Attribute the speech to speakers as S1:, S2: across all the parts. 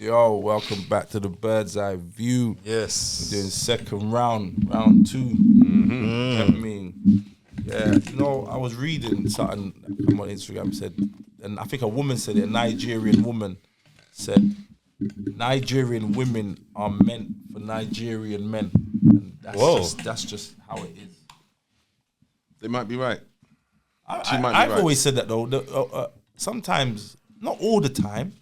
S1: Yo, welcome back to the Bird's Eye View.
S2: Yes.
S1: We're doing second round 2. Mm-hmm. You know what I mean? Yeah, you know, I was reading something that come on Instagram said, and I think a woman said it, a Nigerian woman said, Nigerian women are meant for Nigerian men. And that's just how it is.
S3: They might be right.
S1: I've always said that though. Sometimes, not all the time.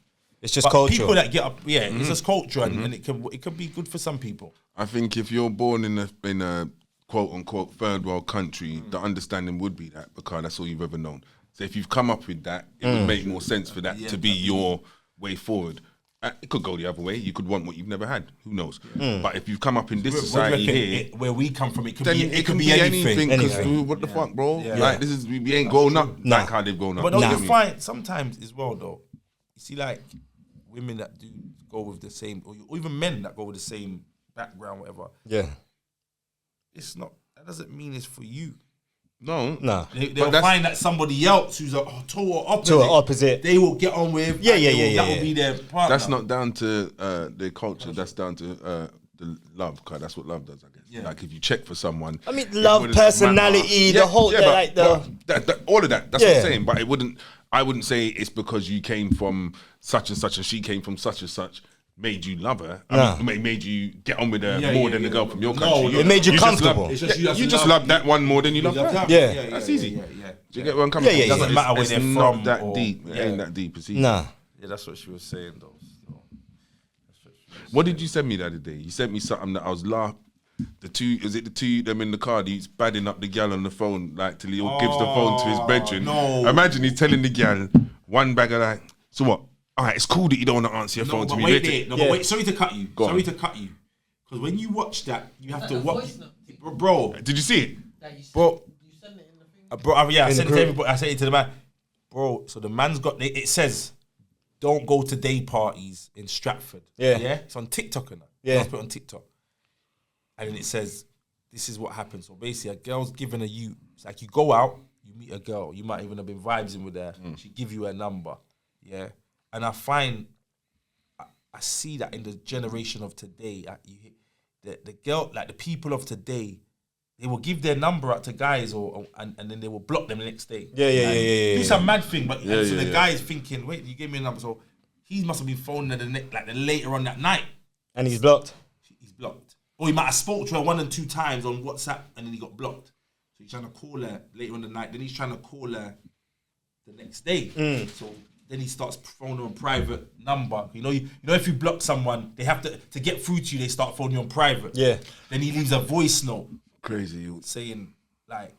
S2: It's just culture.
S1: People that get up, it's just culture, and it can be good for some people.
S3: I think if you're born in a quote unquote third world country, the understanding would be that because that's all you've ever known. So if you've come up with that, it would make more sense for that to be your way forward. It could go the other way. You could want what you've never had. Who knows? But if you've come up in this society here,
S1: where we come from, it could
S3: be anything. What the fuck, bro?
S1: Yeah.
S3: Like we ain't grown up like how they've grown up.
S1: But don't you find sometimes as well though? You see, like women that do go with the same, or even men that go with the same background, whatever.
S2: Yeah,
S1: it's not. That doesn't mean it's for you.
S3: No.
S1: They'll find that somebody else who's a total opposite. They will get on with. That will be their partner.
S3: That's not down to their culture. That's down to the love, because that's what love does, I guess. Yeah. Like if you check for someone,
S2: I mean, love, personality, the whole,
S3: all of that. That's what I'm saying. But I wouldn't say it's because you came from such and such and she came from such and such made you love her. I mean, made you get on with her more than the girl from your country.
S2: It made you comfortable.
S3: You just love that one more than you love her.
S2: Yeah,
S3: that's easy. Do you get where I'm coming from?
S1: It doesn't matter where they're from.
S3: It's not that deep. It ain't that deep. It's easy.
S2: Nah.
S1: Yeah, that's what she was saying though.
S3: What did you send me the other day? You sent me something that I was laughing. The two them in the car? He's badding up the gal on the phone like till he gives the phone to his bedroom.
S1: No.
S3: Imagine he's telling the gal one bag of like, so what? All right, it's cool that you don't want to answer your phone to me.
S1: Wait, sorry to cut you. Because when you watch that, you have to watch. Bro,
S3: did you see it?
S1: Bro, you sent it in the thing. I sent it to everybody. I sent it to the man. Bro, so the man's got. It says, "Don't go to day parties in Stratford." Yeah, it's on TikTok and that. Yeah, put it on TikTok. And then it says, "This is what happens." So basically, a girl's giving it's like you go out, you meet a girl, you might even have been vibing with her. She give you a number, yeah. And I find, I see that in the generation of today, the girl, like the people of today, they will give their number out to guys, and then they will block them the next day. Yeah. Do some mad thing, but the guy is thinking, wait, you gave me a number, so he must have been phoning her later on that night,
S2: and he's blocked.
S1: He's blocked, or he might have spoke to her 1 and 2 times on WhatsApp, and then he got blocked. So he's trying to call her later in the night. Then he's trying to call her the next day. So then he starts phoning her on private number. You know, if you block someone, they have to get through to you. They start phoning you on private. Yeah. Then he leaves a voice note.
S3: Crazy.
S1: Saying like,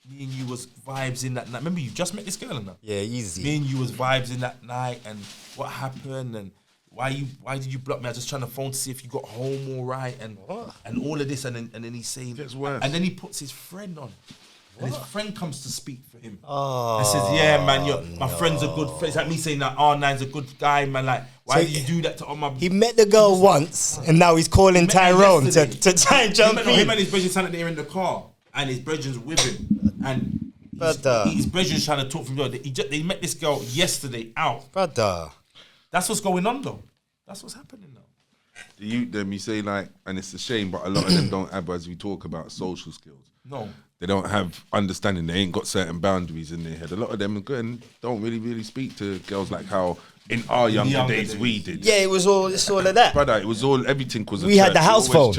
S1: me and you was vibes in that night. Remember, you just met this girl in that.
S2: Yeah, easy.
S1: Me and you was vibes in that night, and what happened, and why did you block me? I was just trying to phone to see if you got home all right, and all of this, and then he's saying, and then he puts his friend on. And his friend comes to speak for him. And says, yeah, man, my friend's a good friend. It's like me saying that R9's a good guy, man. Like, why do you do that to all my...
S2: He met the girl once, and now he's calling Tyrone to try and jump in.
S1: Him and his brethren's standing there in the car, and his brethren's with him. And his brethren's trying to talk from him. They met this girl yesterday out.
S2: Brother.
S1: That's what's going on, though. That's what's happening now.
S3: The youth them, you say like, and it's a shame, but a lot of them don't have, as we talk about, social skills.
S1: No.
S3: They don't have understanding. They ain't got certain boundaries in their head. A lot of them don't really speak to girls like how in our younger days we did.
S2: Yeah, it's all of that.
S3: Brother, everything was a
S2: we
S3: chirp.
S2: had the house phone.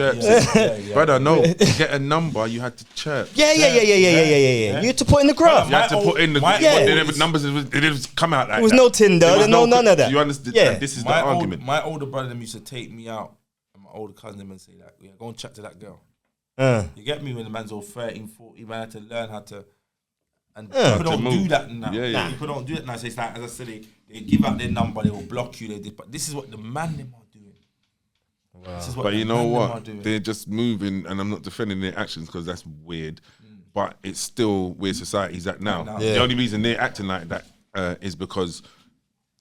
S3: Brother, no, to get a number, you had to chirp.
S2: Yeah. You had to put in the graph.
S3: You had to put in the numbers. It didn't come out like that.
S2: There was no Tinder. There was none of that.
S3: You understand? Yeah. This is the argument.
S1: My older brother them used to take me out, and my older cousin them and say like, yeah, go and chat to that girl. You get me? When the man's all 13, 14, man had to learn how to, and people don't do that now. People don't do that now. So it's like, as I said, they give out their number, they will block you. But this is what the man them are doing.
S3: Wow. This is what but you know what? They're just moving, and I'm not defending their actions because that's weird. But it's still where society's at now. The only reason they're acting like that is because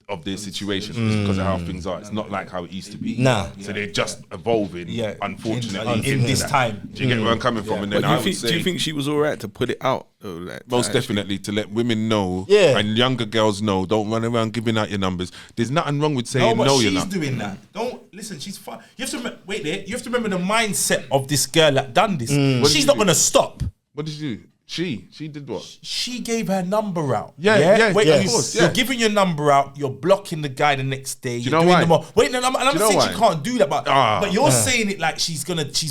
S3: of their situation just because of how things are. It's not like how it used to be.
S2: Nah.
S3: So they're just evolving, unfortunately.
S1: in this time.
S3: Do you get where I'm coming from? And then
S4: do you think she was all right to put it out? Though, like,
S3: most definitely, to let women know and younger girls know, don't run around giving out your numbers. There's nothing wrong with saying no, you're not.
S1: She's doing that. Don't listen, she's fine. You have to wait there. You have to remember the mindset of this girl that done this. She's not gonna stop.
S3: What did she do? She did what?
S1: She gave her number out.
S3: Wait, of course,
S1: you're giving your number out. You're blocking the guy the next day.
S3: Do you know why?
S1: And I'm not saying she can't do that, but you're saying it like she's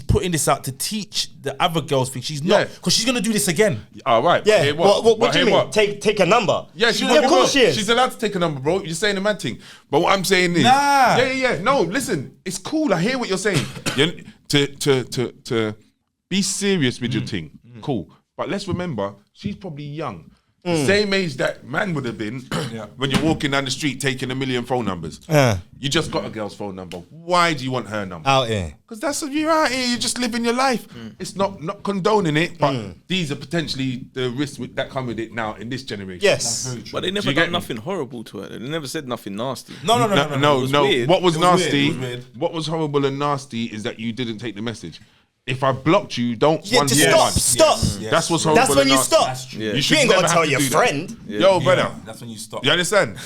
S1: putting this out to teach the other girls thing. She's not, because she's gonna do this again.
S3: All right.
S2: Yeah. What do you mean? Take a number?
S3: Yeah, of course she is. She's allowed to take a number, bro. You're saying a mad thing. But what I'm saying is, No, listen, it's cool. I hear what you're saying. To be serious with your thing, cool. But let's remember, she's probably young. The same age that man would have been when you're walking down the street taking 1 million phone numbers. You just got a girl's phone number. Why do you want her number?
S2: Out here.
S3: Because that's what you're out here. You're just living your life. It's not condoning it, but these are potentially the risks that come with it now in this generation.
S2: Yes.
S4: But they never done nothing horrible to her. They never said nothing nasty.
S3: No.
S4: Weird.
S3: What was nasty, what was horrible and nasty is that you didn't take the message. If I blocked you, don't
S2: stop.
S3: That's what's horrible.
S2: That's when you stop.
S1: That's true.
S2: You ain't gotta tell your friend.
S3: Yo, brother.
S1: That's when you stop.
S3: You understand?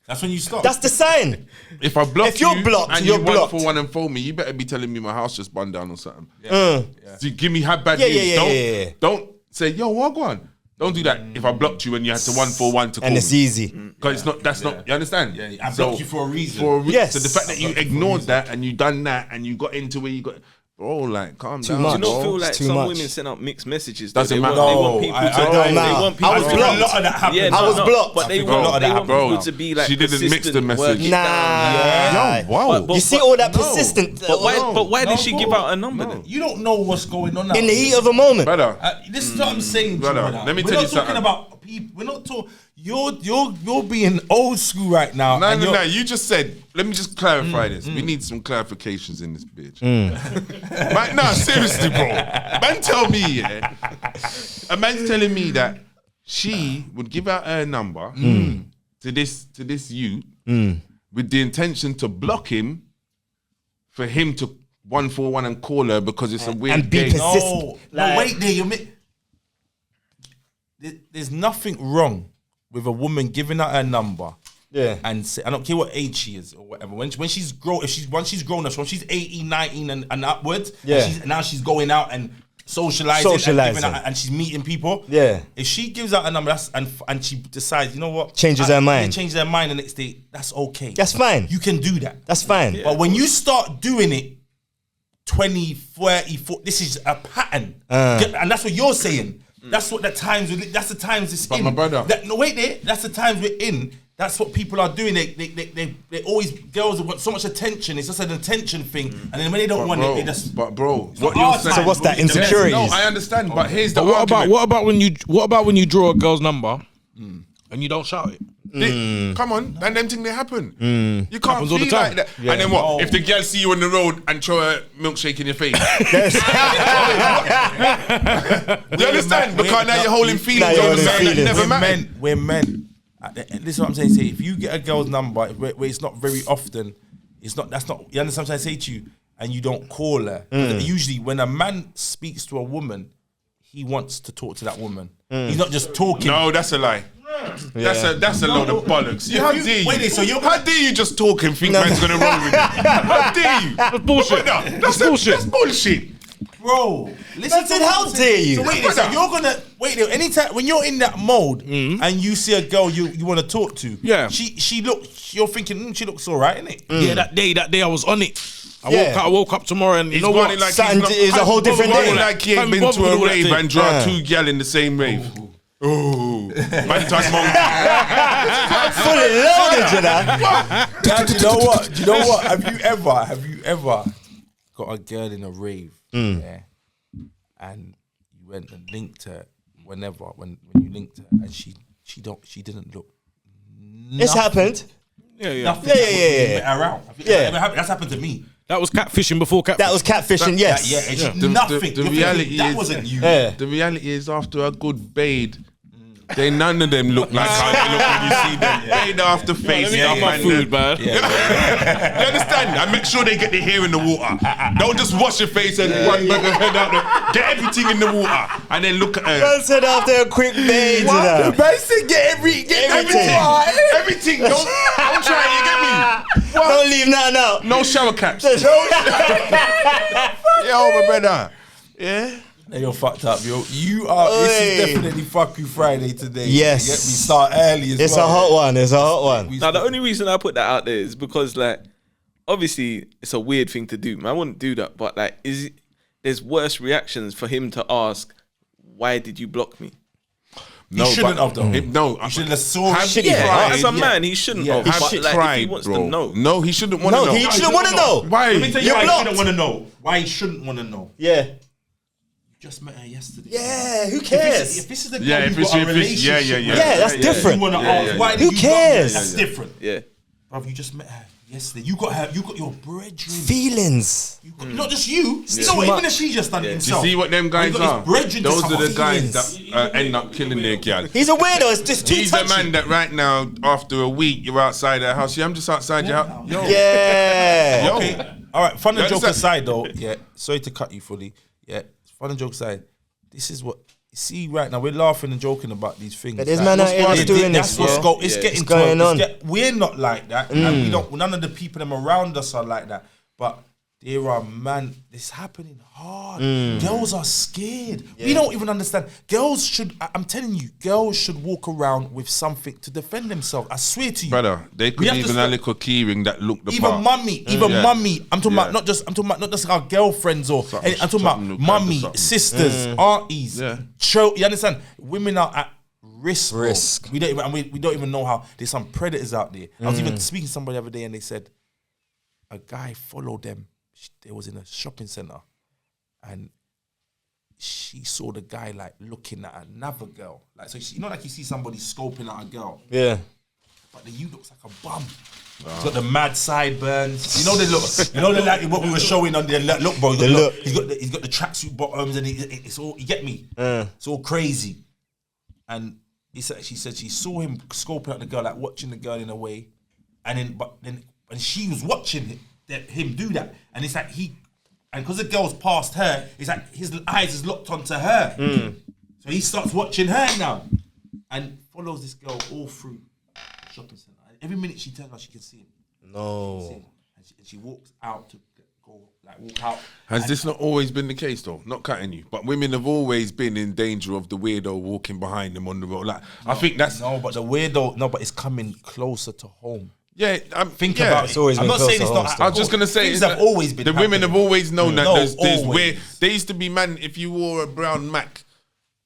S1: That's when you stop.
S2: That's the sign.
S3: If I block
S2: If you're blocked,
S3: and
S2: you're
S3: you
S2: blocked.
S3: 141 and phone me, you better be telling me my house just burned down or something. So you give me bad news. Don't say, yo, what go on? Don't do that. If I blocked you and you had to 141 to call me.
S2: And it's easy.
S3: Because it's not. That's not. You understand?
S1: Yeah, I blocked you for a reason.
S2: Yes.
S3: So the fact that you ignored that and you done that and you got into where you got. Bro, like, calm down.
S2: much.
S4: Do you not feel like
S2: Too
S4: some
S2: much.
S4: women send out mixed messages?
S3: Doesn't matter.
S4: They want people to.
S2: I was blocked.
S1: A lot of that happened.
S4: Yeah,
S2: I was blocked.
S4: But they
S1: a lot of
S4: want
S1: that
S4: people to be like.
S3: She didn't mix the
S4: persistent,
S3: message.
S4: work it
S2: Nah.
S4: down.
S3: Yo, wow.
S4: But-
S2: You see all that persistent.
S4: But why did she give out a number then?
S1: You don't know what's going on now.
S2: In the heat of a moment.
S3: Brother.
S1: This is what I'm saying,
S3: Brother, let me tell you something.
S1: We're not talking about people. We're not talking. You're being old school right now.
S3: No. You just said. Let me just clarify this. We need some clarifications in this bitch. Man, no, seriously, bro. Man, tell me, a man's telling me that she would give out her number to this youth with the intention to block him for him to 141 and call her because it's a weird
S2: And be
S3: game.
S2: persistent.
S1: No, wait there. There's nothing wrong with a woman giving out her number.
S2: Yeah.
S1: And say, I don't care what age she is or whatever. When she's grown, once she's grown up, so when she's 18, 19 and upwards, and now she's going out and socializing. And, giving out, and she's meeting people.
S2: Yeah.
S1: If she gives out a number and she decides, you know what?
S2: Changes her mind.
S1: Changes her mind the next day, that's okay.
S2: That's fine.
S1: You can do that.
S2: That's fine.
S1: But when you start doing it 20, 30, 40, this is a pattern. And that's what you're saying. That's what the times. That's the times it's in.
S3: My brother.
S1: No, wait there. That's the times we're in. That's what people are doing. They always, girls want so much attention. It's just an attention thing. And then when they don't want it, they just.
S3: But bro,
S1: It's
S3: what
S1: not
S3: you're
S1: our
S3: saying?
S1: time.
S2: So what's that,
S1: It's the
S2: insecurity?
S3: No, I understand. But here's the
S5: But
S3: argument.
S5: what about when you draw a girl's number and you don't shout it?
S3: Come on, and them things they happen. You can't
S5: Happens all
S3: feel
S5: the time.
S3: like that.
S2: Yeah.
S3: And then what? If the girl see you on the road and throw a milkshake in your face, you understand? Because now you're holding feelings
S2: Now you're
S3: over
S2: holding
S3: something that
S2: feelings.
S3: never
S1: We're
S3: mattered.
S1: men. We're men. This is what I'm saying. Say, if you get a girl's number where it's not very often, it's not. That's not. You understand what I'm trying to say to you? And you don't call her. Usually, when a man speaks to a woman, he wants to talk to that woman. He's not just talking.
S3: No, that's a lie. That's a load of bollocks. How dare you?
S1: Wait, so you're
S3: how dare you just talk and think man's gonna roll with you? How dare you? That's
S5: bullshit.
S3: That's
S5: bullshit.
S3: That's bullshit.
S1: Bro, listen.
S2: That's it, how dare you?
S1: So wait, so you're gonna wait. Anytime when you're in that mode and you see a girl you want to talk to,
S5: Yeah.
S1: she looks. You're thinking she looks alright, innit?
S5: Yeah, that day I was on it. I woke up tomorrow and you
S3: He's
S5: know
S3: gone
S5: what?
S3: in like
S2: Something is a whole different
S3: Going
S2: day.
S3: like he ain't
S5: Can't
S3: been
S5: be
S3: to
S5: bothered
S3: a
S5: with all
S3: rave
S5: that
S3: and
S5: thing.
S3: draw two gal in the same rave. Oh, man, touch monkey.
S2: Fully loaded, you know.
S1: Do you know what? Have you ever got a girl in a rave, yeah, and you went and linked her when you linked her and she didn't look.
S2: It's happened.
S5: Yeah.
S1: Nothing
S2: Yeah.
S1: around.
S2: Yeah.
S1: That's happened to me.
S5: That was catfishing before catfishing.
S2: That was catfishing, yes.
S1: Yeah,
S3: The
S1: nothing.
S3: reality
S1: that
S3: is
S1: wasn't you.
S2: Yeah.
S3: The reality is after a good bathe None of them look like how they look when you see them paid after face.
S4: Let me get my food, man.
S3: You understand? I make sure they get their hair in the water. Don't just wash your face and one bag of head out there. Get everything in the water and then look at her.
S2: Man said after a quick day to that.
S3: Man said get everything. Don't try it, you get me? What?
S2: Don't leave nothing out.
S3: No shower caps. Yo, my brother. Yeah.
S1: Hey, you're fucked up, yo. You are. This is definitely fuck you Friday today.
S2: Yes.
S1: You get me? Start early as
S2: It's
S1: well.
S2: a hot one. It's a hot one.
S4: Now, the only reason I put that out there is because, like, obviously, it's a weird thing to do. Man, I wouldn't do that, but like, there's worse reactions for him to ask, "Why did you block me?"
S1: No, he shouldn't have though.
S3: No,
S1: you should have saw.
S4: As a man, he shouldn't have.
S3: Have
S4: But,
S3: he
S4: like,
S3: cried,
S4: if he wants
S3: bro?
S4: to know.
S3: No, he shouldn't want to know.
S2: He shouldn't want to know.
S3: Why?
S1: Let me tell you
S2: You're
S1: why he
S2: blocked.
S1: shouldn't want to know. Why he shouldn't want to know.
S2: Yeah.
S1: Just met her yesterday.
S2: Yeah, who cares?
S1: If this is the girl
S3: Yeah,
S1: you've got a relationship with,
S2: Yeah, that's different.
S1: you want to ask, why did
S2: Who
S1: you
S2: cares?
S1: That's different.
S4: Yeah.
S1: Bruv, you just met her yesterday. You got your brethren.
S2: Feelings.
S1: Not just you. You know what? Even if she just done it
S3: You
S1: himself.
S3: see what them guys
S1: But he got
S3: are?
S1: his brethren to
S3: Those
S1: come
S3: are the
S1: up.
S3: guys
S2: Feelings.
S3: that end up killing their gal.
S2: He's a weirdo. It's just too
S3: He's
S2: touchy.
S3: the man that right now, after a week, you're outside her house. Yeah, I'm just outside your house. Yo.
S2: Yeah.
S3: Yo.
S1: Okay. All right. Fun and
S3: You
S1: joke
S3: understand?
S1: aside, though. Yeah. Sorry to cut you fully. Yeah. Fun and joke aside. This is what. See, right now we're laughing and joking about these things.
S2: But there's man out here that's doing
S1: That's
S2: this.
S1: what's it's getting
S2: It's going on.
S1: We're not like that, and we don't. None of the people them around us are like that. But there are it's happening hard. Girls are scared. We don't even understand. Girls should. I'm telling you, girls should walk around with something to defend themselves. I swear to you,
S3: Brother, they could
S1: We have to
S3: even a little keyring that looked the
S1: even
S3: part.
S1: mummy. I'm talking about not just our girlfriends or. I'm talking about
S3: something
S1: mummy,
S3: something.
S1: sisters, aunties.
S3: Yeah.
S1: You understand? Women are at risk. Bro. We don't even. We don't even know how. There's some predators out there. I was even speaking to somebody the other day, and they said a guy followed them. They was in a shopping center, and she saw the guy like looking at another girl. Like, so like you see somebody scoping at a girl.
S2: Yeah.
S1: But the looks like a bum. He's got the mad sideburns. You know the look. You know the like what we were showing on the look, bro. He's got the tracksuit bottoms, and it's all. You get me? It's all crazy. And she said she saw him scoping at the girl, like watching the girl in a way, and she was watching him do that, and it's like and because the girl's past her, it's like his eyes is locked onto her. So he starts watching her now, and follows this girl all through the shopping center. Every minute she turns around, she can see him.
S2: No.
S1: And she walks out to walk out.
S3: Has this not always been the case though? Not cutting you, but women have always been in danger of the weirdo walking behind them on the road. Like I think that's
S1: but the weirdo. No, but it's coming closer to home.
S3: Yeah,
S1: Think about it.
S2: It's always
S1: I'm
S2: been
S1: not saying
S2: close
S1: it's
S2: to
S1: not.
S2: home
S3: I was just gonna say
S1: things
S3: is
S1: have
S3: that
S1: always been.
S3: the women have always known that
S1: No,
S3: there's
S1: always.
S3: where there used to be man. If you wore a brown Mac,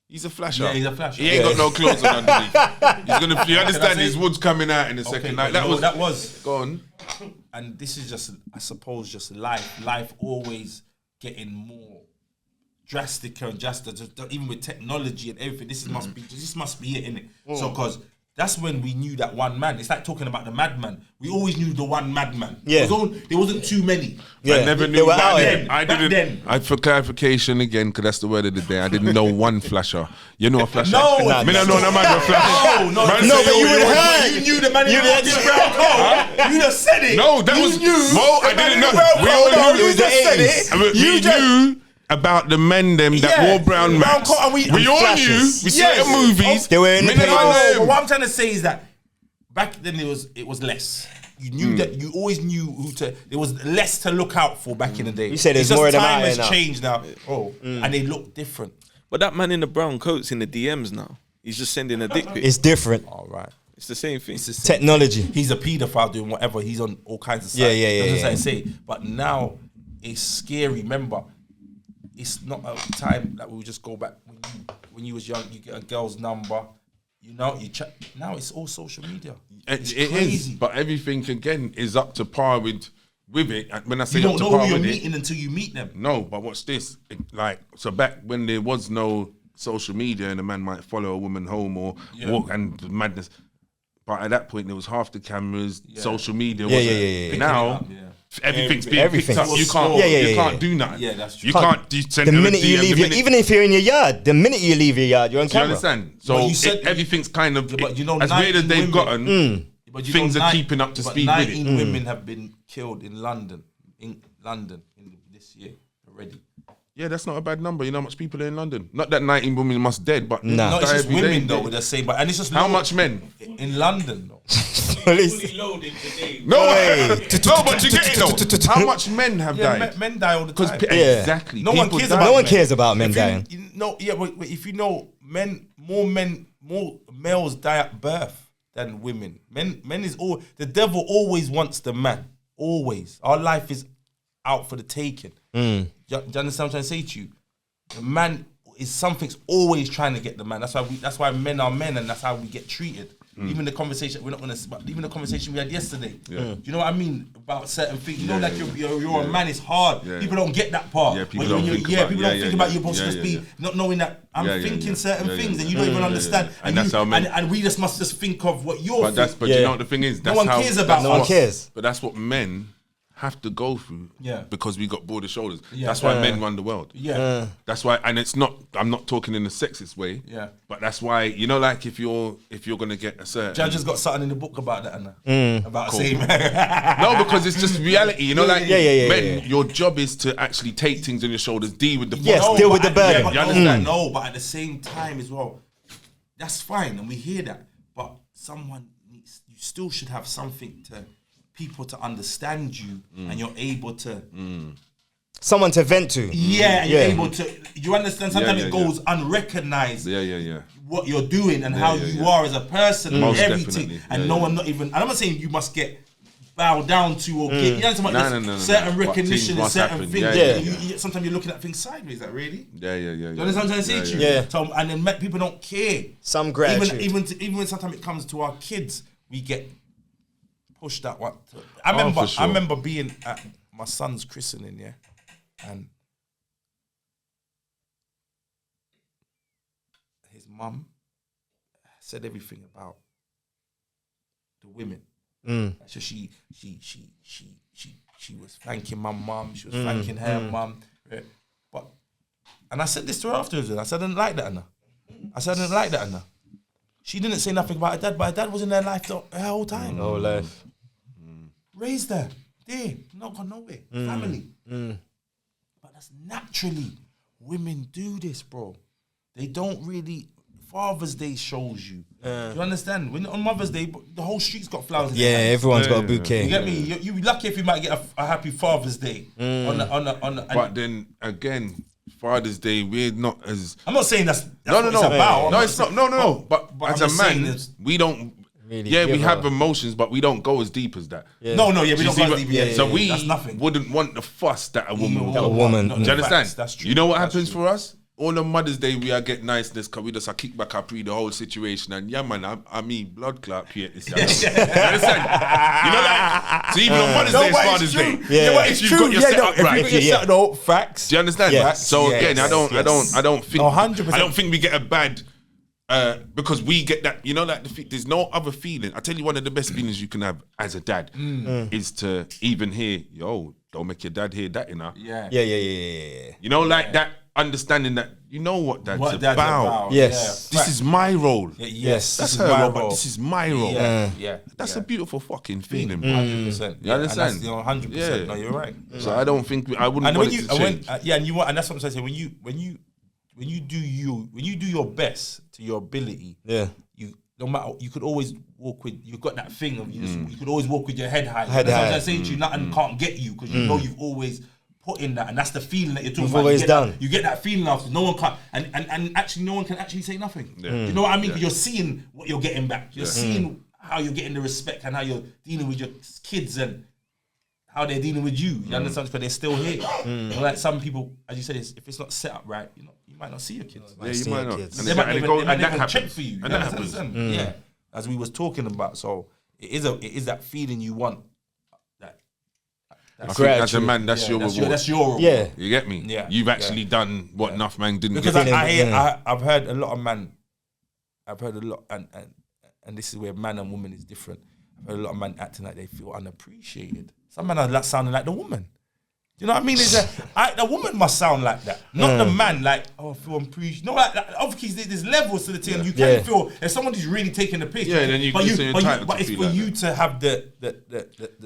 S3: he's a flasher.
S1: Yeah, he's a flasher.
S3: He ain't got no clothes on underneath. He's gonna. You understand? His wood's coming out in a second. Like that was gone.
S1: And this is just, I suppose, just life. Life always getting more drastic and drastic. Even with technology and everything, this must be it, innit? So, because that's when we knew that one man. It's like talking about the madman. We always knew the one madman.
S2: Yeah.
S1: There wasn't too many.
S2: Yeah.
S3: I never
S2: They
S3: knew
S2: were
S3: back
S2: out
S3: then.
S2: here.
S3: I
S1: Back
S3: didn't.
S1: then.
S3: For clarification again, because that's the word of the day. I didn't know one flasher. You know a flasher?
S1: No,
S3: I mean, I know no man a flasher.
S1: No,
S3: Man
S2: No,
S3: say,
S2: but
S3: yo,
S2: you would
S3: yo,
S2: have heard.
S1: You knew the man in the
S2: had
S1: brown coat. You just said it.
S3: No, that was Mo. I didn't know. We all knew.
S2: it was the 80s.
S3: We knew about the men them that wore brown Macs.
S1: coat and
S3: We all
S2: flashes.
S3: knew. We saw it in movies.
S2: They were in the
S3: Men
S2: papers.
S3: are
S1: But
S3: them.
S1: what I'm trying to say is that back then it was less. You knew that you always knew who to. There was less to look out for back in the day.
S2: You said there's
S1: It's just
S2: more of them
S1: time
S2: out
S1: has
S2: here now.
S1: changed now. And they look different.
S4: But that man in the brown coat's in the DMs now. He's just sending a dick pic.
S2: It's different.
S1: All right.
S4: It's the same thing.
S2: Technology.
S1: He's a paedophile doing whatever. He's on all kinds of sites.
S2: Yeah.
S1: That's what I say. But now it's scary. Remember, it's not a time that we would just go back when you was young. You get a girl's number. You know, you check. Now it's all social media. It's
S3: It
S1: crazy.
S3: is, but everything again is up to par with it. When I say
S1: You
S3: up
S1: don't
S3: to
S1: know
S3: par
S1: who you're
S3: with it,
S1: meeting until you meet them.
S3: no. But what's this? Like, so back when there was no social media and a man might follow a woman home or walk and madness. But at that point, there was half the cameras, social media.
S2: Yeah,
S3: wasn't
S2: yeah,
S3: it?
S2: yeah, yeah.
S3: Now,
S1: Picking it up,
S3: everything's being
S2: Everything.
S3: picked up. You can't.
S2: Yeah, yeah,
S3: you
S2: yeah,
S3: can't
S2: yeah.
S3: do nothing.
S1: Yeah, that's true.
S3: You can't. Send
S2: The
S3: her a
S2: minute you
S3: DM,
S2: leave
S3: the
S2: your,
S3: minute-
S2: even if you're in your yard, the minute you leave your yard, you're on
S3: Do you
S2: camera.
S3: understand? So
S1: But you said-
S3: everything's kind of
S1: but you know,
S3: as weird as
S1: 19
S3: they've
S1: women-
S3: gotten.
S1: But you
S3: Things
S1: know,
S3: are keeping up to
S1: but
S3: speed with it.
S1: 19 women have been killed in London. In this year already.
S3: Yeah, that's not a bad number. You know how much people are in London? Not that 19 women must dead, but
S2: Nah.
S1: No, it's
S3: die
S1: just
S3: every day.
S1: women though with the same. But and it's just
S3: How
S1: low-
S3: much men?
S1: in London though?
S2: Police.
S4: loaded today.
S3: No,
S2: Hey.
S3: no, but you get it though. How much men have
S1: Yeah,
S3: died?
S1: men die all the
S3: Because
S1: time.
S2: Yeah.
S3: exactly,
S1: No one
S3: people
S1: cares
S3: die.
S1: about
S2: No one
S1: men.
S2: cares about men
S1: If
S2: dying.
S1: but if you know, more males die at birth than women. Men is all the devil always wants the man. Always, our life is out for the taking. Do you understand what I'm trying to say to you? The man is something's always trying to get the man. That's why men are men, and that's how we get treated. Even the conversation we're not gonna. Even the conversation we had yesterday. Do you know what I mean about certain things? You know, like you're a man. It's hard.
S3: Yeah.
S1: People don't get that part.
S3: Yeah, people
S1: When
S3: don't
S1: you're-
S3: think
S1: yeah,
S3: about-
S1: people
S3: yeah,
S1: don't think
S3: yeah,
S1: about
S3: yeah.
S1: you're supposed to
S3: Yeah,
S1: just
S3: yeah,
S1: be not knowing that I'm
S3: Yeah, yeah,
S1: thinking
S3: yeah.
S1: certain
S3: Yeah,
S1: things,
S3: yeah,
S1: and you
S3: yeah.
S1: don't even
S3: Yeah, yeah,
S1: understand.
S3: yeah. And that's how men-
S1: and we just must just think of what you're.
S3: But
S2: Yeah.
S3: you know what the thing is? That's
S1: one
S3: how,
S1: cares about
S2: No one
S1: us.
S2: cares.
S3: But that's what men have to go through.
S1: Yeah.
S3: Because we got broader shoulders.
S1: Yeah.
S3: That's why men run the world.
S1: Yeah.
S3: That's why, and it's not. I'm not talking in a sexist way.
S1: Yeah.
S3: But that's why, you know, like if you're gonna get a certain.
S1: Judge has got something in the book about that, Anna. About saying,
S3: No, because it's just reality. You know, like
S2: yeah,
S3: men,
S2: yeah.
S3: your job is to actually take things on your shoulders, deal with the.
S2: Yes,
S3: problem.
S2: deal with the
S1: but
S2: burden.
S1: but
S3: You understand?
S1: No, but at the same time as well, that's fine, and we hear that. But you still should have something to people to understand you, and you're able to.
S2: Someone to vent to.
S1: Yeah, and
S2: Yeah.
S1: you're able to. You understand? Sometimes
S3: yeah,
S1: it goes unrecognized.
S3: Yeah.
S1: What you're doing and how
S3: yeah,
S1: you
S3: yeah.
S1: are as a person,
S3: Most
S1: and everything,
S3: definitely.
S1: and
S3: Yeah,
S1: no
S3: yeah.
S1: one not even. And I'm not saying you must get bowed down to or get. You know, what I'm saying?
S3: No.
S1: Certain
S3: What
S1: recognition
S3: things
S1: and
S3: must
S1: certain
S3: happen.
S1: things.
S3: Yeah.
S1: Sometimes you're looking at things sideways. Like really.
S3: Yeah.
S1: You understand what I'm trying to say to you?
S2: Yeah.
S1: So, and then people don't care.
S2: Some gratitude.
S1: Even when sometimes it comes to our kids, we get pushed that one. I
S3: for sure.
S1: remember being at my son's christening, yeah, and his mum said everything about the women. So she was thanking my mum. She was thanking her mum. Right? And I said this to her afterwards. I said I didn't like that, Anna. She didn't say nothing about her dad, but her dad was in her life her whole time.
S2: Whole life.
S1: Raised her. There, not gone nowhere. Family. But that's naturally. Women do this, bro. They don't really. Father's Day shows you. Do you understand? When on Mother's Day, the whole street's got flowers. in
S2: Yeah,
S1: their hands.
S2: everyone's got a bouquet.
S1: You get me? You're lucky if you might get a happy Father's Day on the.
S3: But then again, Father's Day, we're not as.
S1: I'm not saying that's
S3: No.
S1: what it's about. I'm
S3: No, it's not. No. But
S1: but
S3: as
S1: I'm
S3: a
S1: just saying
S3: man,
S1: it's-
S3: we don't.
S2: Really
S3: Yeah, we
S2: give
S3: have
S2: a-
S3: emotions, but we don't go as deep as that.
S2: Yeah.
S1: No, we
S3: Do you
S1: don't
S3: see
S1: want
S3: what-
S1: to be.
S3: So we
S1: that's nothing.
S3: wouldn't want the fuss that a woman would.
S2: A woman.
S3: Do you understand?
S1: That's true.
S3: You know what
S1: That's
S3: happens
S1: true.
S3: for us? On a Mother's Day, we are get niceness because we just kick back, pre the whole situation, and yeah, man, I mean, blood clot here. You understand? You know that? So even on Mother's Day, it's Father's Day.
S2: Yeah.
S3: But if you've got your setup right,
S1: Facts.
S3: do you understand?
S2: Yes.
S3: Right? So
S1: Yes.
S3: again, I don't think.
S1: No, 100%.
S3: I don't think we get a bad. Because we get that, you know, like there's no other feeling. I tell you, one of the best feelings you can have as a dad is to even hear, yo, don't make your dad hear that, you know.
S1: Yeah.
S2: Yeah.
S3: You know, like that understanding that you know what dad's
S1: What dad's
S3: about.
S1: about.
S2: Yes.
S3: This is my role.
S1: Yes.
S3: That's
S1: This is
S3: her
S1: my
S3: role, but
S1: role.
S3: this is my role.
S1: Yeah.
S3: That's a beautiful fucking feeling, bro.
S1: 100%.
S3: You understand?
S1: 100%.
S3: Yeah.
S1: No, you're right.
S3: So I don't think I wouldn't
S1: And
S3: want
S1: when
S3: it
S1: you,
S3: to change.
S1: and you want, and that's what I'm saying. When you do your best to your ability,
S2: Yeah.
S1: no matter, you could always walk with. You've got that thing of you could always walk with your head high.
S2: Head
S1: That's
S2: high.
S1: what I'm saying to you. Nothing can't get you because you know you've always put in that, and that's the feeling that you're talking
S2: You've
S1: about.
S2: always
S1: you get
S2: done.
S1: That, you get that feeling after. No one can, and actually, no one can actually say nothing. You know what I mean? 'Cause you're seeing what you're getting back. You're seeing how you're getting the respect and how you're dealing with your kids and how they're dealing with you. You understand? Because they're still here. You know, like some people, as you said, if it's not set up right, you might not see your kids.
S3: Yeah, you
S2: see
S3: might
S2: your
S3: not.
S2: kids.
S3: And
S1: They might
S3: and
S1: even
S3: that
S1: check
S3: happens.
S1: for you.
S3: And that happens.
S1: Yeah, as we was talking about. So it is that feeling you want.
S3: I think as a man, that's your reward.
S1: That's your reward.
S2: Yeah.
S3: You get me?
S1: Yeah.
S3: You've actually done what enough man didn't
S1: Because
S3: get.
S1: I've heard a lot of man. I've heard a lot, and this is where man and woman is different. I've heard a lot of men acting like they feel unappreciated. Some men are like sounding like the woman. You know what I mean? The woman must sound like that, not the man. Like, oh, I feel appreciated. No, like obviously there's levels to the thing. You can feel if somebody's really taking the piss.
S3: Yeah, then you but
S1: it's for you to have the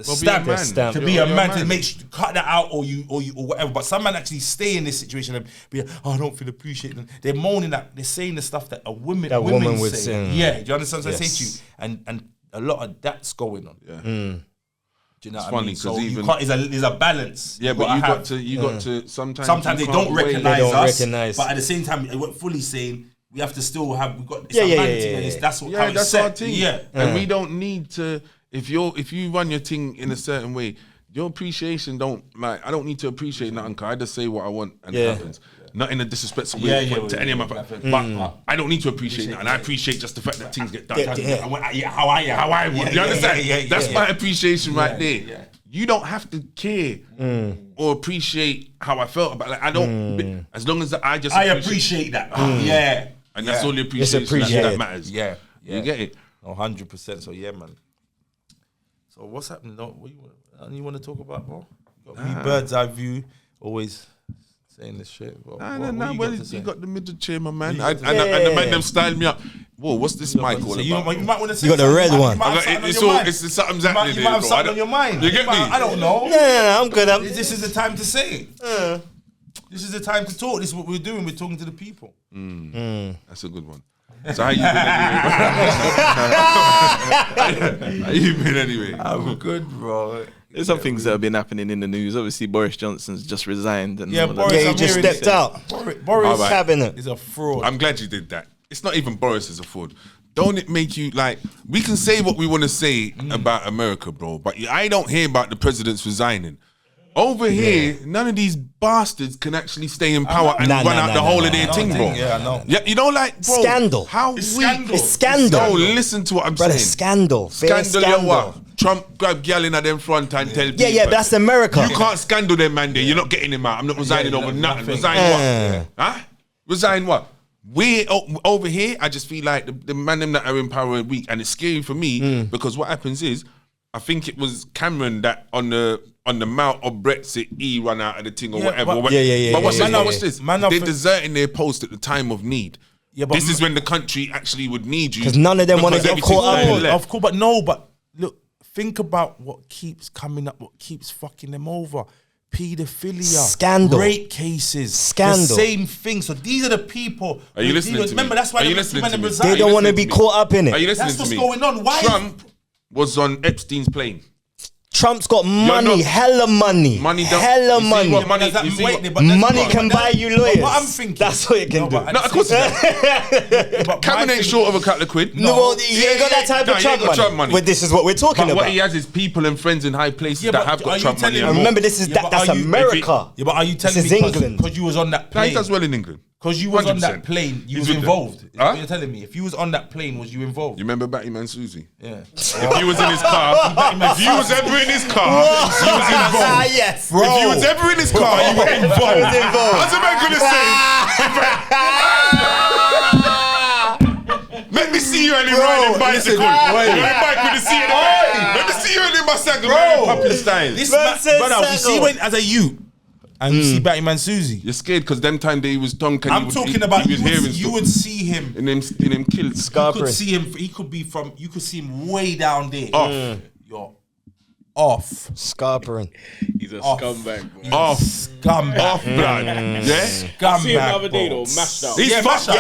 S1: stamp to be a man to make cut that out or whatever. But some men actually stay in this situation and be like, oh, I don't feel appreciated. They're moaning that they're saying the stuff that women would say. Yeah, do you understand what I say to you? And a lot of that's going on. Yeah. Do you know what I mean? So you can't, there's a balance.
S3: Yeah, but you got to sometimes
S1: they don't recognize us. But at the same time, we're fully saying we have to still have. We've got that's what
S3: that's our thing. Yeah, and we don't need to. If you run your thing in a certain way, your appreciation don't like. I don't need to appreciate nothing. Cause I just say what I want and it happens. Not in a disrespectful way to any of my but I don't need to appreciate that, and I appreciate just the fact that things get done. How I want. You understand? That's my appreciation right there. Yeah. You don't have to care or appreciate how I felt about it. Like, I don't. As long as I
S1: appreciate that. Yeah,
S3: and that's all the appreciation that matters.
S1: Yeah,
S3: you get it.
S1: 100%. So yeah, man. So what's happening? What you want to talk about, bro? You got me bird's eye view. Always. Saying this shit.
S3: You got the middle chair, my man. And the man them styled me up. Whoa, what's this mic all about?
S1: You might want to say
S2: you got the red one.
S3: It's something's happening.
S1: You might have something on your mind.
S3: You get me?
S1: I don't know.
S2: Yeah, I'm good.
S1: This is the time to say it. This is the time to talk. This is what we're doing. We're talking to the people.
S3: That's a good one. So how you been anyway? How you been anyway?
S1: I'm good, bro.
S4: There's some things that have been happening in the news. Obviously, Boris Johnson's just resigned. And
S2: he just stepped out.
S1: Boris
S2: cabinet
S1: is a fraud.
S3: I'm glad you did that. It's not even Boris is a fraud. Don't it make you like? We can say what we want to say about America, bro, but I don't hear about the presidents resigning. Over here, none of these bastards can actually stay in power and run out the whole of their thing, bro.
S1: Yeah, I know.
S3: Yeah, you know, like, bro,
S2: scandal.
S3: How
S1: it's
S3: weak?
S1: scandal.
S2: It's scandal.
S3: Oh, listen to what I'm saying.
S2: Scandal.
S3: Scandal. Trump grab gal in at them front and tell people.
S2: Yeah, that's America.
S3: You can't scandal them, man. You're not getting him out. I'm not resigning over nothing. Resign what? Huh? Resign what? We over here, I just feel like the man them that are in power are weak, and it's scary for me because what happens is, I think it was Cameron that on the mount of Brexit, he run out of the thing or whatever. But what's this? They're deserting their post at the time of need. Yeah, but this is when the country actually would need you.
S2: Because none of them want to get caught up.
S1: Of course, but look, think about what keeps coming up, what keeps fucking them over. Paedophilia,
S2: scandal,
S1: rape cases,
S2: scandal,
S1: the same thing. So these are the people.
S3: Are you listening to me?
S1: Remember, that's why
S2: they don't want to be caught up in it.
S3: Are you listening
S1: to me?
S3: That's what's
S1: going on. Why?
S3: Trump was on Epstein's plane.
S2: Trump's got money, hella money.
S3: Money
S2: money can buy you lawyers.
S1: But what I'm thinking,
S2: that's what it can do.
S3: No, of course it can. Cameron ain't short of a couple of quid.
S2: No, he ain't got that type of Trump money. But this is what we're talking about.
S3: What he has is people and friends in high places that have got Trump money.
S2: Remember, that's America.
S1: Yeah, but are you telling me England? Because you was on that plane.
S3: He does well in England.
S1: Because you was 100%. On that plane, you was involved. You're telling me, if you was on that plane, was you involved?
S3: You remember Batman Susie?
S1: Yeah.
S3: If he was in his car, if you was ever in his car, you was involved.
S2: Yes,
S3: bro. If you was ever in his car, you were involved. What's a man gonna say? Let me see you on the riding bicycle. Let me see you on the bicycle riding puppy style.
S1: This brother, you see when as a youth. And you see Batman Susie.
S3: You're scared because them time they was dunk and
S1: I'm talking about you would see him
S3: in them kills.
S1: You could see him. He could be from. You could see him way down there. Off. You're off.
S2: Scarpering.
S4: He's a scumbag. Bro.
S3: Off.
S1: Scumbag.
S3: Off blood. Yeah.
S1: Scumbag.
S4: See him the other day though. Mashed up.
S3: He's
S1: mashed up.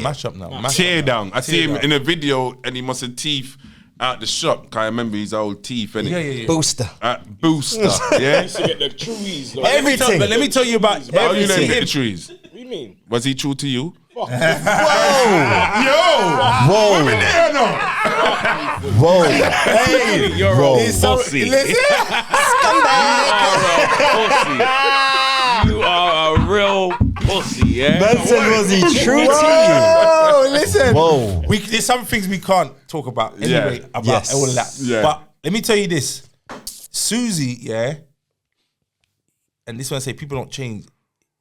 S1: Mash up now.
S3: Tear down. I see him in a video and he must have teeth out the shop. I remember his old teeth, innit?
S1: Yeah.
S2: Booster.
S3: Booster, yeah?
S4: He used to get the trees. Like,
S2: everything.
S1: Let me tell you about
S3: how you named the trees.
S4: What do you mean?
S3: Was he true to you?
S2: Whoa!
S3: Whoa! Women there, no?
S2: Whoa!
S4: Hey, you're a pussy. You are a real pussy, yeah?
S2: Benson, was he true to you?
S1: Oh, listen.
S2: Whoa.
S1: There's some things we can't talk about anyway about all of that. Yeah. But let me tell you this. Susie, and this one I say people don't change.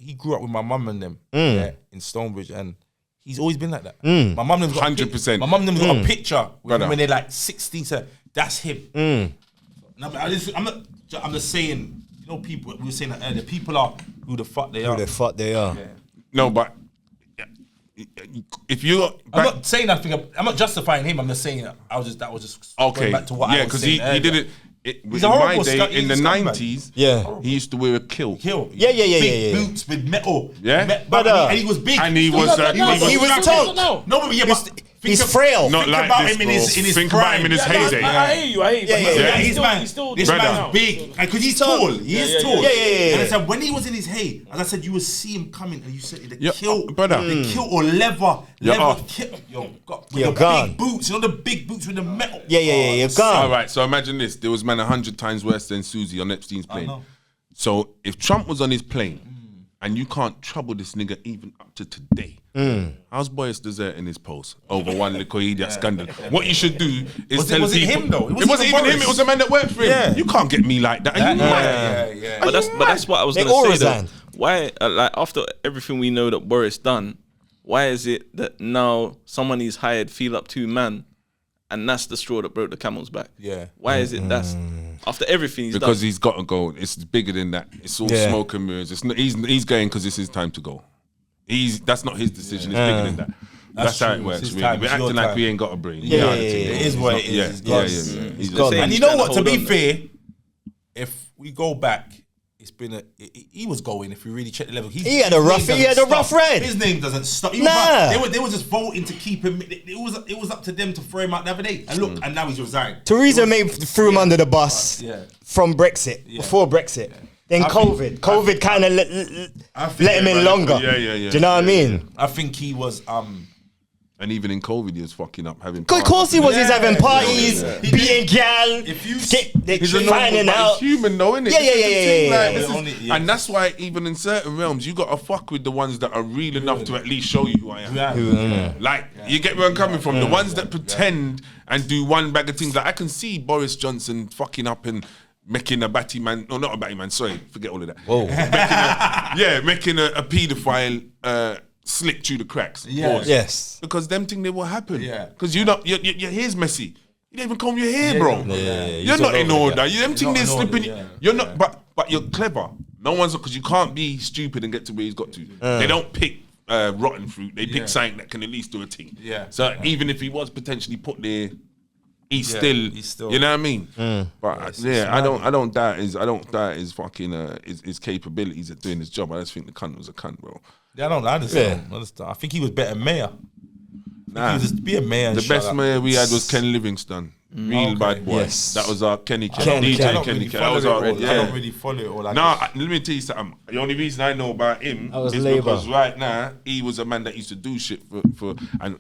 S1: He grew up with my mum and them in Stonebridge, and He's always been like that. My mum got
S3: 100%.
S1: My mum got a picture
S3: Brother.
S1: when they're like 16. So that's him. No, but I'm just saying. You know, people. We were saying that earlier. People are who the fuck they are.
S2: Who the fuck they are.
S1: Yeah.
S3: No, but if you,
S1: I'm not saying nothing. I'm not justifying him. I'm just saying that that was just
S3: okay,
S1: going back to what I was
S3: because
S1: saying
S3: he did it.
S1: He's
S3: In
S1: a
S3: my
S1: horrible
S3: day,
S1: scut-
S3: in the
S1: he's a scumbag.
S3: 90s,
S2: Yeah.
S3: he used to wear a kilt.
S2: Yeah.
S1: Big boots with metal.
S3: Yeah.
S1: But and he was big.
S3: And he was
S2: tall.
S1: No, but yeah, but
S2: He's frail.
S3: Not
S1: think
S3: like
S1: about
S3: this,
S1: him in
S3: bro.
S1: his
S3: Think
S1: prime.
S3: about him in his heyday.
S5: I hear you.
S2: Yeah.
S1: He's
S5: still
S1: this
S3: Brother.
S1: man's big because he's tall. He is tall.
S2: Yeah.
S1: And I said when he was in his hay, as I said, you would see him coming, and you said the
S3: Yeah,
S1: kilt,
S3: brother.
S1: the kilt or leather
S3: off.
S1: kilt. With
S2: You're
S1: the
S2: gone.
S1: big boots. You know the big boots with the metal.
S2: Yeah, you're gone.
S3: All right, so imagine this. There was man 100 times worse than Susie on Epstein's plane.
S1: know.
S3: So if Trump was on his plane and you can't trouble this nigga even up to today, how's Boris deserting his post over one little idiot scandal? What you should do is
S1: Was it-
S3: tell
S1: was it
S3: people...
S1: him, though? It
S3: It
S1: wasn't
S3: wasn't
S1: even
S3: even him,
S1: Boris.
S3: it was a man that worked for him.
S1: Yeah.
S3: You can't get me like that. Are you mad?
S1: Yeah.
S4: But that's what I was
S2: They
S4: going
S2: all
S4: to say. Though.
S2: resigned.
S4: Why, like after everything we know that Boris done, why is it that now someone he's hired feel up to man, and that's the straw that broke the camel's back?
S1: Yeah.
S4: Why is it that's after everything he's
S3: Because
S4: done?
S3: he's got to go. It's bigger than that. It's all
S2: Yeah.
S3: smoke and mirrors. It's not, he's going because it's his time to go. That's not his decision. It's bigger than that. That's how it
S1: true.
S3: works.
S1: It's his
S3: Really.
S1: time.
S3: We're
S1: It's your
S3: acting like
S1: time.
S3: we ain't got a brain.
S2: Yeah,
S3: You know how
S2: yeah,
S3: the thing
S2: yeah.
S1: It is what it is.
S3: Yeah,
S1: It's
S3: yeah,
S1: gone.
S3: yeah. He's
S2: gone.
S3: just
S4: saying
S1: And you
S4: he's
S1: know
S4: trying
S1: what?
S4: to
S1: To
S4: hold
S1: be
S4: on,
S1: fair, if we go back, it's been he was going. If we really check the level,
S2: He had a rough ride.
S1: His name doesn't stop.
S2: Nah.
S1: They were just voting to keep him. It was up to them to throw him out the other day. And look, and now he's resigned.
S2: Theresa May threw him under the bus
S1: Yeah.
S2: from Brexit, before Brexit. Then COVID kind of let him in longer.
S3: Yeah.
S2: Do you know what I mean?
S1: I think he was.
S3: And even in COVID, he was fucking up having.
S2: Of course he was. He's having parties,
S1: Yeah.
S2: beating gal,
S1: If you-
S3: He's a
S2: finding
S3: normal
S2: out.
S3: human, though, isn't it?
S2: Yeah,
S3: This is the thing,
S2: yeah.
S3: this is-
S1: Only- yeah.
S3: And that's why even in certain realms, you got to fuck with the ones that are real enough to at least show you who I am. Like, you get where I'm coming from. The ones that pretend and do one bag of things. Like, I can see Boris Johnson fucking up and making a batty man. No, not a batty man. Sorry, forget all of that.
S2: Whoa.
S3: Making a paedophile slip through the cracks.
S1: Yeah.
S3: Pause.
S2: Yes.
S3: Because them thing they will happen.
S1: Yeah.
S3: Because your hair's messy. You don't even comb your hair, bro.
S2: you
S3: You're not
S2: took
S3: in
S2: over,
S3: order. You them thing
S1: not
S3: they're
S1: in order,
S3: slipping.
S1: yeah.
S3: You're not, but you're clever. No one's because you can't be stupid and get to where he's got to. They don't pick rotten fruit. They pick something that can at least do a thing.
S1: Yeah.
S3: So even if he was potentially put there, he's
S1: he's
S3: still.
S1: still-
S3: You know what I mean? But
S1: it's
S3: I don't doubt his fucking his capabilities at doing his job. I just think the cunt was a cunt, bro.
S1: Yeah, I don't understand. I think he was better mayor.
S3: Nah.
S1: He was just be a mayor.
S3: The best mayor we had was Ken Livingston. Real bad boy.
S2: Yes.
S3: That was our Kenny
S1: I don't
S3: DJ Kenny
S1: really
S3: Ken. That
S1: follow
S3: was
S1: it
S3: our
S1: all. I don't really follow it all. Like
S3: let me tell you something. The only reason I know about him
S2: was
S3: is
S2: Labour.
S3: because right now he was a man that used to do shit for and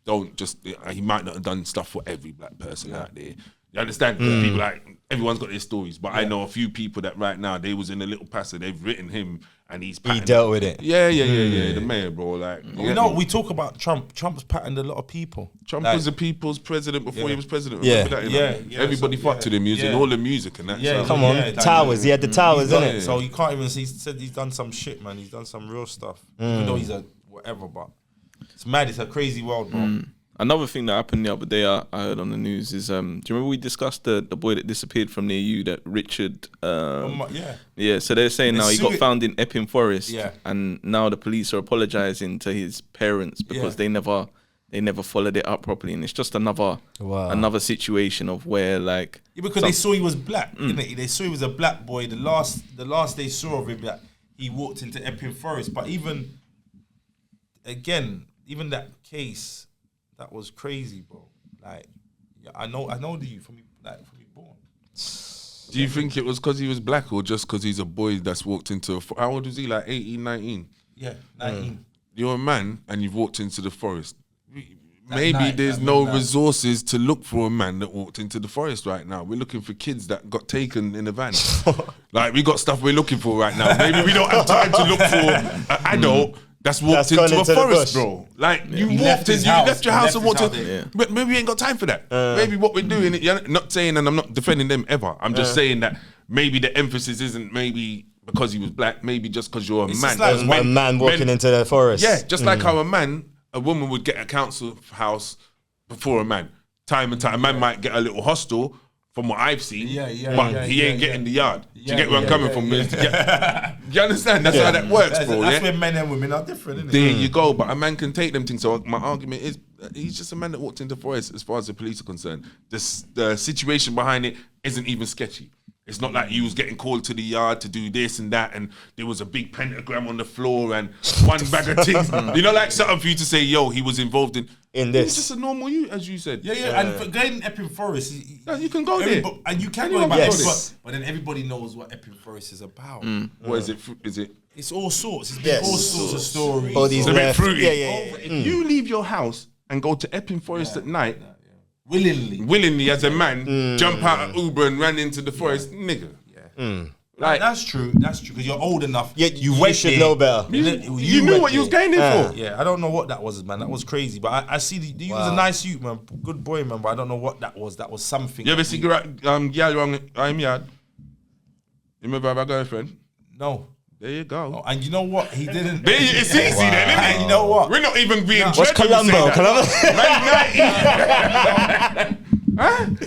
S3: don't just he might not have done stuff for every black person out there. You understand? People like everyone's got their stories, but I know a few people that right now they was in a little passer. They've written him and he's
S2: He
S3: patterned
S2: dealt with it.
S3: Yeah. The mayor, bro. Like
S1: you know, we talk about Trump. Trump's patterned a lot of people.
S3: Trump
S1: Like,
S3: was the people's president before he was president.
S2: Yeah.
S3: Remember that, you know?
S1: Yeah,
S3: Everybody
S1: so,
S3: fucked with him. He was in
S1: yeah.
S3: all the music and that.
S1: Yeah,
S3: so.
S2: Come on,
S1: Yeah,
S2: towers. He had the towers,
S1: He's done
S2: innit?
S1: it. So you can't even see. He said he's done some shit, man. He's done some real stuff. Even though he's a whatever, but it's mad. It's a crazy world, bro.
S4: Another thing that happened the other day, I heard on the news is, do you remember we discussed the boy that disappeared from near you, that Richard?
S1: Yeah.
S4: Yeah, so they're saying now he got
S1: suing-
S4: found in Epping Forest,
S1: Yeah.
S4: and now the police are apologising to his parents because they never followed it up properly, and it's just another situation of where like
S1: Because they saw he was black, innit? They saw he was a black boy. The last they saw of him, that he walked into Epping Forest. But even that case, that was crazy, bro. Like, I know the youth from me born.
S3: Do you think it was because he was black or just because he's a boy that's walked into how old was he? Like 18, 19?
S1: Yeah, 19.
S3: You're a man and you've walked into the forest.
S1: That
S3: Maybe
S1: night,
S3: there's
S1: that
S3: no
S1: midnight.
S3: resources to look for a man that walked into the forest right now. We're looking for kids that got taken in a van. Like, we got stuff we're looking for right now. Maybe we don't have time to look for an adult that's walked
S2: That's gone
S3: into a
S2: into the
S3: forest,
S2: bush.
S3: bro. Like, you
S1: He
S3: walked
S1: left
S3: in,
S1: his
S3: you
S1: house.
S3: left your
S1: He
S3: house
S1: left
S3: and
S1: his
S3: walked
S1: house,
S3: in.
S1: yeah.
S3: But maybe we ain't got time for that. Maybe what we're doing, not saying, and I'm not defending them ever. I'm just saying that maybe the emphasis isn't maybe because he was black, maybe just because you're a
S1: It's
S3: man.
S1: just like
S2: A man walking into the forest.
S3: Yeah, just like how a man a woman would get a council house before a man. Time and time, a man might get a little hostel from what I've seen, but he ain't getting the yard. Do you get where I'm coming from? You understand? That's how that works, bro.
S1: That's where men and women are different, isn't it?
S3: There you go. But a man can take them things. So my argument is, he's just a man that walked into the forest. As far as the police are concerned, the situation behind it isn't even sketchy. It's not like you was getting called to the yard to do this and that, and there was a big pentagram on the floor and one bag of things. You know, like something for you to say, yo, he was involved in this. He's just a normal you, as you said.
S1: Yeah. And for going Epping Forest,
S3: you can go there.
S1: And you can go back there. But then everybody knows what Epping Forest is about.
S3: What is it?
S1: It's all sorts. It's been all sorts of stories.
S2: All these
S3: it's a bit fruity.
S2: Yeah.
S3: You leave your house and go to Epping Forest at night,
S1: willingly
S3: as a man, jump out of Uber and ran into the forest, nigga.
S1: Like, that's true, because you're old enough.
S2: Yeah, you should know better.
S3: You knew what you was going in for.
S1: Yeah, I don't know what that was, man. That was crazy. But I see he was a nice youth, man. Good boy, man. But I don't know what that was. That was something.
S3: You ever see girl wrong I'm yard? You remember my girlfriend?
S1: No.
S3: There you go.
S1: Oh, and you know what? He didn't.
S3: It's easy then, isn't it?
S1: And you know what?
S3: We're not even being
S2: What's Colombo?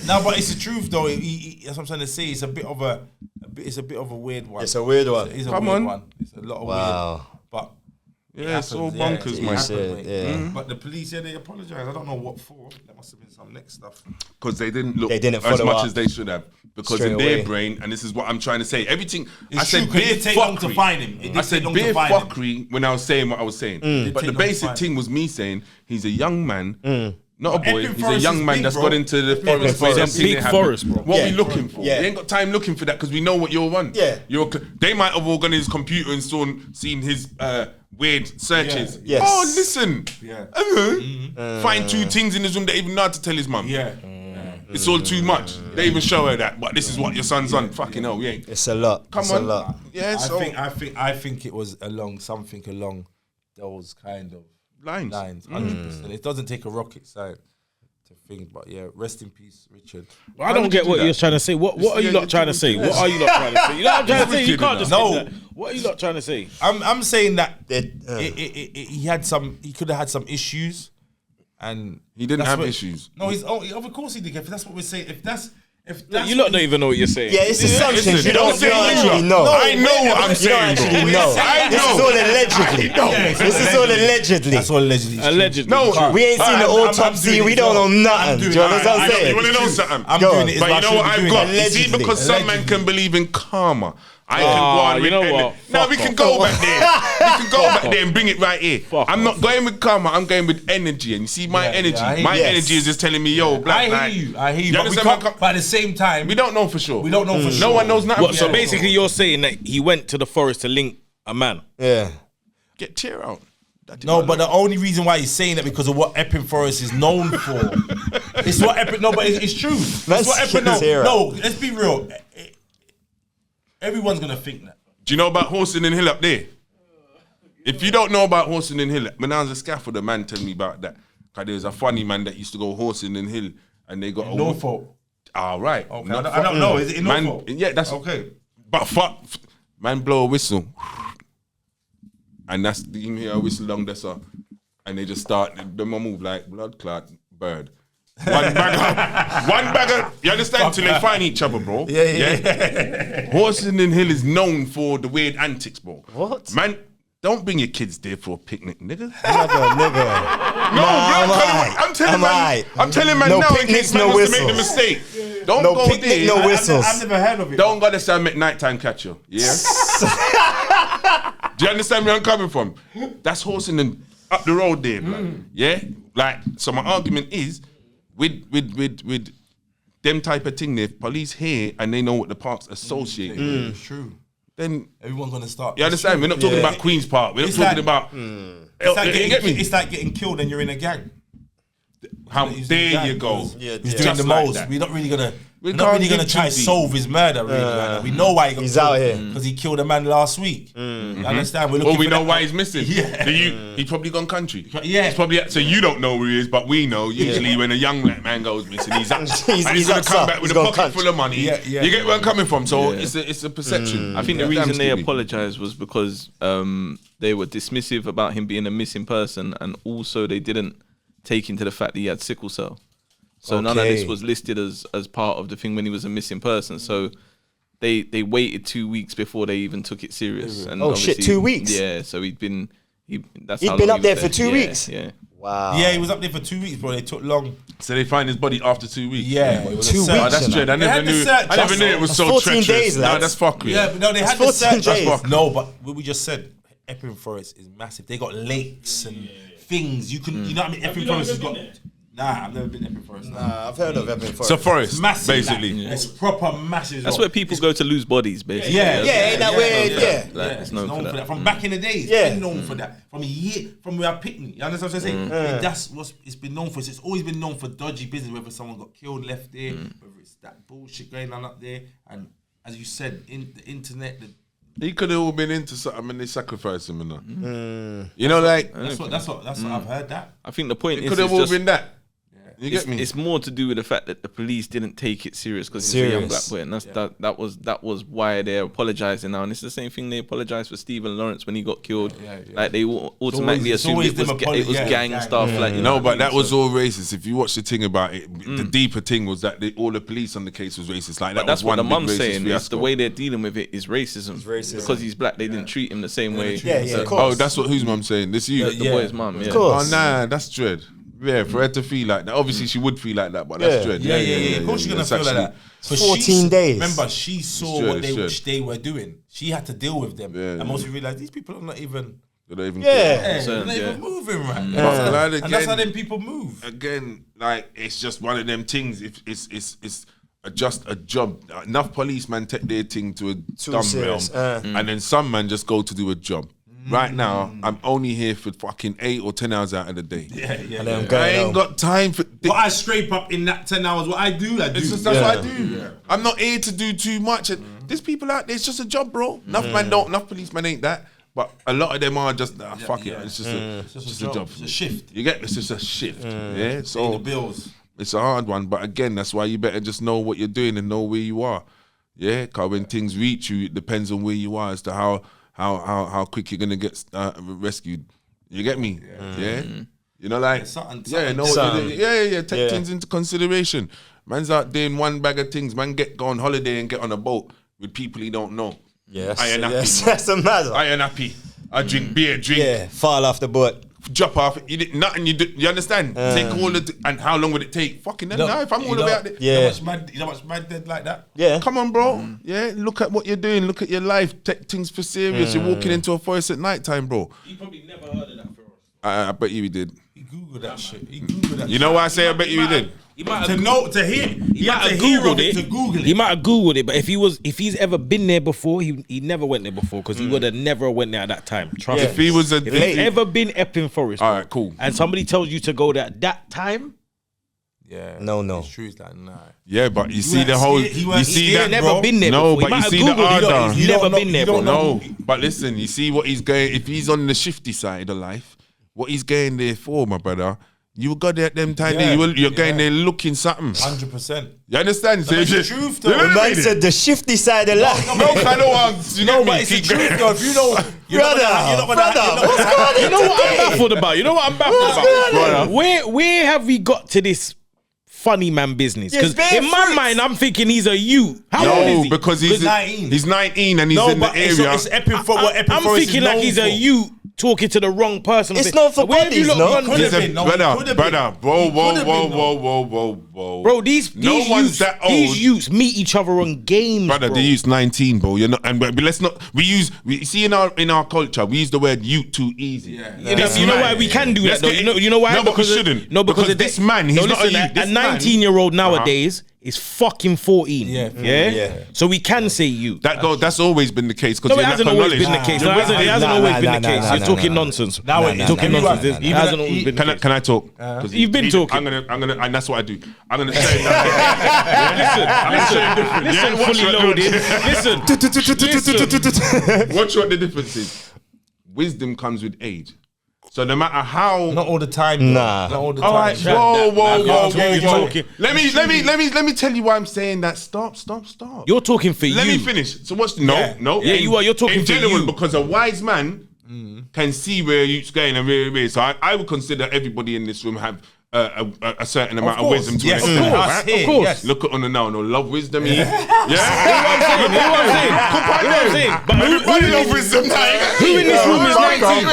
S1: No, but it's the truth though. That's what I'm trying to say. It's a bit of a weird one.
S2: It's a weird one.
S1: It's a weird one. It's a lot of weird. But
S3: it's all bonkers, man.
S1: But the police, they apologise. I don't know what for. There must have been some next stuff.
S3: Because they didn't look
S2: follow
S3: as much
S2: up
S3: as they should have. Because in their brain, and this is what I'm trying to say, everything.
S1: I said bare fuckery to find him.
S3: I said bare fuckery when I was saying what I was saying. But the basic thing was me saying he's a young man. Not a boy, he's a young man that's got into the forest.
S5: It's a big forest, bro.
S3: What we looking for? We ain't got time looking for that because we know what you're on. They might have all gone in his computer and seen his weird searches. Oh, listen. Find two things in his room that even know how to tell his mum. It's all too much. They even show her that, but this is what your son's on. Fucking hell, we ain't.
S2: It's a lot.
S3: Come on. A lot. Yeah,
S1: I think it was something along those kind of lines. 100%. It doesn't take a rocket science to think, but rest in peace, Richard.
S5: I don't get what you're trying to say. What are you lot trying to say? What are you lot trying to say? You know what I'm trying to say? You can't just say that. What are you lot trying to say?
S1: I'm saying that he could have had some issues, and
S3: he didn't have issues.
S1: No, of course he did. If that's what we're saying, if that's
S5: you lot don't even know what you're saying.
S2: Yeah, it's assumptions. You don't actually know.
S3: I know what I'm saying.
S2: You don't actually know. This is all allegedly.
S1: That's all allegedly.
S5: Allegedly.
S3: No,
S2: we ain't seen the autopsy. We don't know nothing. Do you understand what I'm saying?
S3: You want to know something?
S1: I'm doing it.
S3: But you know what I've got? You see, because some men can believe in karma. I can go on with
S5: what?
S3: No, we can go back there. We can go back there and bring it right here. I'm not going with karma. I'm going with energy. And you see, my energy is just telling me, yo, black.
S1: I hear you. But at the same time,
S3: we don't know for sure.
S1: We don't know for sure.
S3: No one knows nothing.
S5: So basically, you're saying that he went to the forest to link a man.
S2: Yeah.
S3: Get tear out.
S1: No, but the only reason why he's saying that because of what Epping Forest is known for. It's what Epping. No, but it's true. It's what Epping. No, let's be real. Everyone's gonna think that.
S3: Do you know about Horsing and Hill up there? If you don't know about Horsing and Hill, when I was a scaffolder, man told me about that. Cause there was a funny man that used to go Horsing and Hill, and they got
S1: Norfolk.
S3: All right.
S1: Okay. I don't know. Is it in Norfolk?
S3: Yeah, that's
S1: okay.
S3: But fuck, man, blow a whistle, and that's you hear a whistle long there, so, and they just start. Them move like blood clot bird. One bagger. You understand? Till they find each other, bro. Yeah. Horsing and Hill is known for the weird antics, bro.
S2: What?
S3: Man, don't bring your kids there for a picnic, nigga.
S2: Nigga.
S3: I'm telling man
S2: no
S3: now in
S2: picnics,
S3: case man
S2: no
S3: wants to make the
S2: whistles.
S3: mistake. Don't
S2: No
S3: go
S2: picnic,
S3: there.
S2: no whistles.
S1: I've never heard of it.
S3: Don't go to Sam at nighttime catch you. Yeah? Do you understand where I'm coming from? That's Horsing and up the road there, man. Yeah? Like, so my argument is, with them type of thing, if police hear and they know what the park's associated with,
S1: It's true.
S3: then
S1: Everyone's gonna start.
S3: you understand? We're not talking about Queen's Park. We're not talking about.
S1: It's like getting killed and you're in a gang.
S3: There you go.
S1: He's doing the most. We're not really gonna. We're not really gonna try to solve his murder. Really, right? We know why he's out here because he killed a man last week. You understand? We're looking
S3: we know why he's missing. Yeah, he's probably gone country. Yeah, he's probably so you don't know who he is, but we know. Usually, when a young man goes missing, he's gonna come back with a pocket full of money. You get where I'm coming from. So it's a perception.
S4: I think the reason they apologized was because they were dismissive about him being a missing person, and also they didn't take into the fact that he had sickle cell. So none of this was listed as part of the thing when he was a missing person. So they waited 2 weeks before they even took it serious. And
S2: 2 weeks?
S4: Yeah, so he'd been
S2: up there for 2 weeks?
S4: Yeah.
S2: Wow.
S1: Yeah, he was up there for 2 weeks, bro. They took long.
S3: So they find his body after 2 weeks?
S1: Yeah.
S2: 2 weeks.
S3: Oh, that's dread. I never knew it was so
S2: 14
S3: treacherous.
S2: days,
S3: No, that's fuckery.
S1: Yeah, but no, they had
S2: 14 days.
S1: No, but what we just said, Epping Forest is massive. They got lakes and things. You can, you know what I mean? Epping Forest has got... Nah, I've never been to Epping Forest.
S2: Nah, I've heard of Epping Forest.
S3: It's a forest,
S1: massive,
S3: basically.
S1: It's proper massive.
S4: That's where people go to lose bodies, basically.
S2: Ain't that weird?
S4: It's known for that.
S1: From back in the days, it's been known for that. From where I picnic. You understand what I'm saying? That's what it's been known for. It's always been known for dodgy business, whether someone got killed, left there, whether it's that bullshit going on up there. And as you said, in the internet,
S3: he could have all been into something and they sacrificed him and You know, like
S1: that's what I've heard. That
S4: I think the point
S3: it could have all been that. You get me?
S4: It's more to do with the fact that the police didn't take it serious because he's a young black boy, and that was why they're apologizing now. And it's the same thing they apologized for Stephen Lawrence when he got killed. Like they automatically assumed it was gang stuff. Like
S3: but that was all racist. If you watch the thing about it, the deeper thing was that all the police on the case was racist. Like that's what the mum's saying. Is the way they're dealing with it is racism. Because he's black, they didn't treat him the same way.
S2: Oh,
S3: that's what whose mum's saying. This you,
S4: the boy's mum.
S2: Of course.
S3: Oh nah, that's dread. Yeah, for her to feel like that. Obviously, she would feel like that, but that's dread.
S1: Yeah. Of course, she's gonna feel like that.
S2: 14 days.
S1: Remember, she saw what they were doing. She had to deal with them, and most people realized these people are not even.
S3: They don't even.
S1: They're not even moving right. And that's how them people move.
S3: Again, like it's just one of them things. If it's just a job. Enough policemen take their thing to a dumb realm, and then some man just go to do a job. Right now, I'm only here for fucking 8 or 10 hours out of the day. I ain't got time for...
S1: What I scrape up in that 10 hours, what I do.
S3: That's what I do. Yeah. I'm not here to do too much. There's people out there, it's just a job, bro. Enough policemen ain't that. But a lot of them are just, fuck it. It's just a job.
S1: It's a shift.
S3: You get It's just a shift. Yeah, so...
S1: the bills.
S3: It's a hard one. But again, that's why you better just know what you're doing and know where you are. Yeah, because when things reach you, it depends on where you are as to how quick you're gonna get rescued. You get me? Yeah. You know, like take things into consideration. Man's out doing one bag of things. Man go on holiday and get on a boat with people he don't know.
S2: Yes,
S3: I ain't happy.
S2: That's a matter.
S3: I ain't happy. I drink beer,
S2: fall off the boat.
S3: Drop off. You did nothing. You understand? Take all the and how long would it take? Fucking hell, if I'm all the way out there.
S1: You know much mad dead like that?
S2: Yeah.
S3: Come on, bro. Yeah. Look at what you're doing. Look at your life. Take things for serious. You're walking into a forest at night time, bro.
S5: You probably never heard of that for us.
S3: I bet you he did.
S1: He googled that shit. You
S3: know why I say I bet you he did?
S5: He might
S1: to hear. He might have
S5: googled it.
S1: To Google it.
S5: He might have googled it, but if he's ever been there before, he never went there before because he would have never went there at that time. Trust me.
S3: If he was
S5: if he's ever been Epping Forest,
S3: all right, cool.
S5: And somebody tells you to go there at that time,
S2: no.
S1: It's true. It's like nah.
S3: Yeah, but you see the whole. You see that,
S5: never been there.
S3: No,
S5: before.
S3: but you see the order.
S5: He's never been there.
S3: No, but listen, you see what he's going. If he's on the shifty side of life, what he's going there for, my brother. You go there at them time. You're going there looking something.
S1: 100%.
S3: You understand?
S1: It's the truth, though.
S2: The man said the shifty side of life.
S3: No kind of ones. You know,
S1: but it's the truth, though. If you know,
S2: brother, what's going on?
S5: You know what I'm baffled about? Brother? Where have we got to this funny man business? Because in my mind, I'm thinking he's a youth. How old is he?
S3: Because he's 19. He's 19 and he's in the area.
S1: It's Epping for what Epping
S5: I'm
S1: Forest
S5: thinking
S1: is
S5: like he's a youth. Talking to the wrong person.
S2: It's not for bodies, no?
S3: Brother, whoa.
S5: Bro, these
S3: one's that old.
S5: These youths meet each other on games,
S3: brother.
S5: bro.
S3: The youth's 19, bro. You're not, and but let's not. We see in our culture, we use the word "youth" too easy.
S5: You know why we can do that though? You know why?
S3: No, but we shouldn't.
S5: No, because
S3: this man, he's not a youth.
S5: A 19-year-old nowadays is fucking 14. Yeah. So we can say you.
S3: That's always been the case.
S5: No, it hasn't always been the case. It hasn't always been the case. You're talking nonsense. Now you're talking nonsense. It hasn't always been the case.
S3: Can I talk?
S5: You've been talking.
S3: I'm gonna, and that's what I do. I'm gonna say that.
S5: Listen, fully loaded. Listen.
S3: Watch what the difference is. Wisdom comes with age. So no matter how,
S1: not all the time.
S2: Nah.
S1: Not all the time.
S3: All right. Whoa.
S5: Let
S3: Let me tell you why I'm saying that. Stop.
S5: You're talking for you.
S3: Let me finish. So what's no?
S5: Yeah, you are. You're talking
S3: in
S5: for
S3: general,
S5: you.
S3: because a wise man can see where you're going and where. So I would consider everybody in this room have a certain amount of wisdom to
S1: yes,
S3: an extent, right?
S5: Of course.
S1: Yes.
S3: Look at on the now, no love wisdom.
S5: You know what I'm saying? But
S3: Everybody love wisdom.
S5: Who in this room is 19?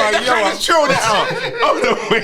S3: Throw that out.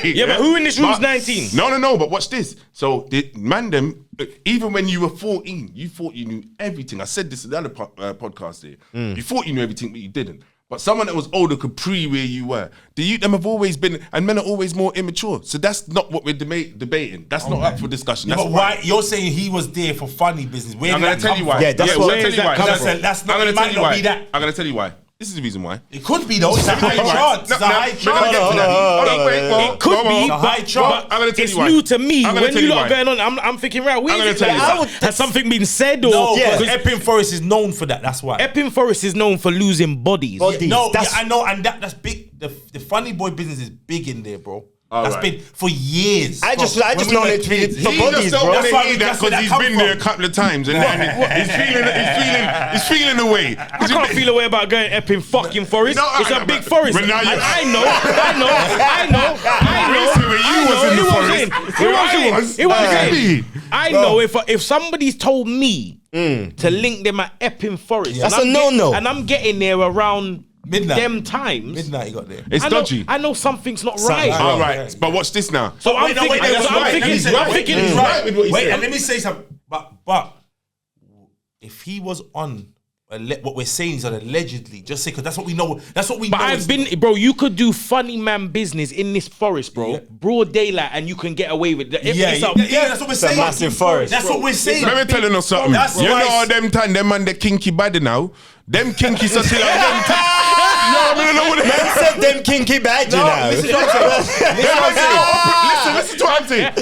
S5: Yeah, but who in this room is 19?
S3: No. But watch this. So the mandem, even when you were 14, you thought you knew everything. I said this in the other podcast here. You thought you knew everything, but you didn't. But someone that was older could pre where you were. The youth them have always been, and men are always more immature. So that's not what we're debating. That's not up for discussion. That's
S1: but why you're saying he was there for funny business? Where
S3: I'm
S1: did
S3: gonna
S1: that
S3: tell
S1: come
S3: you why.
S1: from?
S2: Yeah, that's what.
S3: I'll tell you why.
S1: That's not.
S3: I'm gonna
S1: It
S3: tell
S1: might
S3: you
S1: not
S3: why.
S1: be that.
S3: I'm gonna tell you why. This is the reason why.
S1: It could be though. It's a high chance. It's a high chance.
S5: It could be, but
S3: I'm gonna tell
S5: it's
S3: you why.
S5: new to me.
S3: I'm gonna
S5: When
S3: tell
S5: you
S3: you
S5: lot
S3: why.
S5: are going on, I'm thinking, right, where
S3: I'm gonna
S5: is it?
S3: tell you why.
S5: Has something been said? Or
S1: No,
S2: Yeah.
S1: because Epping Forest is known for that. That's why.
S5: Epping Forest is known for losing bodies.
S1: No,
S2: That's-
S1: I know, and that's big. The funny boy business is big in there, bro.
S3: All
S1: That's
S3: right.
S1: been for years.
S2: I just
S1: When
S2: known
S1: we were
S2: it to be
S1: kids.
S2: for
S3: He
S2: bodies,
S3: just don't
S2: bro.
S3: want
S1: That's
S3: to
S1: why
S3: hear that
S1: that's where
S3: because
S1: that
S3: he's
S1: come
S3: been there a
S1: from.
S3: couple of times and he's feeling the way.
S5: I can't feel a way about going Epping fucking Forest.
S3: No,
S5: It's a
S3: but-
S5: big forest.
S3: but now you-
S5: I know. It was I know if somebody's told me to link them at Epping Forest,
S2: That's
S5: and I'm
S2: a no-no.
S5: and I'm getting there around
S1: Midnight.
S5: them times.
S1: Midnight, he got there.
S3: It's dodgy.
S5: I know something's not right.
S3: All right, but watch this now.
S5: So I'm thinking he's right.
S3: with what he
S1: Wait,
S3: said.
S1: and let me say something. But if he was on what we're saying is on allegedly, just say because that's what we know. That's what we
S5: But
S1: know.
S5: I've been, bro. You could do funny man business in this forest, bro.
S1: Yeah.
S5: Broad daylight, and you can get away with it.
S1: Yeah, that's what we're saying.
S2: massive forest.
S1: That's what we're saying.
S3: Let me tell you something.
S1: That's
S3: You
S1: why-
S3: know all them time, them man, the kinky body now. Them kinky so till them No,
S2: Man said them kinky bad, you know.
S3: Listen to what I'm saying.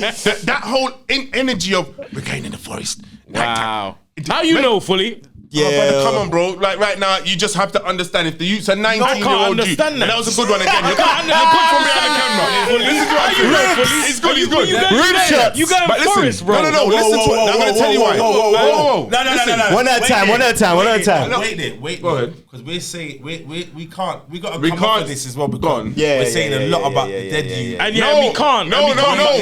S3: That whole energy of we're going in the forest.
S5: Wow. How you know fully?
S3: Yeah, brother, come on, bro. Like right now, you just have to understand if the youth's a 19-year-old youth.
S5: understand that.
S3: And that was a good one again. You're good from behind the camera. Listen to what I'm saying. It's good.
S2: Rib shots.
S5: You got
S3: But listen,
S5: forest, bro.
S3: no. Listen to it. I'm gonna tell you why.
S1: No.
S2: One at a time.
S1: Wait there.
S3: Go ahead.
S1: Because we're saying we can't. We got to
S3: We
S1: come up
S3: can't.
S1: with this as well.
S3: Go
S1: Because
S3: on.
S1: we're saying a lot about the dead youth.
S5: And we can't.
S3: No.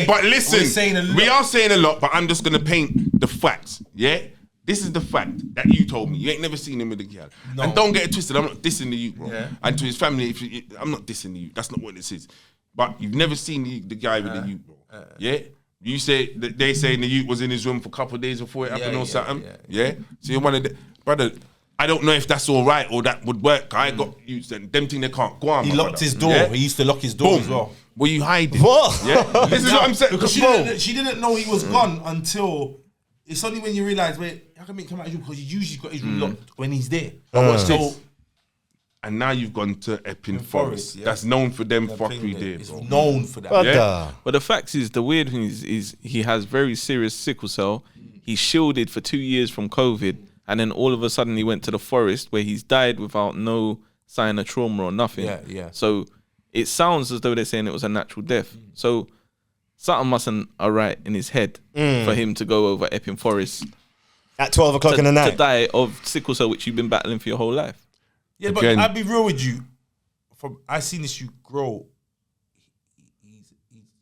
S3: But
S1: We're
S3: listen,
S1: saying a lot.
S3: we are saying a lot, but I'm just gonna paint the facts. Yeah. This is the fact that you told me. You ain't never seen him with a girl.
S1: No.
S3: And don't get it twisted. I'm not dissing the youth, bro.
S1: Yeah.
S3: And to his family, I'm not dissing the youth. That's not what this is. But you've never seen the guy with the youth, bro. Yeah. You say that they saying the youth was in his room for a couple of days before it happened or something. Yeah. So you're one of the brother. I don't know if that's all right or that would work. I got youths and them thing they can't go on.
S1: He
S3: my
S1: locked
S3: brother.
S1: his door.
S3: Yeah?
S1: He used to lock his door as well.
S3: Were you hiding?
S2: What?
S3: Yeah. This is what I'm saying.
S1: Because
S3: Bro.
S1: she didn't know he was gone until it's only when you realise, wait, how come he come out of his room? Because he usually got his room locked when he's there. So
S3: And now you've gone to Epping
S1: Forest,
S3: Forest.
S1: yeah.
S3: That's known for them
S1: thing
S3: fuckery
S1: that
S3: there.
S1: is
S3: bro.
S1: known for that.
S3: Yeah.
S4: But the fact is, the weird thing is he has very serious sickle cell. He's shielded for 2 years from COVID, and then all of a sudden he went to the forest where he's died without no sign of trauma or nothing.
S1: Yeah.
S4: So it sounds as though they're saying it was a natural death. So something mustn't alright in his head for him to go over Epping Forest
S2: At 12 o'clock in the
S4: to
S2: night.
S4: die of sickle cell, which you've been battling for your whole life.
S1: Yeah, but
S3: Again.
S1: I'll be real with you. I seen this you grow. He's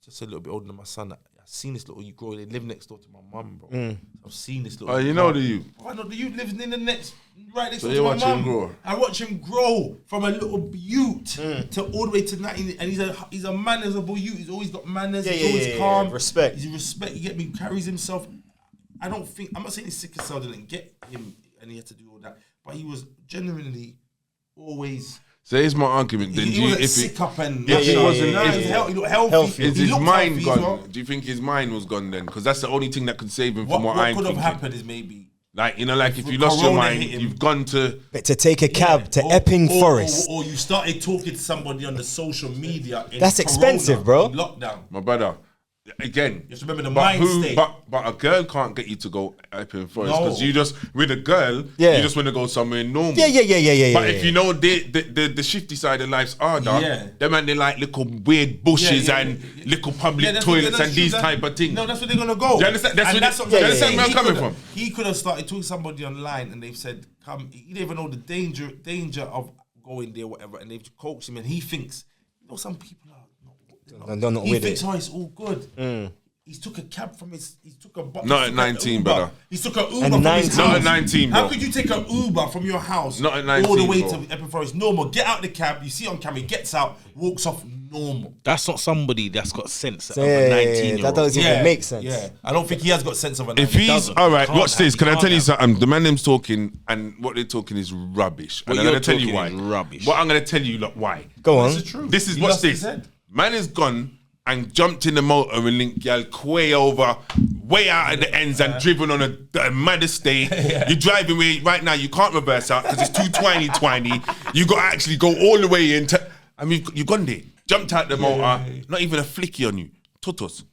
S1: just a little bit older than my son. I've seen this little you grow. They live next door to my mum, bro. I've seen this little.
S3: Oh, you know the youth.
S1: I know the youth lives in the next right next
S3: So
S1: door
S3: you
S1: to my
S3: watch him
S1: mum.
S3: grow?
S1: I watch him grow from a little beaut to all the way to 19, and he's a manners-able youth. He's always got manners. He's always calm.
S2: Respect.
S1: He's respect. You get me? Carries himself. I don't think, I'm not saying his sickle cell didn't get him and he had to do all that, but he was genuinely always.
S3: So here's my argument. Then
S1: he wasn't sick up and
S3: he wasn't
S1: healthy.
S3: Is his mind gone?
S1: Well.
S3: Do you think his mind was gone then? Because that's the only thing that could save him from what
S1: What
S3: I'm
S1: could
S3: thinking.
S1: have happened is maybe.
S3: Like, you know, like if you lost your mind, you've gone to...
S2: But to take a cab to Epping Forest.
S1: Or you started talking to somebody on the social media.
S2: That's expensive, bro.
S1: In lockdown.
S3: My brother, again...
S1: You have to remember the mind state.
S3: But a girl can't get you to go Epping Forest. Because
S1: No.
S3: you just, with a girl, you just want to go somewhere normal.
S2: Yeah.
S3: But if you know the shifty side of life's harder, them and they like little weird bushes and little public toilets and these type of things.
S1: No, that's where they're gonna go.
S3: Do you understand? That's
S1: what
S3: where I'm coming from.
S1: He could have started talking to somebody online and they've said, "Come." He didn't even know the danger of going there, whatever, and they've coached him, and he thinks, you know, some people are not
S2: with
S1: he
S2: it.
S1: thinks, oh, it's all good. He took a cab from he took a bus.
S3: Not at 19, brother.
S1: He took an Uber
S2: At
S1: from
S2: 19.
S1: his
S3: Not
S1: house.
S3: at 19, bro.
S1: How could you take an Uber from your house
S3: Not at 19,
S1: all the way
S3: bro.
S1: to Epping Forest? Normal. Get out the cab. You see it on camera. He gets out, walks off normal.
S5: That's not somebody that's got sense of a
S2: Yeah,
S5: 19-year-old.
S2: that doesn't even make sense.
S1: Yeah, I don't think he has got sense of a 19.
S3: If he's all right,
S1: Can't
S3: watch this.
S1: have-
S3: Can I
S1: can't
S3: tell you
S1: have.
S3: something? The man them's talking, and what they're talking is rubbish.
S5: What
S3: And I'm
S5: you're
S3: gonna tell you
S5: talking
S3: why.
S5: is rubbish.
S3: What I'm gonna tell you, look, why.
S2: Go on.
S1: That's the truth.
S3: This is
S1: He
S3: what's
S1: lost his
S3: this.
S1: head.
S3: Man is gone and jumped in the motor and linked y'all way over, way out at the ends and driven on a mad estate. You're driving way right now. You can't reverse out because it's too twiny. You got to actually go all the way into. I mean, you've gone there, jumped out the motor, not even a flicky on you. Tutus.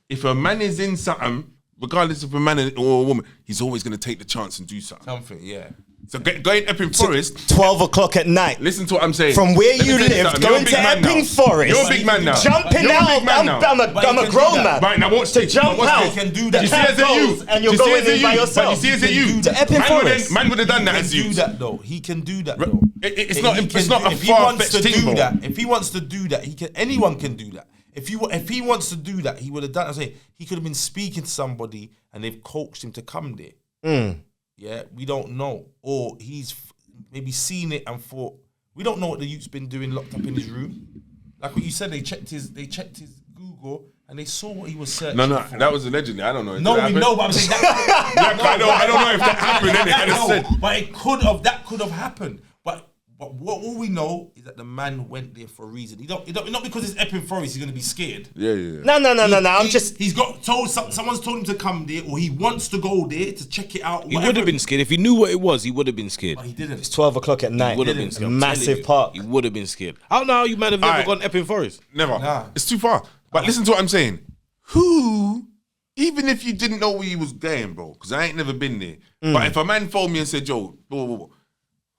S3: If a man is in something, regardless if a man or a woman, he's always going to take the chance and do something.
S1: Something, yeah.
S3: So going Epping Forest.
S2: 12 o'clock at night.
S3: Listen to what I'm saying.
S2: From where
S3: Let me
S2: you
S3: tell
S2: live,
S3: something. You're a
S2: going
S3: big
S2: to
S3: man now.
S2: Epping Forest.
S3: You're a big man now.
S2: Jumping
S3: You're a
S2: out.
S3: big man now.
S2: I'm a grown man.
S3: Right, now watch
S2: To
S3: this.
S2: jump
S3: Watch
S2: out.
S3: this.
S1: He can do
S2: The
S1: that.
S3: You see as a
S2: cab
S3: you.
S2: goes and you're
S3: You see
S2: going
S3: as a
S2: in by
S3: you.
S2: yourself.
S3: But you see as a you.
S2: To Epping Forest.
S3: Man would have done that
S1: He
S3: as
S1: can
S3: you.
S1: do that though. He can do that though.
S3: It's
S1: He
S3: not
S1: can
S3: a
S1: if he wants
S3: far-fetched
S1: to
S3: thing,
S1: do
S3: bro.
S1: that, if he wants to do that, he can. Anyone can do that. If he wants to do that, he would have done. I'm saying he could have been speaking to somebody and they've coached him to come there. Yeah, we don't know, or he's maybe seen it and thought. We don't know what the youth's been doing locked up in his room. Like what you said, they checked his Google and they saw what he was searching.
S3: No,
S1: for.
S3: that was allegedly. I don't know.
S1: No, we know, but I'm saying that.
S3: I don't know if that happened. Innit? I just said.
S1: But it could have. That could have happened. But what all we know is that the man went there for a reason. He don't not because it's Epping Forest. He's gonna be scared.
S3: Yeah.
S2: No.
S1: He's got told. Someone's told him to come there, or he wants to go there to check it out.
S5: He would have been scared. If he knew what it was, he would have been scared.
S1: But he didn't.
S2: It's 12 o'clock at night.
S5: He would have been scared. I'm
S2: Massive
S5: telling you,
S2: park.
S5: He would have been scared. How now you might have never
S3: Alright.
S5: gone Epping Forest?
S3: Never.
S1: Nah.
S3: It's too far. But listen to what I'm saying. Who, even if you didn't know where he was going, bro, because I ain't never been there. But if a man phoned me and said, "Yo,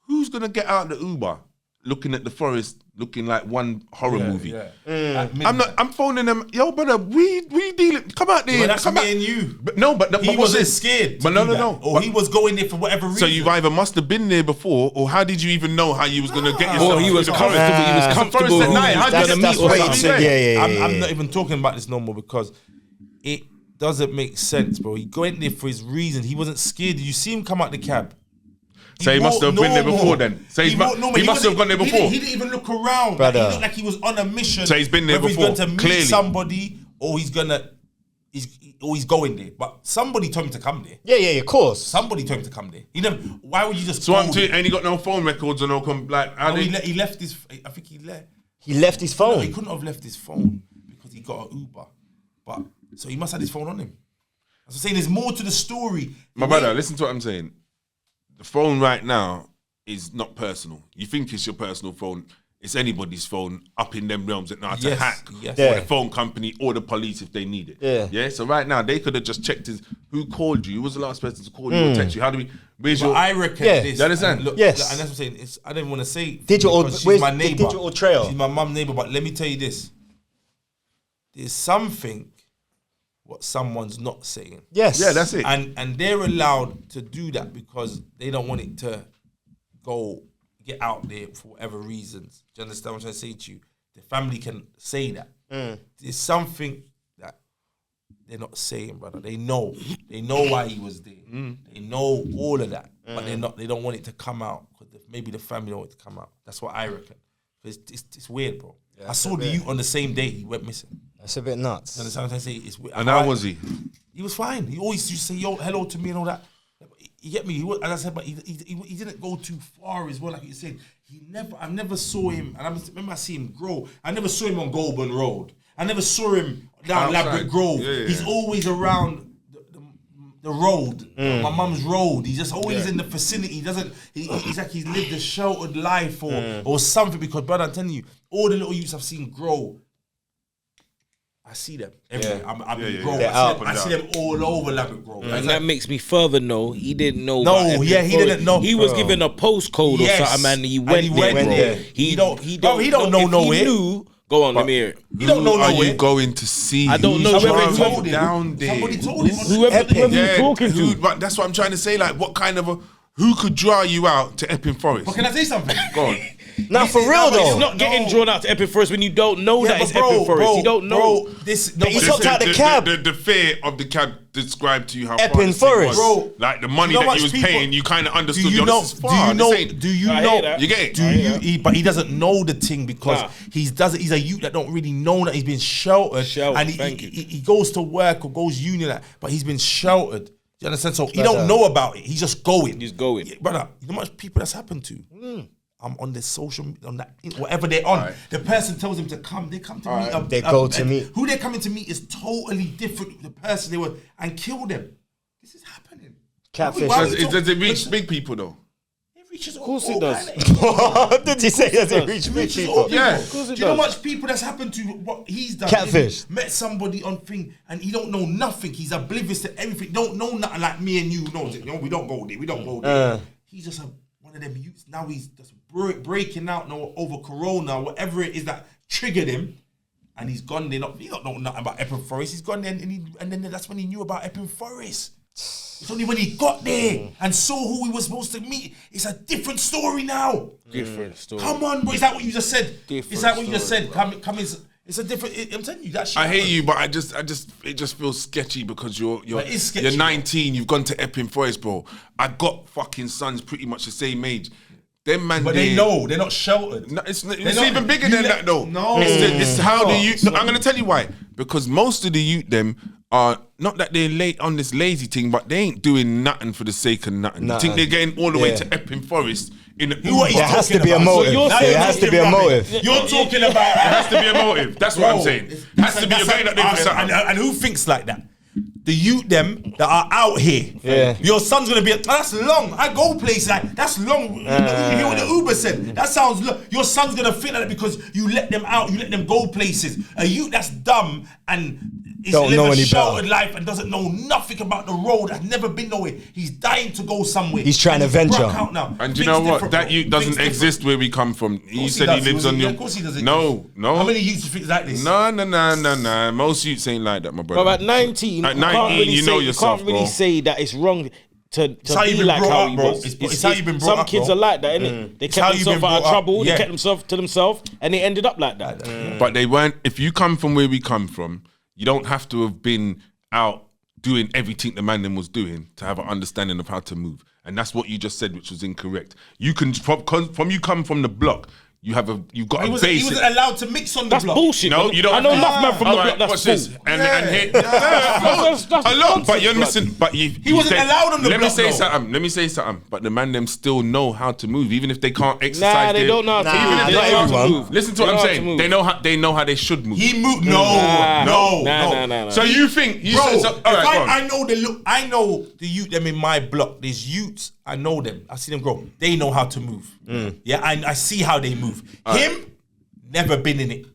S3: who's gonna get out the Uber, looking at the forest, looking like one horror movie?"
S1: Yeah.
S3: I'm phoning them. Yo, brother, we dealing. Come out there.
S1: But that's
S3: come
S1: me
S3: out.
S1: and you.
S3: But no, but
S1: He
S3: what's
S1: wasn't
S3: this?
S1: scared.
S3: But no.
S1: Or
S3: But-
S1: he was going there for whatever reason.
S3: So you either must have been there before, or how did you even know how you was gonna get yourself?
S5: Well, he was
S3: through the
S5: comfortable.
S3: forest?
S5: He was
S3: It's a
S5: comfortable.
S3: forest at night. How
S2: That's
S3: did you
S2: that's
S3: meet or
S2: way
S3: something?
S2: too. Yeah.
S1: I'm not even talking about this no more because it doesn't make sense, bro. He went there for his reason. He wasn't scared. Did you see him come out the cab?
S3: So he must have been there
S1: normal.
S3: before then. So he must have
S1: wasn't-
S3: gone there before.
S1: He didn't even look around.
S2: Brother.
S1: Like, he looked like he was on a mission.
S3: So he's been there
S1: whether
S3: before,
S1: He's going to meet
S3: clearly.
S1: somebody or he's going to... He's going there. But somebody told him to come there.
S2: Yeah, of course.
S1: Somebody told him to come there. He never... Why would you just...
S3: So
S1: go
S3: I'm
S1: there?
S3: and he got no phone records or no how
S1: No,
S3: did
S1: he left his... I think he left...
S2: He left his
S1: No,
S2: phone.
S1: he couldn't have left his phone because he got an Uber. But so he must have his phone on him. I'm saying there's more to the story.
S3: My brother, listen to what I'm saying. The phone right now is not personal. You think it's your personal phone. It's anybody's phone up in them realms that know how to
S1: Yes,
S3: hack
S1: yes.
S3: or
S2: Yeah.
S3: the phone company or the police if they need it.
S2: Yeah.
S3: Yeah. So right now they could have just checked who called you. Who was the last person to call you or text you? Where's
S1: But
S3: your
S1: I reckon
S2: Yeah.
S1: this.
S3: You understand?
S1: and Look,
S2: Yes.
S1: And that's what I'm saying. I didn't want to say
S2: Digital-
S1: because she's
S2: where's
S1: my
S2: the
S1: neighbor.
S2: digital trail?
S1: She's my mum neighbor. But let me tell you this: there's something what someone's not saying.
S2: Yes.
S3: Yeah, that's it.
S1: And they're allowed to do that because they don't want it to get out there for whatever reasons. Do you understand what I'm trying to say to you? The family can say that. There's something that they're not saying, brother. They know why he was there. They know all of that, but they don't want it to come out because maybe the family don't want it to come out. That's what I reckon. It's weird, bro. I saw the youth on the same day he went missing.
S2: That's a bit nuts.
S1: You understand what I say?
S3: And how was he?
S1: He was fine. He always used to say yo, hello to me and all that. You get me? As I said, but he didn't go too far as well, like you said. I never saw him, and I remember I see him grow. I never saw him on Goulburn Road. I never saw him down Ladbroke Grove. Yeah. He's always around the road, my mum's road. He's just always in the vicinity. He's like he's lived a sheltered life or something. Because, brother, I'm telling you, all the little youths I've seen grow, I see them everywhere. I see them all over Ladbroke Grove.
S5: And that makes me further know he didn't know.
S1: He didn't know.
S5: He was given a postcode or something, and he went there. He don't know nowhere. He knew. Go on, let me hear it.
S1: You don't know nowhere.
S3: Are you going to see?
S5: I don't know.
S3: Whoever down there.
S1: Somebody told him.
S5: Whoever you're talking to.
S3: But that's what I'm trying to say. Like, what kind of who could draw you out to Epping Forest?
S1: But can I say something?
S3: Go on.
S2: Now, for real though,
S5: it's not getting drawn out to Epping Forest when you don't know that it's Epping Forest. You don't know.
S2: He took out the cab.
S3: The fare of the cab described to you how
S2: Epping Forest,
S3: bro. Like the money that he was paying, you kind of understood. Do you know? You get it?
S1: But he doesn't know the thing because he's a youth that don't really know that he's been sheltered. And he goes to work or goes union, but he's been sheltered. You understand? So he don't know about it. He's just going.
S5: He's going.
S1: Yeah, brother, you know how much people that's happened to? I'm on the social, on that, whatever they're on. Right. The person tells them to come, they come to meet.
S2: They go to meet.
S1: Who they're coming to meet is totally different to the person they were, and kill them. This is happening.
S2: Catfish.
S3: Does it reach big people though?
S1: It reaches
S5: Of course it does.
S2: What did he say? Does it reach big people?
S3: Yeah.
S5: Of course it
S1: Do you know
S5: does.
S1: how much people that's happened to what he's done?
S2: Catfish.
S1: Met somebody on thing and he don't know nothing. He's oblivious to everything. Don't know nothing like me and you. No, we don't go there. We don't go there. He's just one of them youths. Now he's just breaking out over Corona, whatever it is that triggered him. And he's gone there. He don't know nothing about Epping Forest. He's gone there and then that's when he knew about Epping Forest. It's only when he got there and saw who he was supposed to meet. It's a different story now.
S5: Different story.
S1: Come on, bro. Is that what you just said?
S5: Different
S1: Is that what you just
S5: story,
S1: said?
S5: bro.
S1: Come it's a different. I'm telling you that shit.
S3: I hear you, but it just feels sketchy because you're 19. You've gone to Epping Forest, bro. I got fucking sons pretty much the same age. Them man,
S1: but they know they're not sheltered.
S3: No, it's even bigger than that though.
S1: No,
S3: it's how the youth. No, I'm gonna tell you why. Because most of the youth them are not that they're late on this lazy thing, but they ain't doing nothing for the sake of nothing. You think they're getting all the way to Epping Forest in the Uber?
S2: There has to be a motive. There has to be a motive.
S1: You're talking about.
S3: There has to be a motive. That's what I'm saying. Has to be a going up there for something.
S1: And who thinks like that? The youth them that are out here.
S2: Yeah.
S1: Your son's gonna be. That's long. I go places like that's long. You hear what the Uber said? That sounds long. Your son's gonna feel like that because you let them out. You let them go places. A youth that's dumb and is living a sheltered life and doesn't know nothing about the road. Has never been nowhere. He's dying to go somewhere.
S2: He's trying to venture.
S1: Out now.
S3: And you know what? That youth doesn't exist where we come from. He said he lives on your.
S1: Of course he doesn't.
S3: No.
S1: How many youths think like this?
S3: No. Most youths ain't like that, my brother.
S5: But at 19,
S3: at 19, you know yourself,
S5: you can't really say that it's wrong to be like how he was.
S1: It's how you've been brought up.
S5: Some kids are like that, innit? They kept themselves out of trouble. They kept themselves to themselves, and they ended up like that.
S3: But they weren't. If you come from where we come from, you don't have to have been out doing everything the man then was doing to have an understanding of how to move. And that's what you just said, which was incorrect. You can from you come from the block. You've got a basic.
S1: He wasn't allowed to mix on the block.
S5: That's bullshit.
S3: No, you don't.
S5: I know enough man from the block. That's
S3: watch this. And a lot. But you're missing. But
S1: he wasn't allowed on the block.
S3: Let me say something. But the man them still know how to move, even if they can't exercise.
S5: Nah, they don't know how to move.
S3: Even if they know how to move. Listen to what I'm saying. They know how they should move.
S1: He moved. No.
S3: So you think you said something? All right,
S1: I know the youth them in my block. There's youths. I know them. I see them grow. They know how to move. Yeah, I see how they move. Him, never been in it.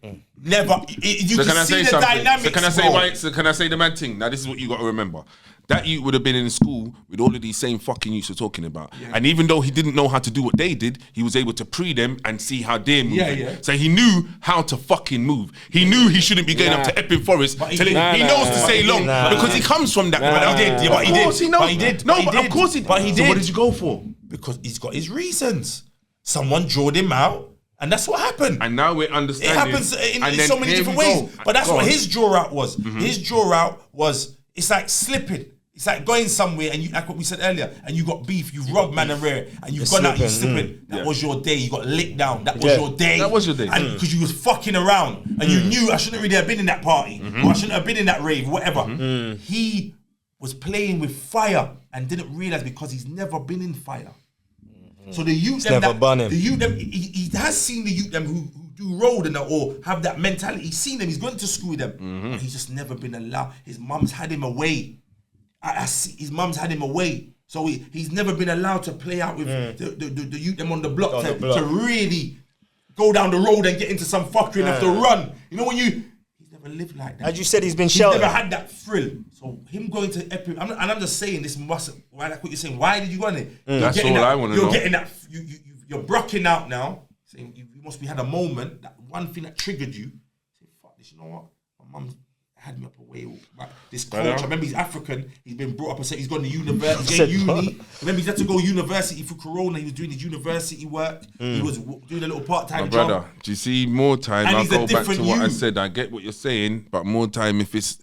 S1: Never. You can see the dynamics.
S3: So can I say the mad thing? Now this is what you got to remember. That youth would have been in school with all of these same fucking youths we're talking about. Yeah. And even though he didn't know how to do what they did, he was able to pre them and see how they're moving. Yeah. So he knew how to fucking move. He knew he shouldn't be going up to Epping Forest. He knows to say long because he comes from that.
S1: But he did. Of course he knows. But he did.
S3: No, but of course he did.
S1: But he did.
S3: So what did you go for?
S1: Because he's got his reasons. Someone drawed him out. And that's what happened.
S3: And now we're understanding.
S1: It happens in so many different ways. But that's what his draw out was. His draw out was, it's like slipping. It's like going somewhere and you, like what we said earlier, and you got beef, you've robbed man and rare, and you've gone out, you're slipping. That was your day. You got licked down. That was your day.
S3: That was your day.
S1: And because you was fucking around, and you knew I shouldn't really have been in that party, or I shouldn't have been in that rave, whatever. He was playing with fire and didn't realize because he's never been in fire. So the youth them the youth them, he has seen the youth them who do road and or have that mentality. He's seen them. He's gone to school with them. But he's just never been allowed. His mum's had him away. I see his mum's had him away, so he's never been allowed to play out with the youth them on the block to really go down the road and get into some fuckery and have to run. You know when he's never lived like that.
S2: As you said, he's been sheltered.
S1: He's never had that thrill. So him going to Epic, and I'm just saying this mustn't. Why like what you're saying? Why did you go on it?
S3: That's all I want to know.
S1: You're getting that. You're brocking out now. Saying you must be had a moment, that one thing that triggered you. Say fuck this. You know what? My mum had me up away. Like, this coach, I remember he's African. He's been brought up and said he's gone to university. Uni. Remember, he had to go university for Corona. He was doing his university work. He was doing a little part-time job.
S3: Brother, do you see more time?
S1: And
S3: I'll
S1: he's a
S3: go back to
S1: different
S3: what I
S1: you.
S3: said. I get what you're saying, but more time if it's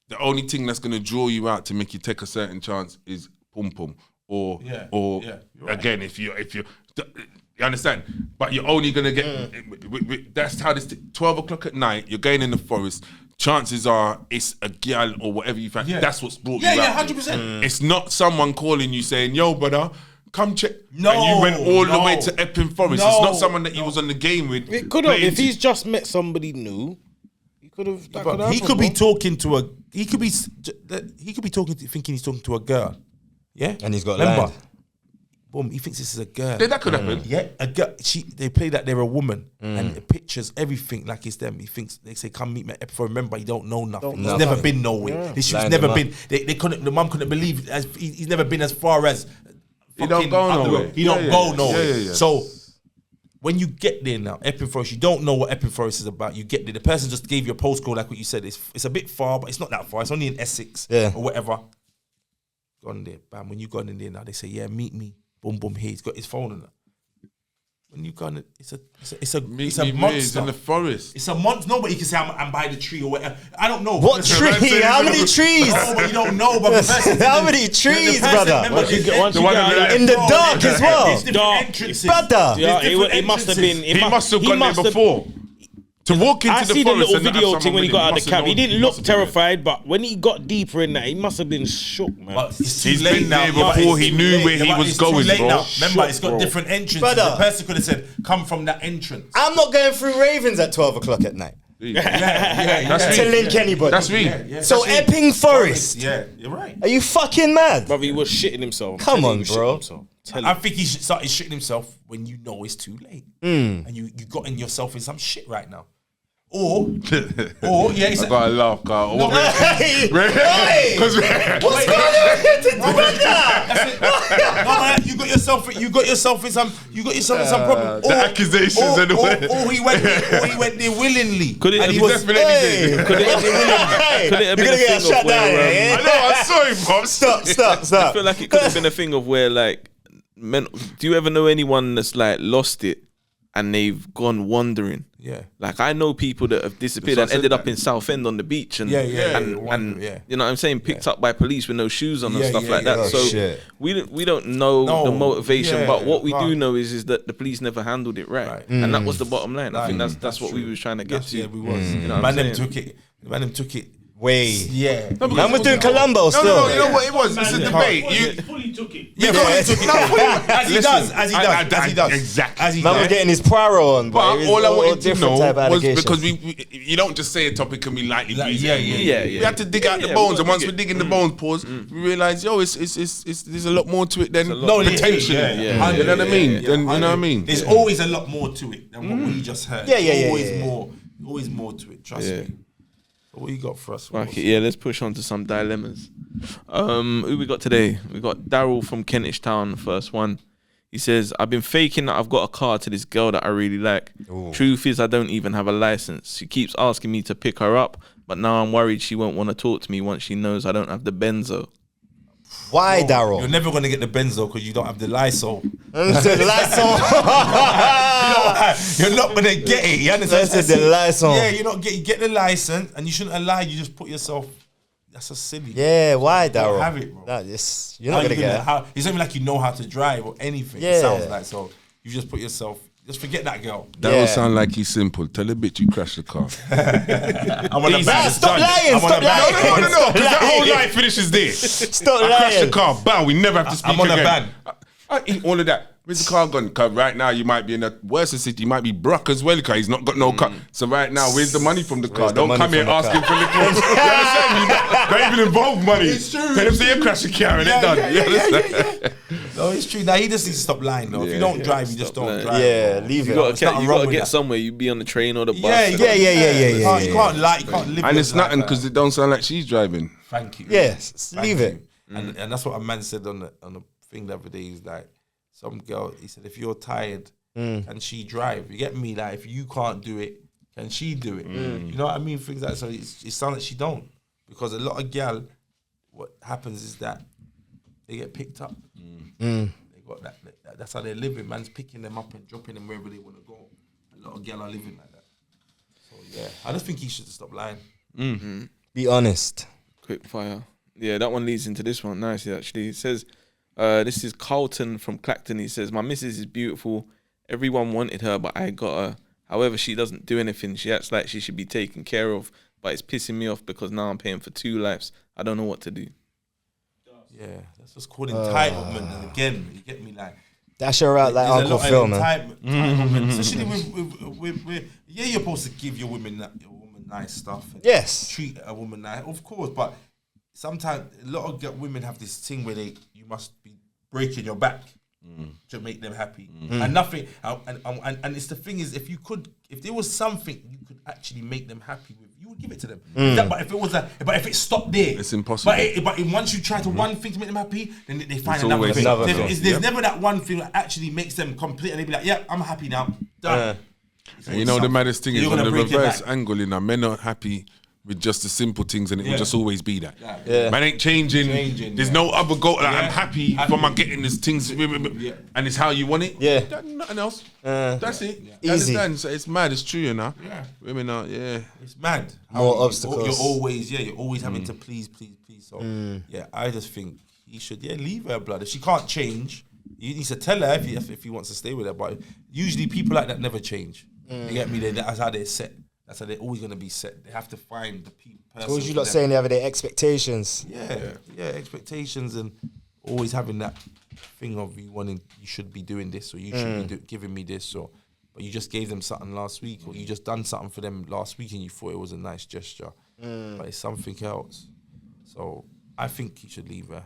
S3: the only thing that's going to draw you out to make you take a certain chance is pum pum or again if you understand, but you're only gonna get. That's how this. 12 o'clock at night, you're going in the forest. Chances are it's a girl or whatever you find. That's what's brought you out.
S1: Yeah, 100%.
S3: It's not someone calling you saying, "Yo, brother, come check." No, and you went all the way to Epping Forest. It's not someone that he was on the game with.
S5: It could have. If he's just met somebody new, he could have.
S1: He could be talking to a. He could be talking, thinking he's talking to a girl. Yeah,
S2: and he's got
S1: Remember,
S2: land.
S1: Boom, he thinks this is a girl.
S3: Yeah, that could happen.
S1: Yeah, a girl. They play that they're a woman, and the pictures, everything like it's them. He thinks they say, "Come meet me at Epifo." Remember, he don't know nothing. He's never been nowhere. This shit's never been. They couldn't. The mum couldn't believe he's never been as far as.
S3: He don't go nowhere.
S1: He don't go nowhere.
S3: Yeah.
S1: So when you get there now, Epping Forest, you don't know what Epping Forest is about. You get there, the person just gave you a postcode, like what you said. It's a bit far, but it's not that far. It's only in Essex or whatever. Gone there, bam. When you gone in there now, they say, "Yeah, meet me." Boom, boom. Here, he's got his phone in it. When you gone, it's a monster
S3: in the forest.
S1: It's a monster. Nobody can say I'm by the tree or whatever. I don't know.
S2: What tree? How many trees?
S1: No, but you don't know. But
S2: how many trees, brother?
S1: In
S2: the dark as well.
S1: Entrances.
S2: Brother.
S5: Yeah, it must have been.
S3: He must have gone there before. To walk into
S5: I
S3: the
S5: see the
S3: forest
S5: little
S3: and not
S5: video
S3: have
S5: thing when he
S3: someone
S5: got out
S3: with
S5: of
S3: him.
S5: the cab. He didn't
S3: He
S5: look
S3: must have been
S5: terrified, but when he got deeper in that, he must have been shook, man.
S1: But it's too
S3: He's
S1: late
S3: been
S1: now.
S3: there before he knew where he was going, bro.
S1: Remember, it's got different entrances.
S2: Brother.
S1: The person could have said, "Come from that entrance."
S2: I'm not going through Ravens at 12 o'clock at night.
S3: That's
S2: To
S3: me.
S2: link anybody.
S3: That's me.
S2: So Epping Forest.
S1: Yeah, you're right.
S2: Are you fucking mad?
S5: Brother, he was shitting himself.
S2: Come on,
S5: He was
S2: bro.
S5: shitting himself.
S1: I think he started shitting himself when you know it's too late, and you got in yourself in some shit right now. Or it's
S3: I got a laugh, Carl.
S2: Hey!
S3: Because
S2: What's going on?
S1: no, man, you got yourself in some problem.
S3: the accusations and the way.
S1: Or he went there willingly.
S5: Could it
S1: and
S5: have
S1: he
S5: been-
S1: was
S2: Hey!
S5: Could it have been
S2: You're
S5: a
S2: gonna
S5: thing
S2: get
S5: of
S2: shut down
S5: where,
S2: here.
S3: I know, I'm sorry, Bob.
S2: Stop.
S5: I feel like it could have been a thing of where, like, do you ever know anyone that's like lost it and they've gone wandering?
S1: Yeah.
S5: Like, I know people that have disappeared and ended up in Southend on the beach and and you know what I'm saying, picked up by police with no shoes on and stuff like that.
S2: Oh,
S5: so
S2: shit.
S5: we don't know the motivation, but what we
S1: right.
S5: do know is that the police never handled it right. And that was the bottom line. I think that's what we was trying to get to.
S1: Yeah, we was.
S5: You know what I'm
S1: Man,
S5: saying?
S1: them took it.
S2: Way.
S1: Yeah.
S2: Man was doing Columbo still.
S3: No, you know what it was? It's a debate. You
S6: fully took it.
S1: Yeah, fully took it. As he does.
S3: Exactly.
S1: As he
S2: Man was
S1: does.
S2: getting his Poirot on,
S3: But
S2: it was
S3: all I wanted to
S2: different
S3: know
S2: type of
S3: was
S2: allegations.
S3: because you don't just say a topic and we lightly breeze it.
S5: Yeah.
S3: We had to dig out the
S5: we
S3: bones,
S5: gotta
S3: and once
S5: dig
S3: we're
S5: it.
S3: digging the bones, pause, we realise, there's a lot more to it than
S1: No,
S3: potentially.
S5: Yeah.
S3: You know what I mean? You know what I mean?
S1: There's always a lot more to it than what we just heard.
S2: Yeah.
S1: Always more to it. Trust me. So what you got for us?
S5: Okay, let's push on to some dilemmas. Who we got today? We got Daryl from Kentish Town, first one. He says, I've been faking that I've got a car to this girl that I really like. Ooh. Truth is, I don't even have a license. She keeps asking me to pick her up, but now I'm worried she won't want to talk to me once she knows I don't have the benzo.
S2: Why, Daryl?
S1: You're never going to get the benzo because you don't have the Lysol.
S2: The Lysol.
S1: You're not going to get it. You understand?
S2: That's the Lysol.
S1: Yeah, you get the license and you shouldn't have lied. You just put yourself... That's a silly.
S2: Yeah, why,
S1: Don't
S2: Daryl?
S1: have it, bro.
S2: You're not gonna get it.
S1: It's not even like you know how to drive or anything.
S2: Yeah.
S1: It sounds like so. You just put yourself. Just forget that girl.
S3: That will sound like he's simple. Tell a bitch you crashed the car.
S1: I'm on a ban.
S2: Stop lying. Stop lying.
S3: No. Because that whole life finishes there.
S2: Stop
S3: I crashed the
S2: lying.
S3: car. Bam. We never have to speak
S1: I'm on
S3: again.
S1: a ban.
S3: I eat all of that. Where's the car gone? Cause right now you might be in a worse city. You might be Brock as well because he's not got no car. So right now, where's the money from the car? Don't come here asking for little. You understand? You don't even involve money. It's true. Tell him say you crash the car and it's done. You understand?
S1: No, it's true. Now he just needs to stop lying though. If you don't drive, you just don't drive.
S2: Yeah, leave
S5: You
S2: it.
S5: gotta get somewhere. You be on the train or the bus.
S2: Yeah.
S1: You can't lie. You can't live.
S3: And
S1: your
S3: it's
S1: life
S3: nothing
S1: like
S3: because it don't sound like she's driving.
S1: Thank you.
S2: Yes,
S1: Thank
S2: leave
S1: you.
S2: it.
S1: And that's what a man said on the thing the other day. He's like, some girl. He said, if you're tired, can she drive? You get me? Like, if you can't do it, can she do it? You know what I mean? Things like so. It sounds like she don't, because a lot of gal, what happens is that they get picked up. They got that. That's how they're living. Man's picking them up and dropping them wherever they want to go. A lot of gal are living like that. So yeah, I just think he should stop lying.
S2: Be honest.
S5: Quick fire. Yeah, that one leads into this one nicely, actually. It says, this is Carlton from Clacton. He says, my missus is beautiful. Everyone wanted her, but I got her. However, she doesn't do anything. She acts like she should be taken care of, but it's pissing me off because now I'm paying for 2 lives. I don't know what to do.
S1: Yeah, that's what's called entitlement. And again, you get me, like,
S2: Dash her out like Uncle Phil, man.
S1: Entitlement, especially with yeah, you're supposed to give your woman nice stuff. And
S2: Yes.
S1: treat a woman nice, of course. But sometimes a lot of women have this thing where you must be breaking your back to make them happy, and nothing. And it's the thing is, if there was something you could actually make them happy with, you would give it to them. But if it stopped there,
S3: It's impossible.
S1: But once you try to one thing to make them happy, then they find
S3: It's
S1: another
S3: always
S1: thing.
S3: another
S1: There's never that one thing that actually makes them complete, and they be like, "Yeah, I'm happy now, done."
S3: And you know the maddest thing is
S1: You're
S3: on
S1: gonna
S3: the
S1: break your
S3: reverse
S1: back.
S3: angle, men are happy with just the simple things, and it will just always be that.
S2: Yeah.
S3: Man ain't changing. There's no other goal. Like, I'm happy for my getting these things, and it's how you want it.
S2: Yeah.
S3: Nothing else. That's it. You
S2: Easy.
S3: understand? So it's mad. It's true, you know.
S1: Yeah.
S3: Women are. Yeah.
S1: It's mad.
S2: More obstacles.
S1: You're always having to please. So yeah, I just think he should leave her, blood. If she can't change, you need to tell her if he wants to stay with her. But usually people like that never change. You get me? That's how they're set. That's how they're always gonna be set. They have to find the person.
S2: What was you lot saying the other day? Expectations.
S1: Yeah, expectations, and always having that thing of you should be doing this, or you should be giving me this, but you just gave them something last week, or you just done something for them last week, and you thought it was a nice gesture, but it's something else. So I think he should leave her.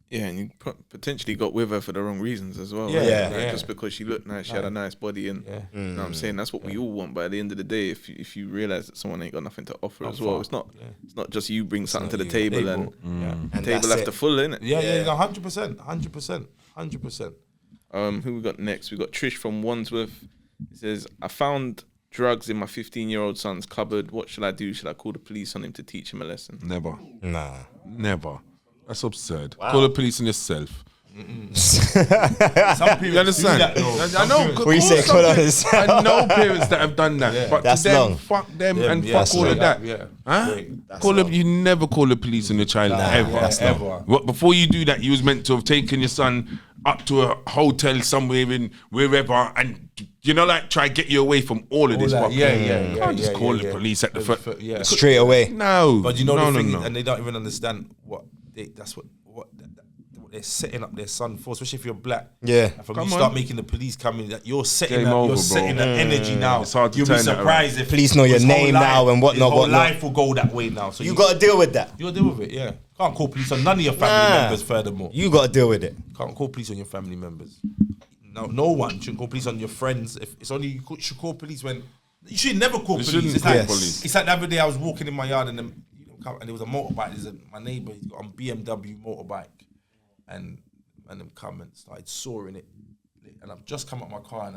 S5: Yeah, and you potentially got with her for the wrong reasons as well.
S1: Yeah,
S5: right?
S1: yeah.
S5: Just because she looked nice, she had a nice body, and you know what I'm saying, that's what we all want. But at the end of the day, if you realize that someone ain't got nothing to offer as well, it's not just you bring something to the table and the table have to full, innit?
S1: Yeah, 100%.
S5: Who we got next? We got Trish from Wandsworth. He says, I found drugs in my 15-year-old son's cupboard. What should I do? Should I call the police on him to teach him a lesson?
S3: Never.
S2: Nah.
S3: Never. That's absurd. Call the police on yourself.
S1: Some parents
S3: You understand?
S1: do that, though.
S3: I know.
S2: What you say, call on yourself?
S3: I know parents that have done that, but
S2: That's
S3: to them,
S2: long.
S3: fuck them and
S1: yeah,
S3: fuck all of that.
S1: Yeah.
S3: Huh?
S1: Great.
S3: Call them. You never call the police on your child ever.
S1: Ever.
S3: What, before you do that, you was meant to have taken your son up to a hotel somewhere in wherever, and like try to get you away from all of this.
S1: that,
S3: You can't just call the police at the first.
S1: Yeah.
S2: Straight away.
S3: No,
S1: But you know the thing,
S3: no.
S1: and they don't even understand what they're setting up their son for, especially if you're black.
S2: Yeah.
S1: And from
S3: Come
S1: you
S3: on.
S1: start making the police come in, that you're setting
S3: Game
S1: up,
S3: over,
S1: you're
S3: bro.
S1: setting the energy now.
S3: It's hard to
S1: You'll be
S3: turn that
S1: surprised if
S2: Police know your
S1: his whole
S2: name now and whatnot,
S1: His whole
S2: whatnot.
S1: life will go that way now. So
S2: You got to deal with that.
S1: you got to deal with it. Yeah, can't call police on none of your family members. Furthermore,
S2: You got to deal with it.
S1: can't call police on your family members. No one shouldn't call police on your friends. If it's only you should call police when you should never call
S3: You
S1: police.
S3: shouldn't
S1: It's
S3: call
S1: like,
S3: police.
S1: It's like the other day I was walking in my yard and there was a motorbike. My neighbour, he's got a BMW motorbike, and them come and started soaring it, and I've just come out my car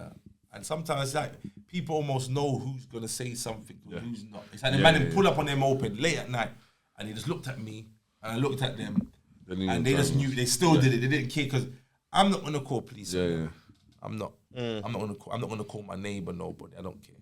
S1: and sometimes it's like people almost know who's gonna say something and who's not. It's like the man pull up on their moped late at night, and he just looked at me and I looked at them, and they just knew. They still did it. They didn't care, because I'm not gonna call police. I'm not gonna call my neighbour. Nobody. I don't care.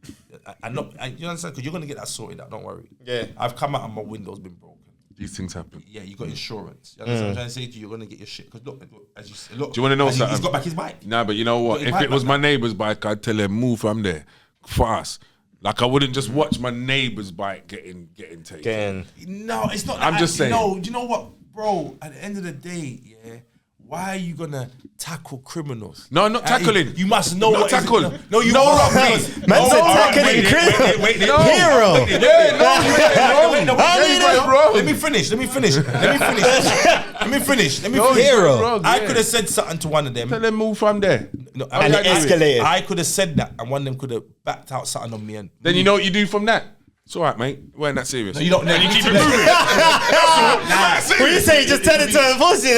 S1: You understand? Because you're gonna get that sorted out. Don't worry.
S2: Yeah.
S1: I've come out and my window's been broken.
S3: These things happen.
S1: Yeah, you got insurance. You understand what I'm trying to say to you? You're gonna get your shit. Because look, as you say, look.
S3: Do you want to know something?
S1: He's got back his bike.
S3: Nah, but you know what? If it was my neighbour's bike, I'd tell him move from there fast. Like I wouldn't just watch my neighbour's bike getting taken.
S1: No, it's not.
S3: I'm just saying.
S1: No, do you know what, bro? At the end of the day, yeah. Why are you gonna tackle criminals?
S3: No, not tackling.
S1: You must know
S3: not
S1: what
S3: tackle.
S1: No, you know what
S2: Man said tackling criminals. Hero.
S1: Let me finish.
S2: Hero.
S1: I could have said something to one of them.
S3: Tell them move from there.
S1: No,
S2: And it escalated.
S1: I could have said that, and one of them could have backed out something on me. And
S3: Then you know what you do from that? It's all right, mate. We ain't that serious.
S1: you don't.
S3: And you keep it moving.
S2: What you say? You just turn it to a pussy.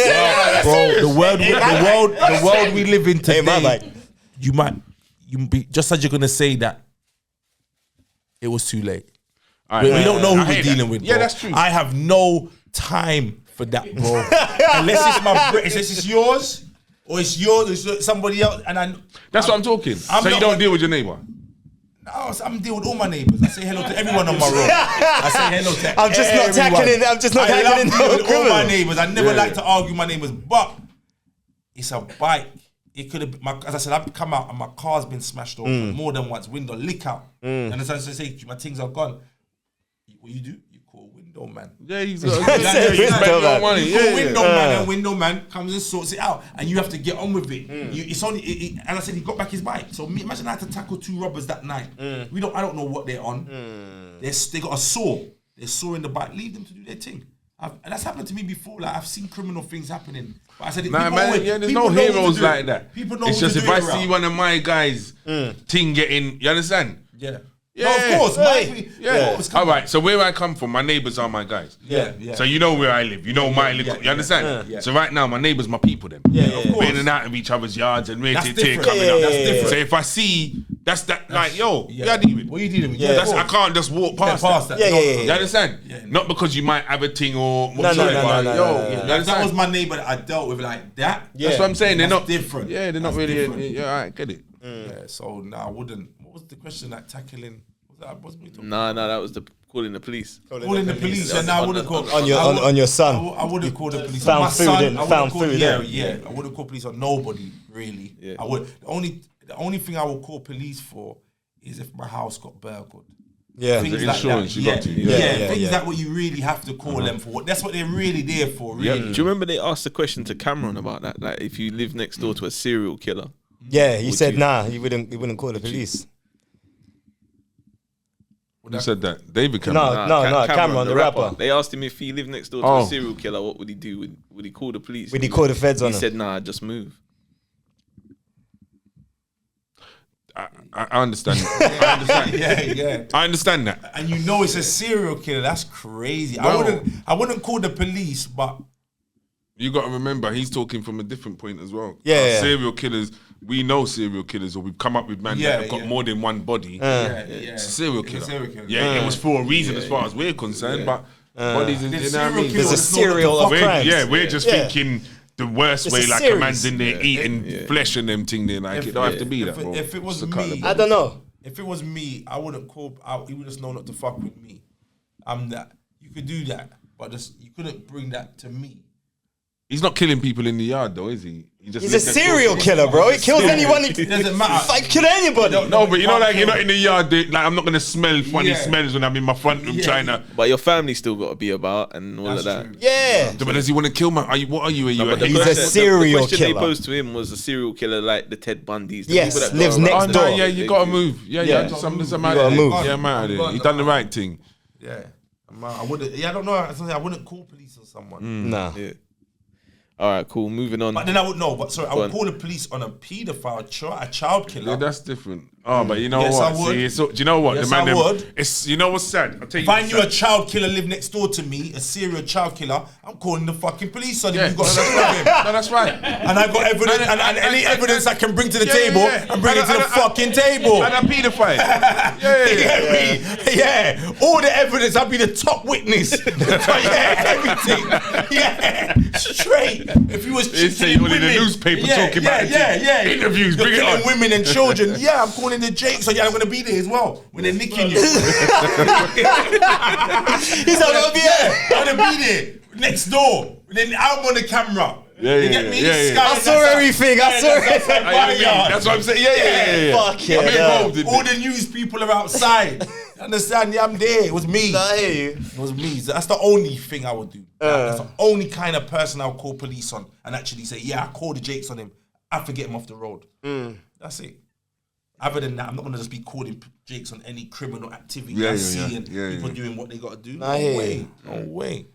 S1: Bro, the world we live in today.
S2: Hey, man, like,
S1: you be just as you're gonna say that it was too late.
S3: Right,
S1: We don't know
S3: I
S1: who we're
S3: hate
S1: dealing
S3: that.
S1: with.
S3: Yeah,
S1: bro.
S3: that's true.
S1: I have no time for that, bro. Unless it's yours, or it's yours, or it's somebody else, and
S3: That's what I'm talking.
S1: I'm
S3: So you
S1: not
S3: don't
S1: one-
S3: deal with your neighbour.
S1: I'm dealing with all my neighbours. I say hello to everyone on my road. I say hello to
S2: I'm just not
S1: everyone.
S2: tackling. I'm just not
S1: I love
S2: tackling
S1: dealing
S2: no
S1: with all my
S2: criminal.
S1: neighbours. I never
S3: Yeah.
S1: like to argue with my neighbours, but it's a bike. It could have been, as I said, I've come out and my car's been smashed open more than once. Window lick out. And as I say, my things are gone. What you do? You call window man.
S3: Yeah, he's got
S2: Window man.
S3: money.
S1: You call
S3: Yeah,
S1: window man, and window man comes and sorts it out, and you have to get on with it. It's only, as I said, he got back his bike. So imagine I had to tackle 2 robbers that night. I don't know what they're on. They got a saw. They're sawing the bike. Leave them to do their thing. And that's happened to me before. Like I've seen criminal things happening. But I said,
S3: Nah,
S1: people
S3: man,
S1: always-
S3: yeah, there's
S1: people
S3: no
S1: know who to
S3: heroes
S1: do
S3: like
S1: it.
S3: that.
S1: People know
S3: It's
S1: who
S3: just
S1: to
S3: if
S1: do
S3: I
S1: it
S3: see
S1: around.
S3: one of my guys thing getting, you understand?
S1: Yeah.
S3: Yeah.
S1: No, of course.
S3: Yeah. All right. So where I come from, my neighbours are my guys.
S1: Yeah.
S3: So you know where I live. You know my little. You understand?
S1: yeah.
S3: So right now, my neighbours, my people. Them.
S1: Yeah, of course.
S3: We're in and out of each other's yards and we're
S1: That's
S3: coming
S1: different.
S3: up.
S1: That's different.
S3: So if I see like yo, yeah, deal with.
S1: What are you dealing with?
S2: Yeah.
S3: That's, I can't just walk past that.
S2: Yeah,
S1: No,
S2: yeah,
S3: You understand?
S1: Yeah, no.
S3: Not because you might have a thing or
S2: No.
S3: Yo,
S2: Yeah.
S3: you
S1: That
S3: understand?
S1: was my neighbour that I dealt with like that.
S3: That's what I'm saying. They're
S1: That's
S3: not
S1: different.
S3: Yeah, they're not
S1: That's
S3: really.
S1: different.
S3: Yeah, all right, get it.
S1: Yeah, so I wouldn't. What was the question? Like tackling? What's we talking?
S5: Nah, that was the calling the police.
S1: Calling the police.
S5: That's
S1: Yeah, I
S5: on
S1: wouldn't
S5: the-
S1: call
S2: on your son.
S1: I wouldn't call the police.
S2: Found
S1: on my
S2: food
S1: son,
S2: in-
S1: I wouldn't
S2: found
S1: call-
S2: food
S1: Yeah,
S2: in.
S1: yeah. I wouldn't call police on nobody really.
S5: Yeah.
S1: I would. The only thing I would call police for is if my house got burgled.
S2: Yeah.
S1: Things
S3: The
S1: like
S3: insurance
S1: that.
S3: you
S1: Yeah,
S3: got to.
S1: yeah, things like what you really have to call them for. That's what they're really there for. Really.
S5: Do you remember they asked the question to Cameron about that? Like, if you live next door to a serial killer,
S2: Yeah, he
S5: Would
S2: said
S5: you-
S2: nah. He wouldn't call the police.
S3: Who said that? David Cameron.
S2: No, Cameron, the rapper.
S5: They asked him if he lived next door to
S3: Oh.
S5: a serial killer, what would he do? Would he call the police?
S2: Would he call the feds
S5: He
S2: on him?
S5: said, "Nah, just move."
S3: I understand. I understand.
S1: Yeah.
S3: I understand that.
S1: And you know it's a serial killer. That's crazy.
S3: Well-
S1: I wouldn't call the police, but
S3: You got to remember, he's talking from a different point as well.
S2: Yeah.
S3: Serial killers, we know serial killers, or we've come up with men
S1: Yeah,
S3: that have got
S1: yeah.
S3: more than one body.
S1: yeah.
S3: It's a serial
S1: It's a
S3: killer.
S1: serial killer.
S3: Yeah, it was for a reason as far as we're concerned, but bodies, you know what I
S1: serial
S3: mean?
S1: killer
S2: There's a
S1: was not
S2: serial
S1: the
S2: of
S1: fuck-
S2: crimes.
S3: We're just
S2: Yeah.
S3: thinking the worst
S2: It's
S3: way,
S2: a
S3: like
S2: series.
S3: a man's in there eating flesh and them thing there. Like, it don't have to be that, bro.
S1: If it was
S3: Just a cut
S1: me,
S3: of
S2: I don't know.
S1: If it was me, I wouldn't call. He would just know not to fuck with me. I'm that. You could do that, but just you couldn't bring that to me.
S3: He's not killing people in the yard, though, is he? He just
S2: He's a
S3: lives next door
S2: serial
S3: to us.
S2: killer, bro. He kills anyone.
S1: It doesn't matter.
S2: Like, kill anybody.
S3: No, but you know, like,
S1: Can't
S3: you're not
S1: kill.
S3: in the yard. Like, I'm not gonna smell funny
S1: Yeah.
S3: smells when I'm in my front room
S1: Yeah.
S3: trying to.
S5: But your family still got to be about and all
S1: That's
S5: of that.
S1: true.
S2: Yeah.
S3: But does he want to kill man? What are you? Are you?
S5: But the
S2: He's a
S5: question-
S2: serial
S5: the question
S2: killer.
S5: they posed to him was a serial killer like the Ted Bundys. The
S2: Yes,
S5: people that
S2: lives
S5: go
S2: next
S5: around.
S3: Oh,
S2: door.
S3: no, yeah, you gotta move. Yeah,
S2: Yeah.
S3: just I'm
S2: You gotta
S3: mad.
S2: move.
S3: Yeah, I'm mad. He done the right thing.
S1: Yeah, I wouldn't. Yeah, I don't know. I wouldn't call police on someone.
S2: Nah.
S5: Yeah. All right, cool. Moving on.
S1: But then I would know. But sorry, I
S5: Go
S1: would
S5: on.
S1: call the police on a paedophile, a child killer.
S3: Yeah, that's different. Oh, but you know
S1: Yes,
S3: what?
S1: I would.
S3: See, it's, do you know what?
S1: Yes,
S3: the man,
S1: I would.
S3: It's you know what's sad. I'll tell you.
S1: If I
S3: what's
S1: knew a
S3: sad.
S1: child killer lived next door to me, a serial child killer, I'm calling the fucking police on him.
S3: Yeah,
S1: You got
S3: no,
S1: to
S3: that's
S1: him.
S3: right. No, that's right.
S1: And I got evidence, and any evidence I can bring to the table, I'm bringing it to the fucking table.
S3: And a paedophile.
S1: Yeah, all the evidence, I'll be the top witness. Yeah, everything. Yeah, straight. If you was
S3: They say
S1: killing
S3: you're in the
S1: women,
S3: newspaper talking about it. Interviews,
S1: you're
S3: bring it
S1: killing
S3: on.
S1: women and children. Yeah, I'm calling the Jake, so yeah, I'm gonna be there as well when they're nicking you.
S2: He's not gonna be there.
S1: I'm gonna be there next door. Then I'm on the camera.
S3: Yeah,
S1: You get me?
S2: I saw everything. I saw everything.
S3: That's what I'm saying. Yeah.
S2: Fuck yeah.
S3: I'm involved in
S1: All
S3: it.
S1: the news people are outside. Understand? Yeah, I'm there. It was me.
S2: I hear you.
S1: It was me. That's the only thing I would do. That's the only kind of person I'll call police on and actually say, yeah, I called the Jakes on him. I have to get him off the road. That's it. Other than that, I'm not gonna just be calling Jakes on any criminal activity I see and people doing what they gotta do. No way. No way.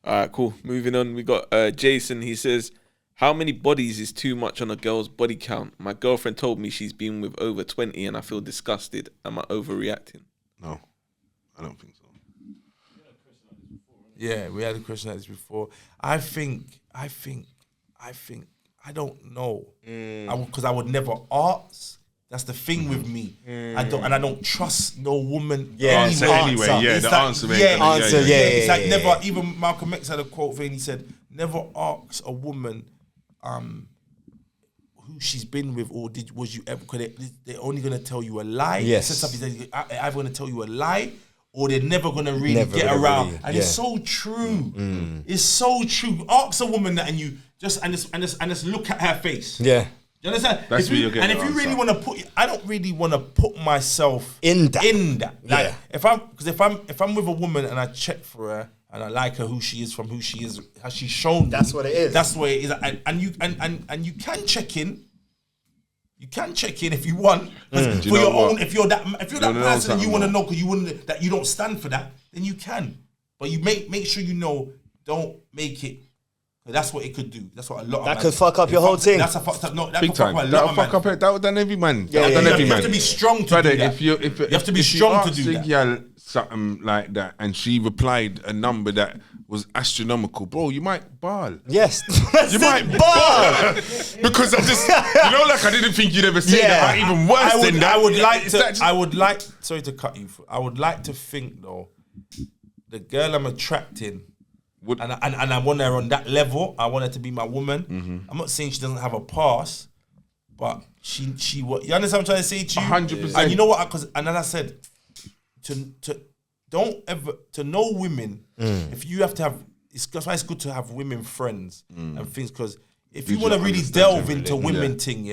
S5: All right, cool. Moving on, we got Jason. He says, how many bodies is too much on a girl's body count? My girlfriend told me she's been with over 20 and I feel disgusted. Am I overreacting?
S3: No, I don't think so.
S1: Yeah, we had a question like this before. I don't know. Because I would never ask. That's the thing with me. I don't trust no woman.
S2: Yeah,
S3: answer anyway. Yeah,
S1: It's
S3: the
S1: like-
S3: answer.
S1: It's like never. Even Malcolm X had a quote thing. He said, "Never ask a woman, who she's been with, or was you ever? Because they're only gonna tell you a lie.
S2: Yes.
S1: He said something. They're either gonna tell you a lie, or they're never gonna really get around. And it's so true. It's so true. Ask a woman that, and you just look at her face.
S2: Yeah.
S1: You understand?
S3: That's where you're getting
S1: and if you
S3: the
S1: really
S3: answer.
S1: want to put, I don't really want to put myself
S2: In that.
S1: Like
S2: Yeah.
S1: if I'm with a woman and I check for her and I like her, who she is, from who she is, how she's shown.
S2: That's
S1: me,
S2: what it is.
S1: That's what it is. And you can check in. You can check in if you want. For
S3: you know
S1: your
S3: what?
S1: own, if you're that person and you
S3: something,
S1: want to
S3: bro?
S1: know because that you don't stand for that, then you can. But you make sure you know. Don't make it. That's what it could do. That's what a lot of
S2: That could fuck up your whole thing.
S1: That's a fucked up. No, that
S3: Big
S1: could fuck
S3: time.
S1: up a lot
S3: That'll
S1: of
S3: fuck
S1: man.
S3: up. That would done every man.
S2: Yeah,
S3: That would done every
S1: You
S3: man.
S1: have to be strong to
S3: Brother,
S1: do that.
S3: if
S1: you have to be strong to do that.
S3: Girl something like that, and she replied a number that was astronomical, bro, you might bawl.
S2: Yes.
S3: You might bawl because I didn't think you'd ever say that. Even worse than that.
S1: I would like. Sorry to cut you. I would like to think though, the girl I'm attracting. And I want her on that level. I want her to be my woman. I'm not saying she doesn't have a past, but she what you understand what I'm trying to say to you?
S3: 100%.
S1: And you know what? And as I said, to know women, if you have to have, that's why it's good to have women friends and things. Because if you want to really delve into women thing,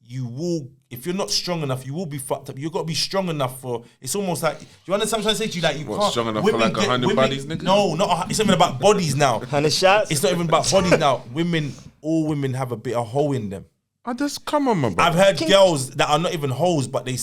S1: you will. If you're not strong enough, you will be fucked up. You've got to be strong enough for. It's almost like. Do you understand what I'm trying to say to you? Like you can't.
S3: Strong enough for like 100 bodies, nigga?
S1: No, it's not even about bodies now.
S2: 100 shots?
S1: It's not even about bodies now. All women have a bit of hole in them.
S3: Just come on, my brother.
S1: I've heard girls that are not even hoes, but they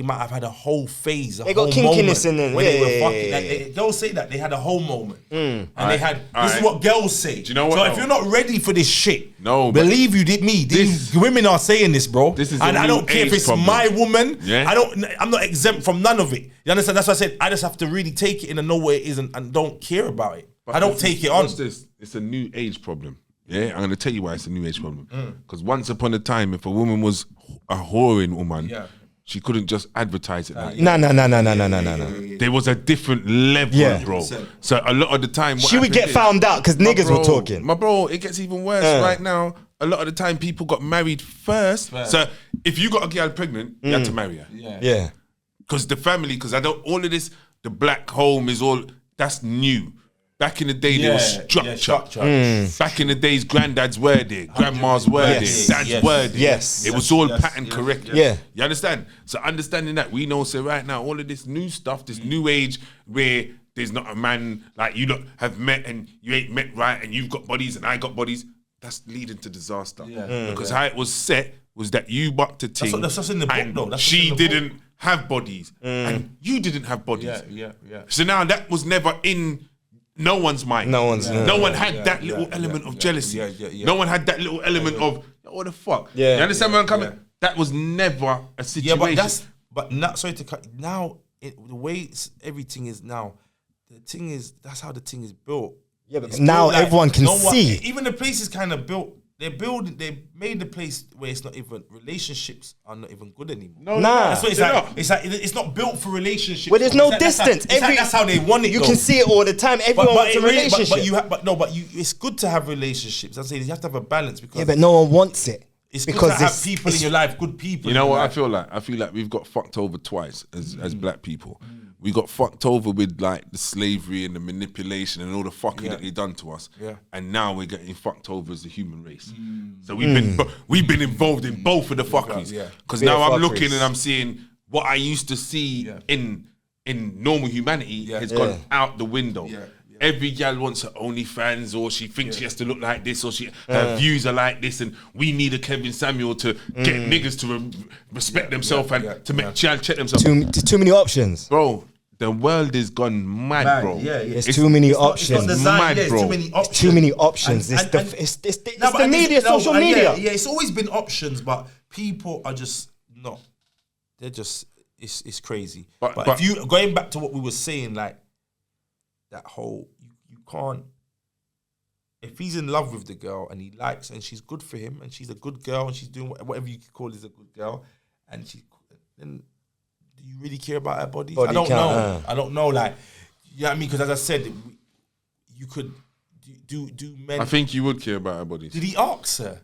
S1: might have had a whole phase.
S2: They got kinkiness in them.
S1: When they were fucking. Like, girls say that they had a whole moment, and they had. This is what girls say.
S3: Do you know what?
S1: So if you're not ready for this shit,
S3: No, but
S1: believe you did me. These women are saying this, bro.
S3: This is
S1: and
S3: a
S1: I don't
S3: new
S1: care if
S3: age
S1: it's
S3: problem.
S1: my woman.
S3: Yeah.
S1: I'm not exempt from none of it. You understand? That's why I said I just have to really take it in and know where it is and don't care about it. I don't take it on.
S3: What's this? It's a new age problem. Yeah, I'm going to tell you why it's a new age problem. Because once upon a time, if a woman was a whoring woman, she couldn't just advertise it like that.
S2: No.
S3: There was a different level, bro. So a lot of the time...
S2: She would get found out because niggas were talking.
S3: My bro, it gets even worse right now. A lot of the time, people got married first. So if you got a girl pregnant, you had to marry her.
S2: Yeah.
S3: Because the family, all of this, the black home is all, that's new. Back in the day, there was structure. Back in the days, granddads were there, grandmas were there, dads were there.
S2: Yes.
S3: It was all patterned correctly.
S2: Yeah.
S3: You understand? So understanding that, we know, so right now, all of this new stuff, this new age where there's not a man like you lot have met and you ain't met right and you've got bodies and I got bodies, that's leading to disaster. Because how it was set was that you bucked a team
S1: That's in the book,
S3: and
S1: though. That's
S3: she
S1: in the book.
S3: didn't have bodies and you didn't have bodies.
S1: Yeah.
S3: So now that was never in no one's mind.
S2: No one's.
S3: No one had that little element of jealousy. No one had that little element of what the fuck. You understand where I'm coming? That was never a situation.
S1: But not sorry to cut. Now the way everything is now, the thing is that's how the thing is built.
S2: Yeah, but now everyone can see.
S1: Even the place is kind of built. They made the place where it's not even relationships are not even good anymore.
S2: Nah,
S1: that's what it's like. It's not built for relationships.
S2: Well, there's no distance.
S1: That's how they want it.
S2: You can see it all the time. Everyone wants a relationship.
S1: It's good to have relationships. I say you have to have a balance because
S2: but no one wants it.
S1: It's because good to have people in your life, good people.
S3: You know what I feel like? I feel like we've got fucked over twice as black people. We got fucked over with like the slavery and the manipulation and all the fucking that they done to us. Yeah. And now we're getting fucked over as a human race. So we've been involved in both of the fuckeries. Because now I'm looking and I'm seeing what I used to see in normal humanity has gone out the window. Every gal wants her OnlyFans, or she thinks she has to look like this, or her views are like this, and we need a Kevin Samuel to get niggas to respect themselves and to make check themselves.
S2: Too many options,
S3: bro. The world has gone mad, bro.
S2: There's too many options.
S1: It's mad, bro.
S2: Too many options. It's the media, social media.
S1: Yeah, it's always been options, but people are just not. They're just it's crazy. But if you going back to what we were saying, like that whole you can't. If he's in love with the girl and he likes and she's good for him and she's a good girl and she's doing whatever you could call is a good girl, and then. Do you really care about her body? I don't know. I don't know. Like, you know what I mean? Because as I said, you could do men.
S3: I think you would care about her body.
S1: Did he ask her?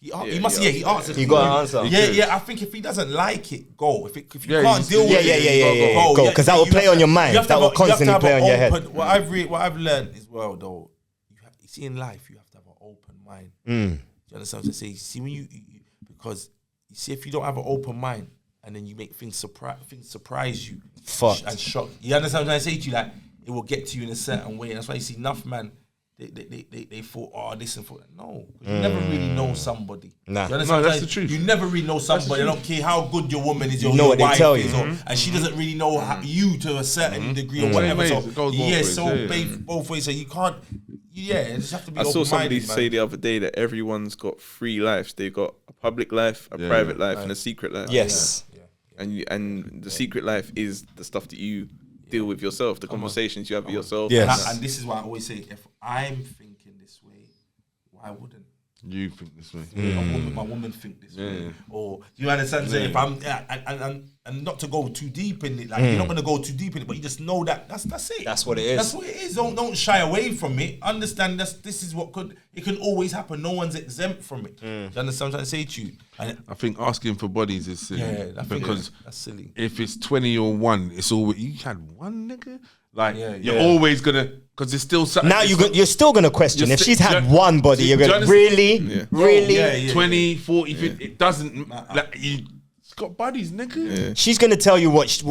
S1: He asked her.
S2: He got an answer.
S1: Yeah. I think if he doesn't like it, go. If you can't deal with
S2: it, go. Because that will play on your mind. That will constantly play on your head.
S1: What I've learned as well, though, you see in life, you have to have an open mind. Do you understand what I'm saying? See when because you see if you don't have an open mind. And then you make things surprise you and shock. You understand what I say to you? Like it will get to you in a certain way. And that's why you see enough man. They thought this and thought no. You never really know somebody.
S3: Nah, that's the truth.
S1: You never really know somebody. I don't care how good your woman is.
S2: You know what they tell you,
S1: and she doesn't really know you to a certain degree or whatever. Both ways. So you can't. You just have to be.
S5: I saw somebody say the other day that everyone's got 3 lives. They've got a public life, a private life, and a secret life.
S2: Yes.
S5: And the secret life is the stuff that you deal with yourself, the conversations you have with yourself.
S2: Yes.
S1: And this is why I always say, if I'm thinking this way, why wouldn't
S3: you think this way?
S1: My woman think this way, or you understand? If I'm and not to go too deep in it, like you're not gonna go too deep in it, but you just know that that's it.
S2: That's what it is.
S1: That's what it is. Don't shy away from it. Understand this is what it can always happen. No one's exempt from it. Do you understand what I'm trying to say to you? And
S3: I think asking for bodies is silly. Because
S1: that's silly.
S3: If it's 20 or 1, it's always you had 1 nigga. Like you're always gonna, because it's still something.
S2: Now you're still gonna question if she's had 1 body. You're gonna really.
S3: 20, 40, 50, it doesn't. Like you got bodies, nigga.
S2: She's gonna tell you what.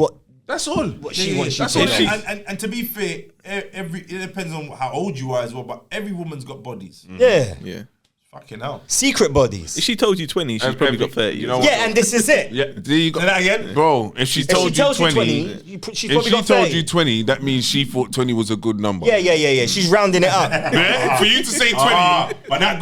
S3: That's all.
S2: What she wants.
S1: That's all. And to be fair, it depends on how old you are as well. But every woman's got bodies.
S2: Yeah.
S1: Fucking hell.
S2: Secret bodies.
S5: If she told you 20, she's probably got 30.
S3: You know
S2: what? And this is it.
S3: Yeah. You got
S1: that again,
S3: bro. If she told you 20,
S2: she's probably got 30.
S3: Told you 20, that means she thought 20 was a good number.
S2: Yeah. She's rounding it up.
S3: For you to say 20,
S1: but that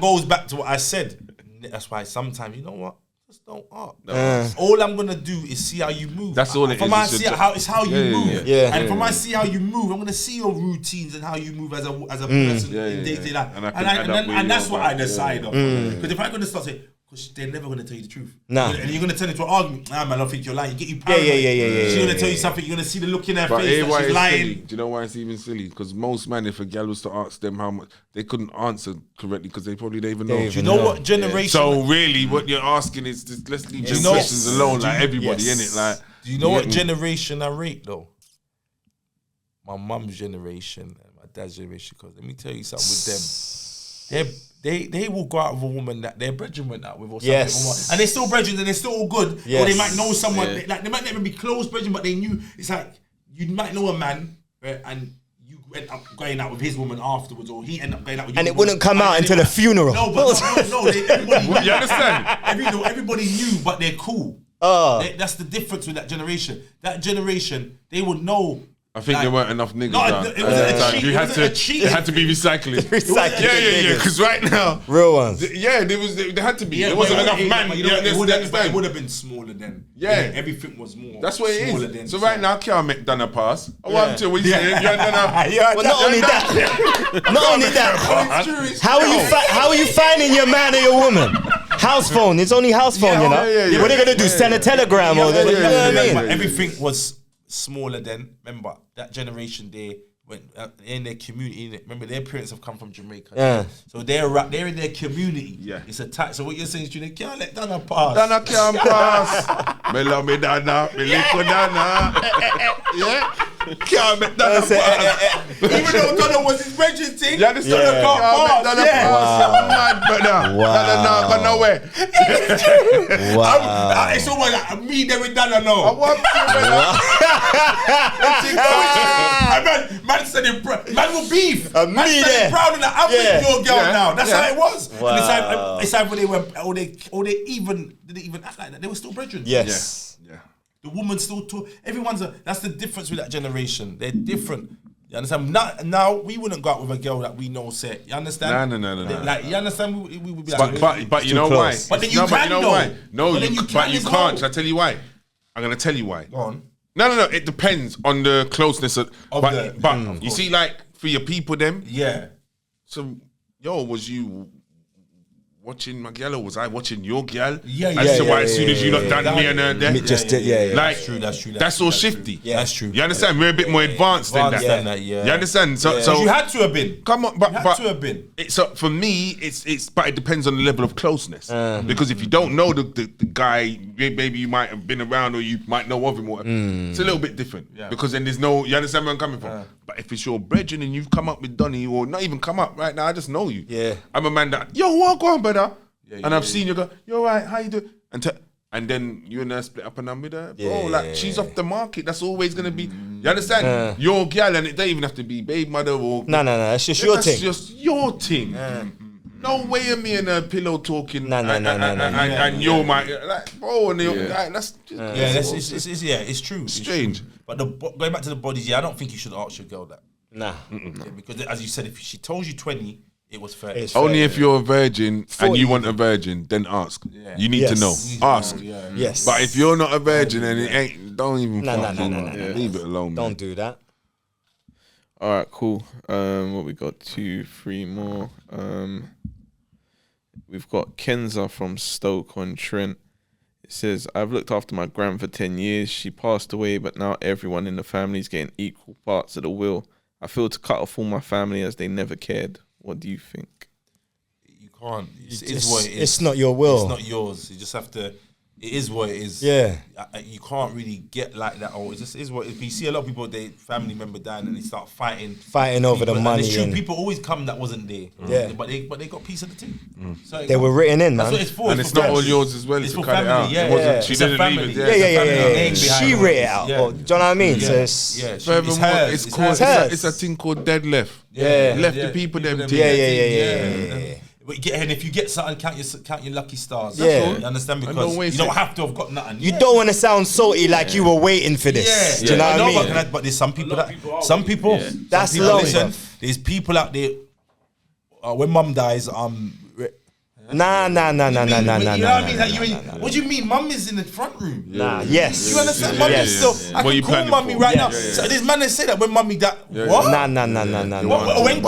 S1: goes back to what I said. That's why sometimes you know what. Just don't ask. All I'm gonna do is see how you move.
S3: That's all it is.
S1: It's how you move. And if I see how you move, I'm gonna see your routines and how you move as a person in day-to-day life. And that's what I decide on. Because if I'm gonna start saying, because they're never gonna tell you the truth.
S2: Nah.
S1: And you're gonna turn into an argument. Man, I think you're lying. You get you paranoid.
S2: Yeah.
S1: She's gonna tell you something. You're gonna see the look in her face that she's lying.
S3: Silly. Do you know why it's even silly? Because most men, if a gal was to ask them how much, they couldn't answer correctly because they probably don't even know.
S1: Do you know what generation?
S3: So really, what you're asking is just, let's leave generations alone, like everybody, innit? Like,
S1: do you know what generation I rate though? My mum's generation and my dad's generation. Because let me tell you something with them. They will go out with a woman that their brethren went out with or something.
S2: Yes.
S1: And they're still brethren and they're still all good.
S2: Yes.
S1: Or they might know someone, like they might never be close brethren, but they knew, it's like, you might know a man and you end up going out with his woman afterwards, or he end up going out with your
S2: And it
S1: woman.
S2: wouldn't come out until the funeral.
S1: No, everybody knew.
S3: you understand?
S1: Everybody knew, but they're cool. That's the difference with that generation. That generation, they would know
S3: I think there weren't enough niggas around.
S1: it was a cheat.
S3: You had to be recycling. Yeah. Because right now,
S2: real ones.
S3: There had to be. There wasn't enough man.
S1: It would have been smaller then.
S3: Yeah,
S1: everything was more.
S3: That's what it is.
S1: Then,
S3: so right now, Kiara make done a pass. I want to. What you saying? You ain't done a.
S2: Well, not only that. How are you finding your man or your woman? House phone. It's only house phone, you know.
S3: Yeah.
S2: What are they gonna do? Send a telegram or? You know what I mean?
S1: Everything was smaller then. Remember that generation there when in their community. Remember their parents have come from Jamaica.
S2: Yeah.
S1: So they're in their community. Yeah. It's a tax. So what you're saying is you can't let Dana pass.
S3: Dana can't pass. Me love me Dana. Me little Dana. Yeah. Can't make Dana pass.
S1: Even though Dana was his bridging thing.
S3: Yeah, this Dana can't pass. Dana pass. Mad brother. Dana not got nowhere.
S2: Wow.
S1: It's almost like me there with Dana now.
S3: I want to.
S1: Man said it. Man will beef.
S2: Man said
S1: it proud of that. I'm with your girl now. That's how it was.
S2: Wow.
S1: And it's either they were, or they didn't even act like that. They were still brethren.
S2: Yes.
S3: Yeah.
S1: The woman still talk. That's the difference with that generation. They're different. You understand? Now we wouldn't go out with a girl that we know set. You understand?
S3: No.
S1: Like you understand? We would be like,
S3: but you know why?
S1: But then you can
S3: know
S1: though.
S3: why? No,
S1: but
S3: you can't. Shall I tell you why? I'm gonna tell you why.
S1: Go on.
S3: No. It depends on the closeness of but you
S1: course.
S3: see, like for your people, them.
S1: Yeah.
S3: So, was you watching my girl or was I watching your girl?
S1: Yeah.
S3: As to why as soon as you not done me and her there.
S2: Like,
S1: that's true.
S3: That's all shifty.
S1: Yeah, that's true.
S3: You understand? We're a bit more advanced than that.
S1: Yeah.
S3: You understand? So
S1: you had to have been.
S3: Come on,
S1: you had to have been.
S3: So for me, but it depends on the level of closeness. Because if you don't know the guy, maybe you might have been around or you might know of him. Or it's a little bit different. Yeah. Because then there's no. You understand where I'm coming from? But if it's your brethren and you've come up with Donny or not even come up right now, I just know you.
S2: Yeah.
S3: I'm a man that what go on, brother. And I've seen you go, you're right, how you do? And then you and her split up and I'm with her. Bro, like she's off the market. That's always gonna be, you understand? Your girl, and it don't even have to be babe mother or
S2: No, it's just your thing.
S3: That's just your thing. No way of me and her pillow talking.
S2: No.
S3: And you're my like, bro, and that's just,
S1: it's true.
S3: Strange.
S1: But going back to the bodies, I don't think you should ask your girl that.
S2: Nah.
S1: Because as you said, if she told you 20, it was fair.
S3: Only if you're a virgin and you want a virgin, then ask. Yeah. You need to know. Ask.
S2: Yes.
S3: But if you're not a virgin and it ain't, don't even leave it alone.
S2: Don't do that.
S5: All right, cool. What we got? 2, 3 more. We've got Kenza from Stoke-on-Trent. It says, I've looked after my gran for 10 years. She passed away, but now everyone in the family is getting equal parts of the will. I feel to cut off all my family as they never cared. What do you think?
S1: You can't. It's what it is.
S2: It's not your will.
S1: It's not yours. You just have to. It is what it is.
S2: Yeah.
S1: You can't really get like that. It just is what it is. You see a lot of people, their family member dying and they start fighting
S2: over the money.
S1: And it's true, people always come that wasn't there.
S2: Yeah.
S1: But they got piece of the team. So
S2: they were written in, man.
S1: That's what it's for.
S3: And it's not all yours as well.
S1: It's
S3: to
S1: for
S3: cut
S1: family.
S3: it out. She didn't leave it.
S2: Yeah. She writ it out. Do you know what I mean? So
S3: it's a thing called dead left.
S2: Yeah.
S3: Left the people them.
S2: Yeah.
S1: And if you get something, count your lucky stars.
S2: Yeah.
S1: That's all. You understand? Because you don't have to have got nothing.
S2: You don't want to sound salty like you were waiting for this. Do you know what I mean?
S1: But there's some people that's
S2: long.
S1: Listen, there's people out there. When mum dies,
S2: Nah.
S1: You know what I mean? What do you mean? Mum is in the front room.
S2: Nah. Yes.
S1: You understand? Mum is still. I can call mummy right now. So this man they say that when mummy died. What?
S2: Nah.
S1: When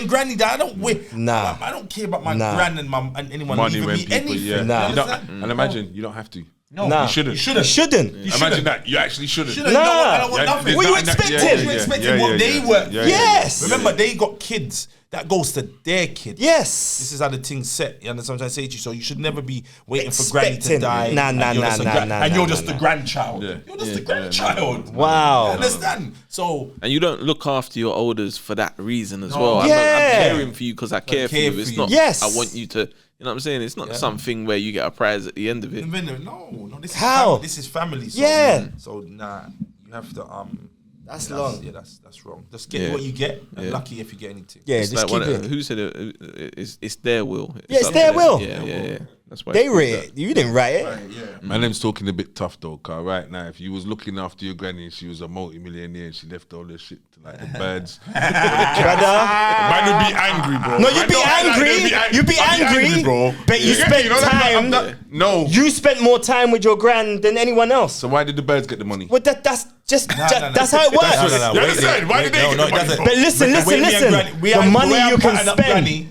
S1: granny died, I don't wait.
S2: Nah.
S1: I don't care about my gran and mum and anyone leaving me anything.
S2: Nah.
S3: And imagine you don't have to.
S1: No,
S2: nah.
S1: You
S2: shouldn't.
S3: Imagine that. You actually shouldn't.
S1: I don't want nothing.
S2: What you expecting?
S1: You expecting what they were.
S2: Yes.
S1: Remember, they got kids. That goes to their kids.
S2: Yes.
S1: This is how the thing's set. You understand what I'm trying to say to you? So you should never be waiting for granny to die. And you're just the grandchild. You're just the grandchild.
S2: Wow.
S1: You understand? So.
S5: And you don't look after your elders for that reason as well. I'm caring for you because I care for you. It's not.
S2: Yes.
S5: I want you to. You know what I'm saying? It's not something where you get a prize at the end of it.
S1: No. This is family. So, So you have to That's long. Yeah, that's wrong. Just get what you get. And lucky if you get anything.
S2: Yeah,
S5: it's
S2: just
S5: like
S2: keep it.
S5: Who said it? It's their will.
S2: It's their will.
S5: Yeah. That's why
S2: They rate it. You didn't write it.
S1: Right, yeah.
S3: My name's talking a bit tough though, car. Right now, if you was looking after your granny and she was a multi-millionaire and she left all this shit to like the birds,
S2: Brother.
S3: man would be angry, bro.
S2: No,
S3: Man
S2: you'd be
S3: don't act like
S2: angry.
S3: they'd
S2: You'd be
S3: I'd
S2: angry,
S3: bro.
S2: but you spent time.
S3: No.
S2: You spent more time with your gran than anyone else.
S3: So why did the birds get the money?
S2: Well, that's just
S1: no.
S2: that's how it works.
S3: You understand? Why did they get the money?
S1: doesn't.
S2: But listen.
S1: The way me and Granny-
S2: The money you can
S1: pattern up
S2: spend.
S1: Granny,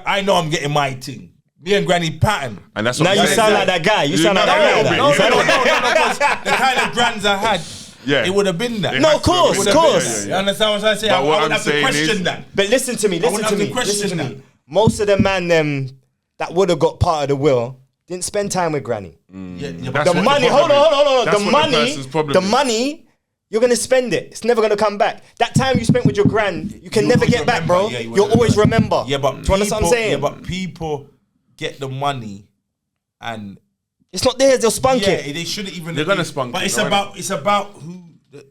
S1: I know I'm getting my thing. Me and Granny pattern.
S3: And that's
S2: Now
S3: what
S2: you
S3: I'm saying.
S2: sound like that guy. You sound like
S3: No,
S2: that guy.
S3: no,
S1: No, because the kind of grands I had,
S3: Yeah.
S1: it would have been that.
S2: No, of course,
S1: It
S2: of
S1: would have been
S2: course.
S1: that. You understand what I'm saying?
S3: But
S1: I
S3: what
S1: wouldn't
S3: I'm
S1: have to
S3: saying
S1: question
S3: is-
S1: that.
S2: But listen to me.
S1: wouldn't have to question that.
S2: Most of the man them that would have got part of the will didn't spend time with granny.
S1: Yeah,
S3: That's
S2: The
S3: what
S2: money,
S3: problem
S2: hold
S3: is.
S2: on.
S3: That's
S2: The
S3: what
S2: money,
S3: person's problem
S2: the
S3: is.
S2: money, you're gonna spend it. It's never gonna come back. That time you spent with your gran, you can
S1: You
S2: never
S1: always
S2: get back, bro.
S1: remember. Yeah, you
S2: You'll
S1: will
S2: always remember.
S1: Yeah, but
S2: do you understand what I'm saying?
S1: Yeah, but people get the money and
S2: It's not theirs. They'll spunk
S1: yeah,
S2: it.
S1: they shouldn't even.
S3: They're gonna spunk
S1: But
S3: it,
S1: it's
S3: no,
S1: about who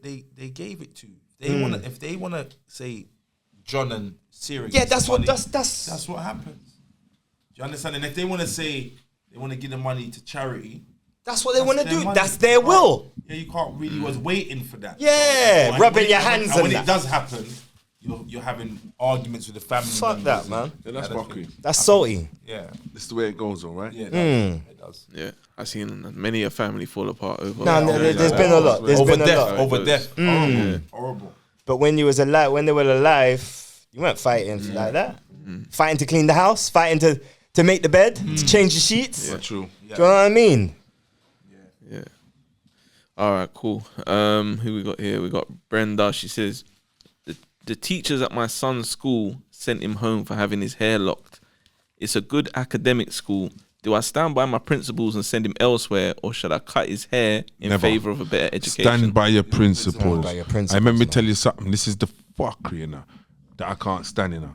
S1: they gave it to. If they wanna say John and Siri.
S2: Yeah, that's what
S1: that's
S2: that's
S1: what happens. Do you understand? And if they wanna say they wanna give the money to charity,
S2: that's what they want to
S1: their
S2: do.
S1: money.
S2: That's their
S1: You can't-
S2: will.
S1: Yeah, you can't really was waiting for that.
S2: Yeah,
S1: And
S2: rubbing
S1: when
S2: your
S1: it-
S2: hands
S1: and when
S2: and
S1: it
S2: that.
S1: does happen, you're having arguments with the family.
S2: Fuck
S1: members
S2: that,
S1: and
S2: man.
S3: Yeah, that's mockery.
S2: That's salty.
S1: Yeah,
S3: That's the way it goes, all right?
S1: yeah, it does.
S5: Yeah, I've seen many a family fall apart over.
S2: Nah, there's been a lot. There's
S1: Over
S2: been a
S1: death,
S2: lot.
S1: over death. Horrible, horrible.
S2: But when you was alive, when they were alive, you weren't fighting like that. Fighting to clean the house, fighting to make the bed, to change the sheets.
S3: Yeah, true.
S2: Do you know what I mean?
S5: Yeah. All right, cool. Who we got here? We got Brenda. She says, the teachers at my son's school sent him home for having his hair locked. It's a good academic school. Do I stand by my principles and send him elsewhere, or should I cut his hair in
S3: Never.
S5: favor of a better education?
S3: Stand by your principles.
S2: by your principles,
S3: I remember
S2: man.
S3: tell you something. This is the fuckery, you know, that I can't stand, you know.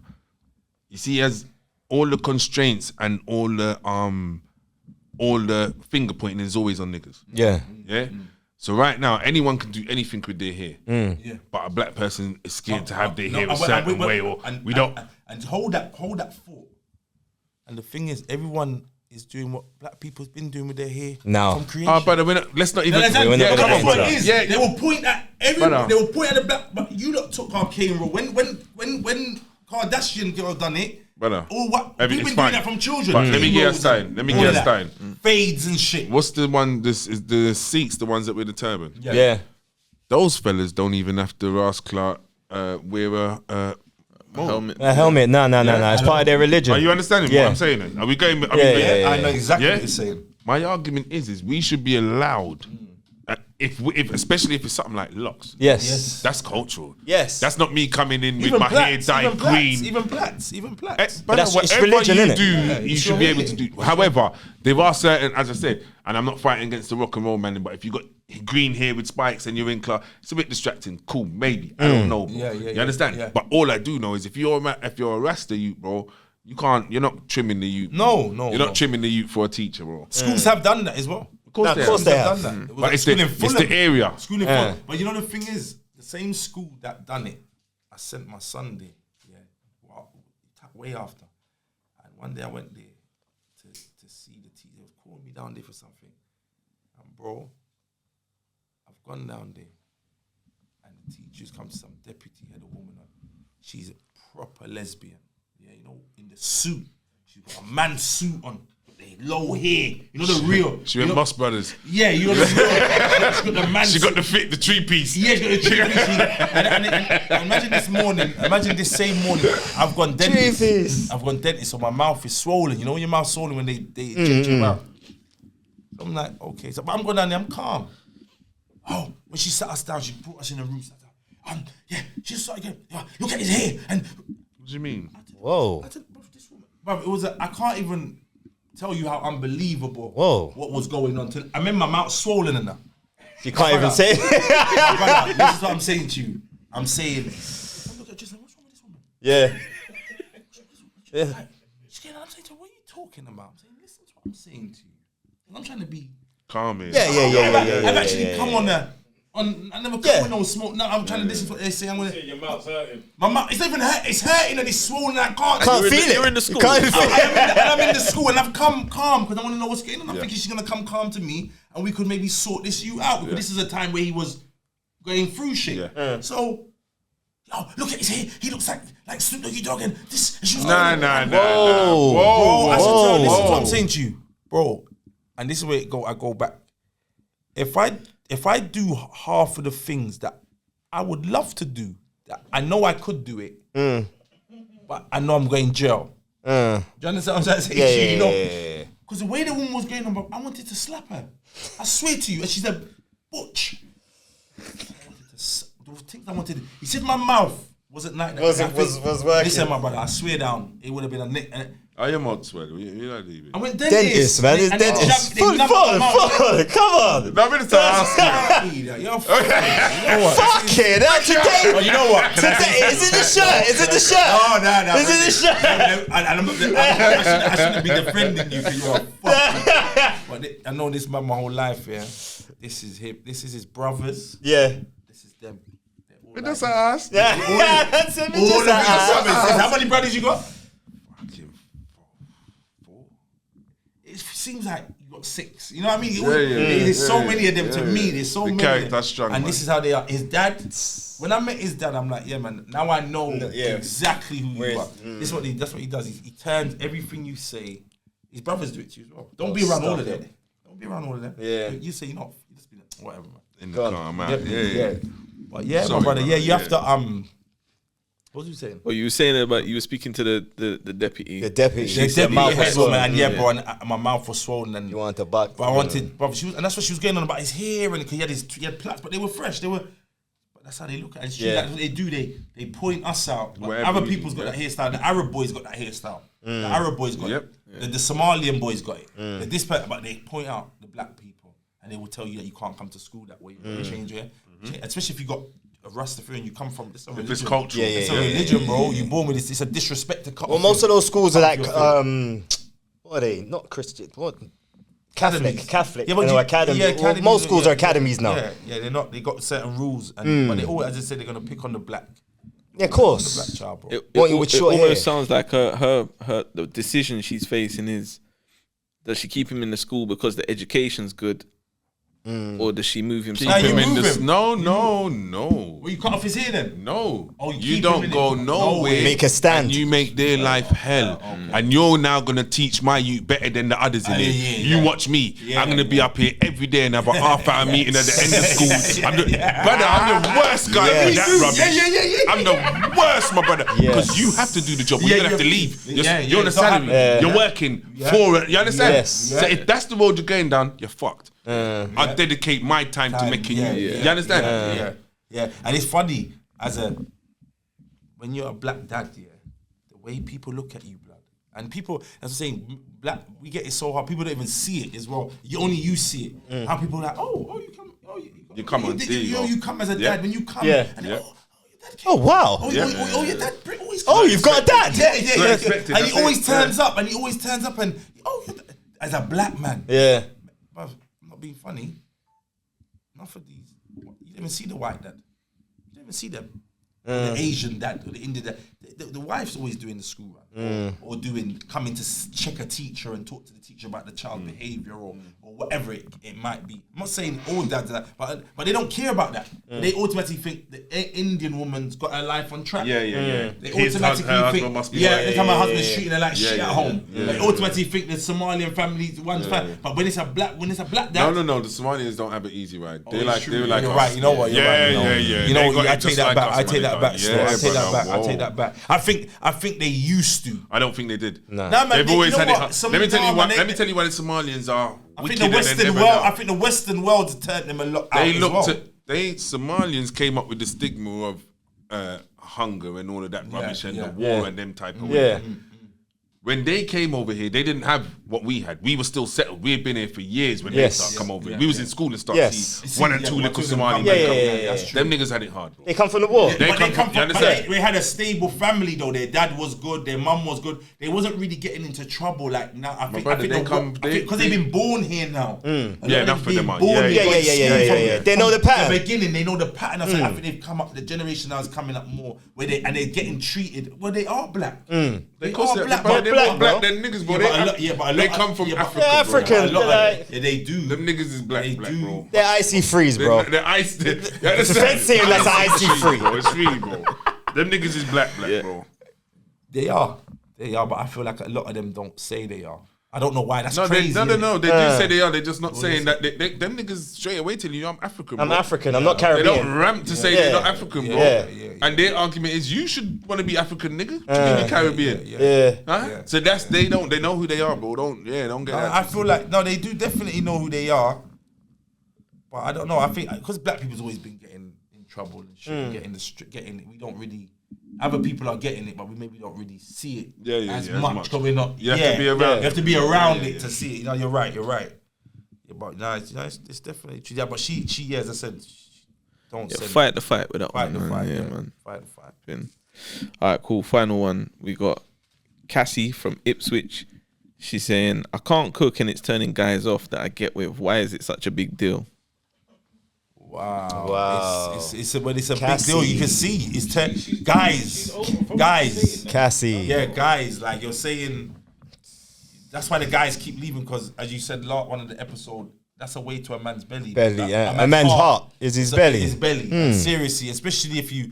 S3: You see, as all the constraints and all the finger pointing is always on niggas.
S2: Yeah.
S3: Yeah. So right now, anyone can do anything with their hair.
S1: Yeah.
S3: But a black person is scared to have their
S1: No,
S3: hair a
S1: and
S3: certain way, or we don't.
S1: And hold that thought. And the thing is, everyone is doing what black people's been doing with their hair
S2: Now.
S1: from creation.
S3: Oh, brother, let's not even.
S1: No, that's
S2: we're not
S1: but
S2: gonna
S1: that's what
S2: enter.
S1: it is.
S3: Yeah.
S1: They will point at everyone.
S3: Brother.
S1: They will point at the black. But you lot took our cane rule when Kardashian girl done it.
S3: Brother.
S1: All what
S3: It's
S1: we've been
S3: fine.
S1: doing that from children.
S3: But let me
S1: Cane
S3: get a
S1: rules
S3: sign.
S1: and
S3: Let me
S1: all
S3: get a
S1: that.
S3: sign.
S1: Fades and shit.
S3: What's the one? This is the Sikhs, the ones that wear the turban.
S2: Yeah.
S3: Those fellas don't even have to ask Clark wear a.
S5: Helmet.
S2: A helmet. No. It's part of their religion.
S3: Are you understanding
S2: Yeah.
S3: what I'm saying? Then? Are we going?
S2: Yeah.
S1: I know exactly
S3: Yeah?
S1: what you're saying.
S3: My argument is we should be allowed, if especially if it's something like locks.
S2: Yes.
S3: That's cultural.
S2: Yes.
S3: That's not me coming in with
S1: Even
S3: my hair
S1: blacks,
S3: dyed green.
S1: even blacks.
S3: But
S2: that's- it's
S3: whatever
S2: religion,
S3: you
S2: innit?
S3: do,
S1: Yeah,
S3: you
S1: it's
S3: should
S1: your
S3: be able
S1: hair.
S3: to do. However, there are certain, as I said, and I'm not fighting against the rock and roll man, but if you got green hair with spikes and you're in club, it's a bit distracting. Cool, maybe. I don't know. Bro.
S1: Yeah,
S3: You understand?
S1: yeah.
S3: But all I do know is if you're a Rasta youth, bro, you can't. You're not trimming the youth.
S1: No,
S3: You're not trimming the youth for a teacher, bro.
S1: Schools have done that as well.
S3: Of course,
S2: Of course they have.
S1: Done that. It was
S3: But it's the-
S1: school in
S3: it's
S1: Fulham.
S3: the area.
S1: School in
S2: Yeah.
S1: Fulham. But you know the thing is, the same school that done it, I sent my son there. Yeah, well, way after. And one day I went there to see the teacher. They was calling me down there for something. And bro, I've gone down there, and the teacher's come to some deputy, had a woman on. She's a proper lesbian. Yeah, you know, in the suit. She's got a man's suit on. Low hair, you know the real.
S3: She went Moss Brothers.
S1: Yeah, you know the real. She got the man.
S3: She got the fit, the 3-piece.
S1: Yeah, she got the three-piece. And imagine this morning. Imagine this same morning. I've gone dentist.
S2: Three-piece.
S1: I've gone dentist, so my mouth is swollen. You know when your mouth's swollen when they check you out. So I'm like, okay, so but I'm going down there. I'm calm. Oh, when she sat us down, she brought us in the room. Yeah, she started again. Yeah, look at his hair. And
S3: What do you mean?
S2: Whoa.
S1: I said, bro, this woman. Bro, it was. I can't even tell you how unbelievable.
S2: Whoa.
S1: What was going on? I remember my mouth swollen enough.
S2: You can't even say it.
S1: Brother, this is what I'm saying to you. I'm saying, look at just what's wrong with this woman?
S2: Yeah.
S1: She's getting, I'm saying to her, what are you talking about? I'm saying, listen to what I'm saying to you. I'm trying to be.
S3: Calm it.
S2: Yeah.
S1: I've actually come on I never come with no smoke. No, I'm trying to listen to what they say. I'm gonna.
S5: Your mouth's hurting.
S1: My mouth, it's not even hurt. It's hurting and it's swollen. I can't
S2: Can't feel it.
S5: You're in the school.
S2: Can't feel it.
S1: I'm in the school and I've come calm because I want to know what's going on. I'm thinking she's gonna come calm to me and we could maybe sort this out because this is a time where he was going through shit. So, look at his hair. He looks like Snoop Doggy Dogg and this. And she was
S3: Nah.
S1: Bro, I said to her, listen to what I'm saying to you, bro. And this is where I go back. If I do half of the things that I would love to do, that I know I could do it, but I know I'm going jail. Do you understand what I'm saying?
S2: Yeah.
S1: You know, because the way the woman was going on, bro, I wanted to slap her. I swear to you, and she said, "Butch." The things I wanted. He said my mouth wasn't like that.
S2: Was working.
S1: Listen, my brother, I swear down, it would have been a nick.
S3: I am out, swear. You not leaving.
S1: I went
S2: Dentist, man. It's dentist. Full. Come on.
S3: No, I'm going to ask you.
S1: You're
S2: Fuck it. Today.
S1: Oh, you know what?
S2: Today. Is it the shirt? Is it the shirt?
S1: Oh, no.
S2: Is it the shirt?
S1: I shouldn't be defending you because you're a fuck. But I know this man my whole life, yeah. This is him. This is his brothers.
S2: Yeah.
S1: This is them.
S3: It doesn't ask.
S2: Yeah. That's it.
S1: All of his brothers. How many brothers you got?
S3: Fucking 4.
S1: It seems like you got 6. You know what I mean?
S3: Yeah.
S1: There's so many of them to me. There's so many.
S3: Character's strong,
S1: and
S3: man.
S1: this is how they are. His dad. When I met his dad, I'm like, yeah, man. Now I know exactly who you are. That's what he does. He turns everything you say. His brothers do it to you as well. Don't be around all of them. Don't be around all of them.
S2: Yeah.
S1: You say you just be like, whatever, man.
S3: In the car, man. Yeah.
S1: But yeah,
S3: Sorry,
S1: my brother.
S3: man.
S1: Yeah, you have to. What was you saying?
S5: Well, you were saying about you were speaking to the deputy.
S2: The deputy.
S1: The
S2: She mouth was
S1: head
S2: swollen.
S1: woman, and bro, and my mouth was swollen, and
S2: You wanted to butt.
S1: but I wanted, bro. She was, and that's what she was going on about his hair, and because he had plaits, but they were fresh. But that's how they look at it. And that's what they do. They point us out. But
S3: Wherever
S1: other
S3: we-
S1: people's got that hairstyle. The Arab boys got that hairstyle. The Arab boys got
S3: Yep.
S1: it. The Somalian boys got it. But they point out the black people, and they will tell you that you can't come to school that way. You change your hair, especially if you got a Rastafarian, you come from this.
S3: If it's cultural.
S1: It's a religion, bro. You born with this. It's a disrespect to cut.
S2: Well,
S1: off
S2: most
S1: your-
S2: of those schools are like,
S1: your thing.
S2: what are they? Not Christian. What?
S1: Academies.
S2: Catholic.
S1: Yeah, but
S2: Academy.
S1: yeah,
S2: Well,
S1: academies,
S2: most schools
S1: yeah.
S2: are academies now.
S1: Yeah, they're not. They got certain rules, and but they always, as I said, they're gonna pick on the black.
S2: Yeah, of
S1: The black
S2: course.
S1: child, bro.
S2: What, with short
S5: almost
S2: hair?
S5: sounds like her the decision she's facing is, does she keep him in the school because the education's good, or does she move him?
S3: Keep
S1: Nah, you
S3: him in
S1: move
S3: this.
S1: him.
S3: No.
S1: Well, you cut off his hair then.
S3: No,
S1: Oh, you
S3: you
S1: keep
S3: don't
S1: him in
S3: go
S1: it.
S3: nowhere.
S2: Make a stand.
S3: And you make their life hell. And you're now gonna teach my youth better than the others in here. You watch me. I'm gonna be up here every day and have a half-hour meeting at the end of school. I'm the worst guy for that rubbish. I'm the worst, my brother. Because you have to do the job. You're gonna have to leave. You're on a salary. You're working for it. You understand?
S2: Yes.
S3: So if that's the road you're going down, you're fucked. I dedicate my time to making you. You understand?
S1: Yeah. And it's funny when you're a black dad, the way people look at you, blood, and people, as I'm saying, black, we get it so hard. People don't even see it as well. You see it. How people are like, you come on, you come as a dad when you come.
S2: Yeah.
S1: And your dad came.
S2: Oh, wow.
S1: Your dad always.
S2: Oh, you've got a dad.
S1: Yeah. And he always turns up, and as a black man.
S2: Yeah.
S1: Bruv, I'm not being funny. Not for these. You didn't even see the white dad. You didn't even see them. The Asian dad or the Indian dad. The wife's always doing the school run. Or coming to check a teacher and talk to the teacher about the child behavior or whatever it might be. I'm not saying all dads are that, but they don't care about that. They automatically think the Indian woman's got her life on track.
S3: Yeah.
S1: They
S3: His
S1: automatically
S3: husband
S1: think,
S3: must be
S1: every time my husband's treating her like shit
S3: yeah,
S1: at home.
S3: yeah.
S1: They automatically think the Somalian family's one's fine. But when it's a black dad,
S3: No. The Somalians don't have it easy, right? They're
S1: it's
S3: like
S1: true.
S3: they're like
S1: You're
S3: us.
S1: right. You know what? You're right.
S3: Yeah.
S1: You know
S3: They
S1: what?
S3: got
S1: I
S3: it
S1: take
S3: just
S1: that
S3: like
S1: back.
S3: us,
S1: I take
S3: man.
S1: that back.
S3: Yeah,
S1: I take that
S3: brother.
S1: back. I take that back. I think they used to.
S3: I don't think they did.
S2: No.
S1: Nah, man,
S3: They've always
S1: you know
S3: had it.
S1: what? Some
S3: Let me
S1: of the
S3: tell you
S1: time,
S3: what.
S1: man,
S3: Let me tell you why the Somalians are
S1: I think
S3: wickeder
S1: the Western
S3: than ever
S1: world.
S3: now.
S1: I think the Western world's turned them a lot out
S3: They
S1: as
S3: looked
S1: well.
S3: at Somalians came up with the stigma of hunger and all of that rubbish and the war and them type of
S2: Yeah.
S3: way. When they came over here, they didn't have what we had. We were still settled. We had been here for years when they started come over here. We was in school and started see 1 and 2 little Somali men come. Them niggas had it hard, bro.
S2: They come from the war.
S1: They had a stable family though. Their dad was good. Their mum was good. They wasn't really getting into trouble like now. I think because they've been born here now.
S3: Enough for them.
S2: Yeah. They know the pattern.
S1: The beginning, they know the pattern. I think they've come up. The generation now is coming up more where they're getting treated. Well, they are black. They are black.
S3: Black, then niggas, bro. They come from Africa.
S2: They're African.
S1: They do.
S3: Them niggas is black, bro.
S2: They're icy freeze, bro.
S3: They're ice.
S2: Defense team that's icy free.
S3: Bro. It's really, bro. Them niggas is black, bro.
S1: They are, but I feel like a lot of them don't say they are. I don't know why. That's crazy.
S3: No. They do say they are. They're just not saying that. Them niggas straight away tell you I'm African. Bro.
S2: I'm African. I'm not Caribbean.
S3: They don't ramp to say they're not African, bro. And their argument is you should want to be African, nigga. To be Caribbean. So that's they know who they are, bro. Don't get that.
S1: I feel like they do definitely know who they are, but I don't know. I think because black people's always been getting in trouble and shit, getting we don't really. Other people are getting it, but we maybe don't really see it as much because we're not. You have to be around. You have to be around it to see it. You know, you're right. Yeah, but no, it's definitely true. Yeah, but she, as I said, don't
S5: fight the fight with that
S1: one.
S5: Man.
S1: Fight the fight.
S5: All right, cool. Final one. We got Cassie from Ipswich. She's saying, "I can't cook and it's turning guys off that I get with. Why is it such a big deal?"
S1: Wow. It's a big deal. You can see it's guys.
S2: Cassie.
S1: Yeah, guys. Like you're saying, that's why the guys keep leaving because, as you said, one of the episode, that's a way to a man's belly.
S2: A man's heart is his belly.
S1: His belly. Seriously, especially if you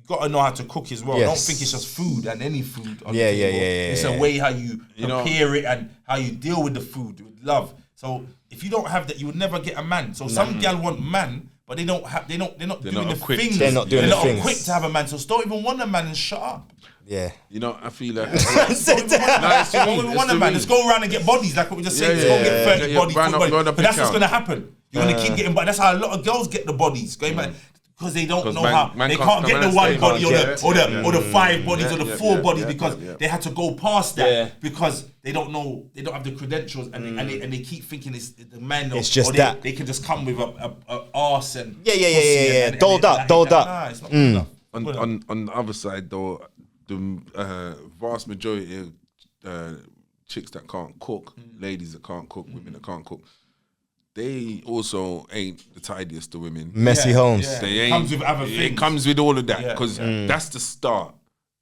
S1: gotta know how to cook as well. Don't think it's just food and any food. It's a way how you prepare it and how you deal with the food with love. So if you don't have that, you would never get a man. So some gal want man, but they're not doing the things.
S2: They're not
S1: equipped to have a man. So don't even want a man and shut up.
S2: Yeah.
S3: You know, I feel like
S1: don't even want a man. Let's go around and get bodies like what we just said. Let's go get 30 bodies. But that's what's gonna happen. You're gonna keep getting, but that's how a lot of girls get the bodies. Going back. Because they don't know how they can't get the one body or the 5 bodies or the 4 bodies because they had to go past that because they don't have the credentials and they keep thinking it's the man
S2: it's just that
S1: they can just come with a arse and
S2: doled up.
S1: Nah, it's not good enough.
S3: On the other side though, the vast majority of chicks that can't cook, ladies that can't cook, women that can't cook, they also ain't the tidiest of women.
S2: Messy homes.
S1: Yeah.
S3: They ain't.
S1: Comes with other things.
S3: It comes with all of that because that's the start.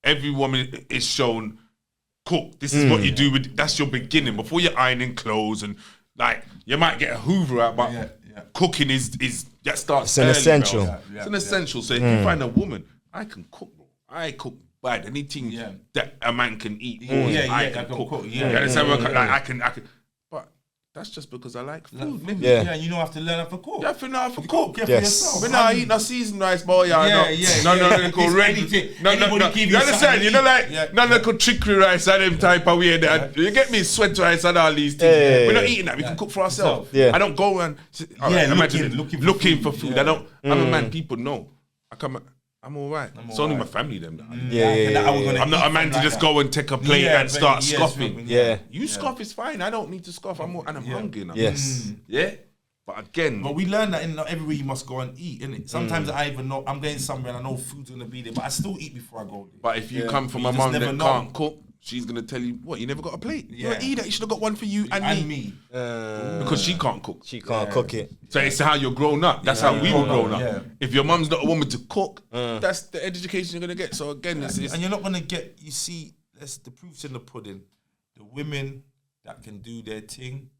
S3: Every woman is shown cook. This is what you do with. That's your beginning before you're ironing clothes and like you might get a Hoover out, but cooking is that starts.
S2: It's an essential.
S3: It's an essential. So if you find a woman, I can cook. Bro. I cook bad. Anything that a man can eat. I can cook. I can. That's just because I like food, nigga.
S1: Yeah, you don't have to learn how to cook.
S3: You have to know how to cook.
S1: For yourself.
S3: But now I eat no seasoned rice, boy. No, you understand? You know, like none of the chicory rice and them type of way. You get me sweat rice and all these things. We're not eating that. We can cook for ourselves. I don't go and looking for food. I'm a man. People know. I'm all right. It's only my family them. I'm not a man to just go and take a plate and start scoffing. You scoff is fine. I don't need to scoff. I'm hungry now.
S2: Yes.
S3: Yeah. But again,
S1: we learn that not everywhere you must go and eat, innit? Sometimes I even know I'm going somewhere and I know food's gonna be there, but I still eat before I go there.
S3: But if you come from a mum that can't cook, she's gonna tell you, what, you never got a plate? You don't eat that, you should have got one for you and me. Because she can't cook.
S2: She can't cook it.
S3: So it's how you're grown up. That's how we were grown up. Yeah. If your mum's not a woman to cook, that's the education you're gonna get. So again, it's
S1: and you're not gonna get, you see, that's the proof's in the pudding. The women that can do their thing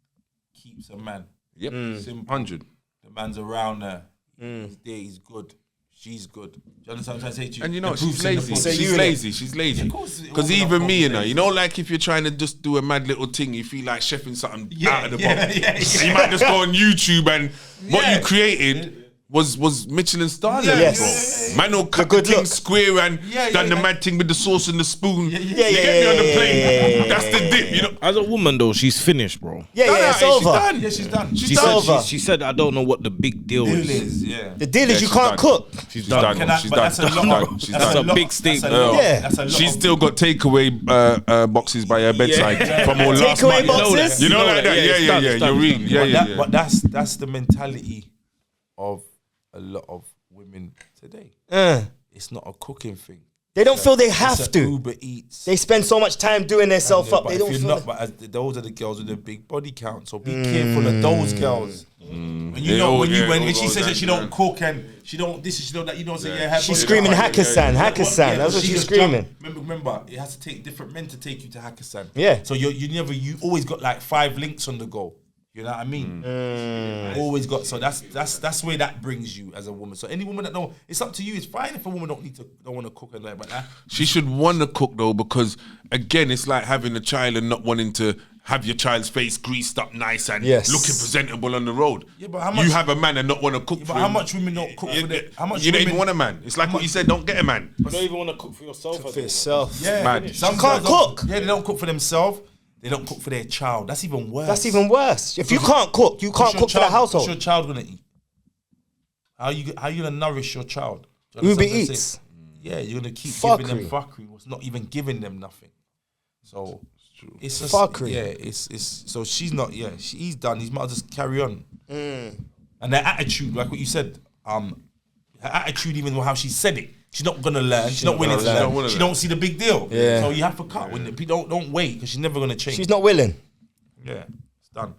S1: keeps a man.
S3: Yep. 100.
S1: The man's around her. He's there, he's good. She's good. Do you understand what I'm trying to say to you?
S3: And you know, she's lazy. She's lazy. Because even me, you know, like if you're trying to just do a mad little thing, you feel like chefing something out of the box. You might just go on YouTube and what you created, was Michelin star
S1: Yeah,
S3: level,
S2: yes.
S3: bro. Man will cut the
S2: good
S3: thing
S2: look.
S3: square and done the mad thing with the sauce and the spoon. You get me on the plane. That's the dip, you know.
S6: As a woman though, she's finished, bro.
S2: Yeah, it's
S3: She's
S2: over.
S3: done.
S1: Yeah, she's done.
S3: She's
S6: She
S3: done.
S6: said, she said, I don't know what the big deal is.
S1: Yeah.
S2: The deal is you
S3: she's
S2: can't
S3: done.
S2: cook.
S3: She's done.
S1: Can I-
S3: She's
S1: but
S3: done.
S1: that's a lot
S3: She's
S1: of-
S3: done. She's
S1: that's
S3: done.
S1: a
S6: big
S1: That's
S6: statement.
S1: a lot.
S2: Yeah.
S1: That's a lot
S3: She's
S1: of-
S3: still got takeaway boxes by her bedside from all last
S2: Takeaway
S3: month.
S2: boxes?
S3: You know like that?
S6: it's
S3: Yeah.
S6: done,
S3: You're
S6: it's done.
S3: real. Yeah.
S1: But that's the mentality of a lot of women today. It's not a cooking thing.
S2: They don't feel they
S1: It's
S2: have
S1: a
S2: to.
S1: Uber Eats.
S2: They spend so much time doing their self up.
S1: But
S2: They
S1: if
S2: don't
S1: you're
S2: feel
S1: not, but those are the girls with the big body count. So be careful of those girls. When you know when she says that she don't cook and she don't this and she don't that, you don't say yeah.
S2: She's screaming Hakkasan, Hakkasan. That's what she's screaming.
S1: Remember, it has to take different men to take you to Hakkasan.
S2: Yeah.
S1: So you always got like 5 links on the go. You know what I mean? Always got. So that's where that brings you as a woman. So any woman that don't, it's up to you. It's fine if a woman don't want to cook and like, but
S3: She should want to cook though, because again, it's like having a child and not wanting to have your child's face greased up nice and
S2: Yes.
S3: looking presentable on the road.
S1: Yeah, but how much-
S3: you have a man and not want to cook
S1: but
S3: for
S1: how
S3: him.
S1: much women don't cook for their? How much
S3: you don't
S1: women
S3: even want a man. It's like what you said. Don't get a man.
S6: You don't even want to cook for yourself.
S2: For yourself.
S1: Yeah,
S3: Mad.
S1: some
S2: You can't
S1: girls don't-
S2: cook.
S1: Yeah, they don't cook for themselves. They don't cook for their child. That's even worse.
S2: That's even worse. If you can't cook, you can't
S1: What's your
S2: cook for the
S1: child-
S2: household.
S1: What's your child gonna eat? How you gonna nourish your child? Do you
S2: Uber
S1: understand what I'm
S2: Eats.
S1: saying? Yeah, you're gonna keep
S2: Fuckery.
S1: giving them fuckery. What's not even giving them nothing. So it's just,
S2: Fuckery.
S1: Yeah, it's so she's not. Yeah, he's done. He's might just carry on. And their attitude, like what you said, her attitude, even how she said it. She's not gonna learn. She's not willing to
S2: gonna
S1: learn.
S3: learn.
S1: She don't see the big deal.
S2: Yeah.
S1: So you have to cut. When don't wait because she's never gonna change.
S2: She's not willing.
S1: Yeah, it's done.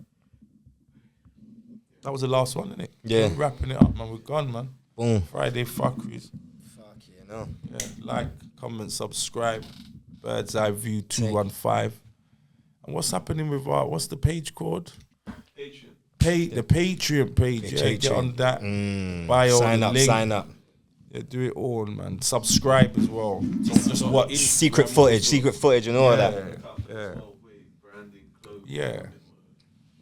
S1: That was the last one, innit?
S2: Yeah.
S1: We're wrapping it up, man. We're gone, man.
S2: Boom.
S1: Friday fuckeries.
S2: Fuck yeah, no.
S1: Yeah, like, comment, subscribe. Bird's Eye View 215. And what's happening with what's the page called? The Patreon page. Yeah, get on that. Bio
S2: Sign up,
S1: link.
S2: sign up.
S1: Yeah, do it all, man. Subscribe as well. Don't just watch.
S2: Secret footage and all of that.
S1: Yeah.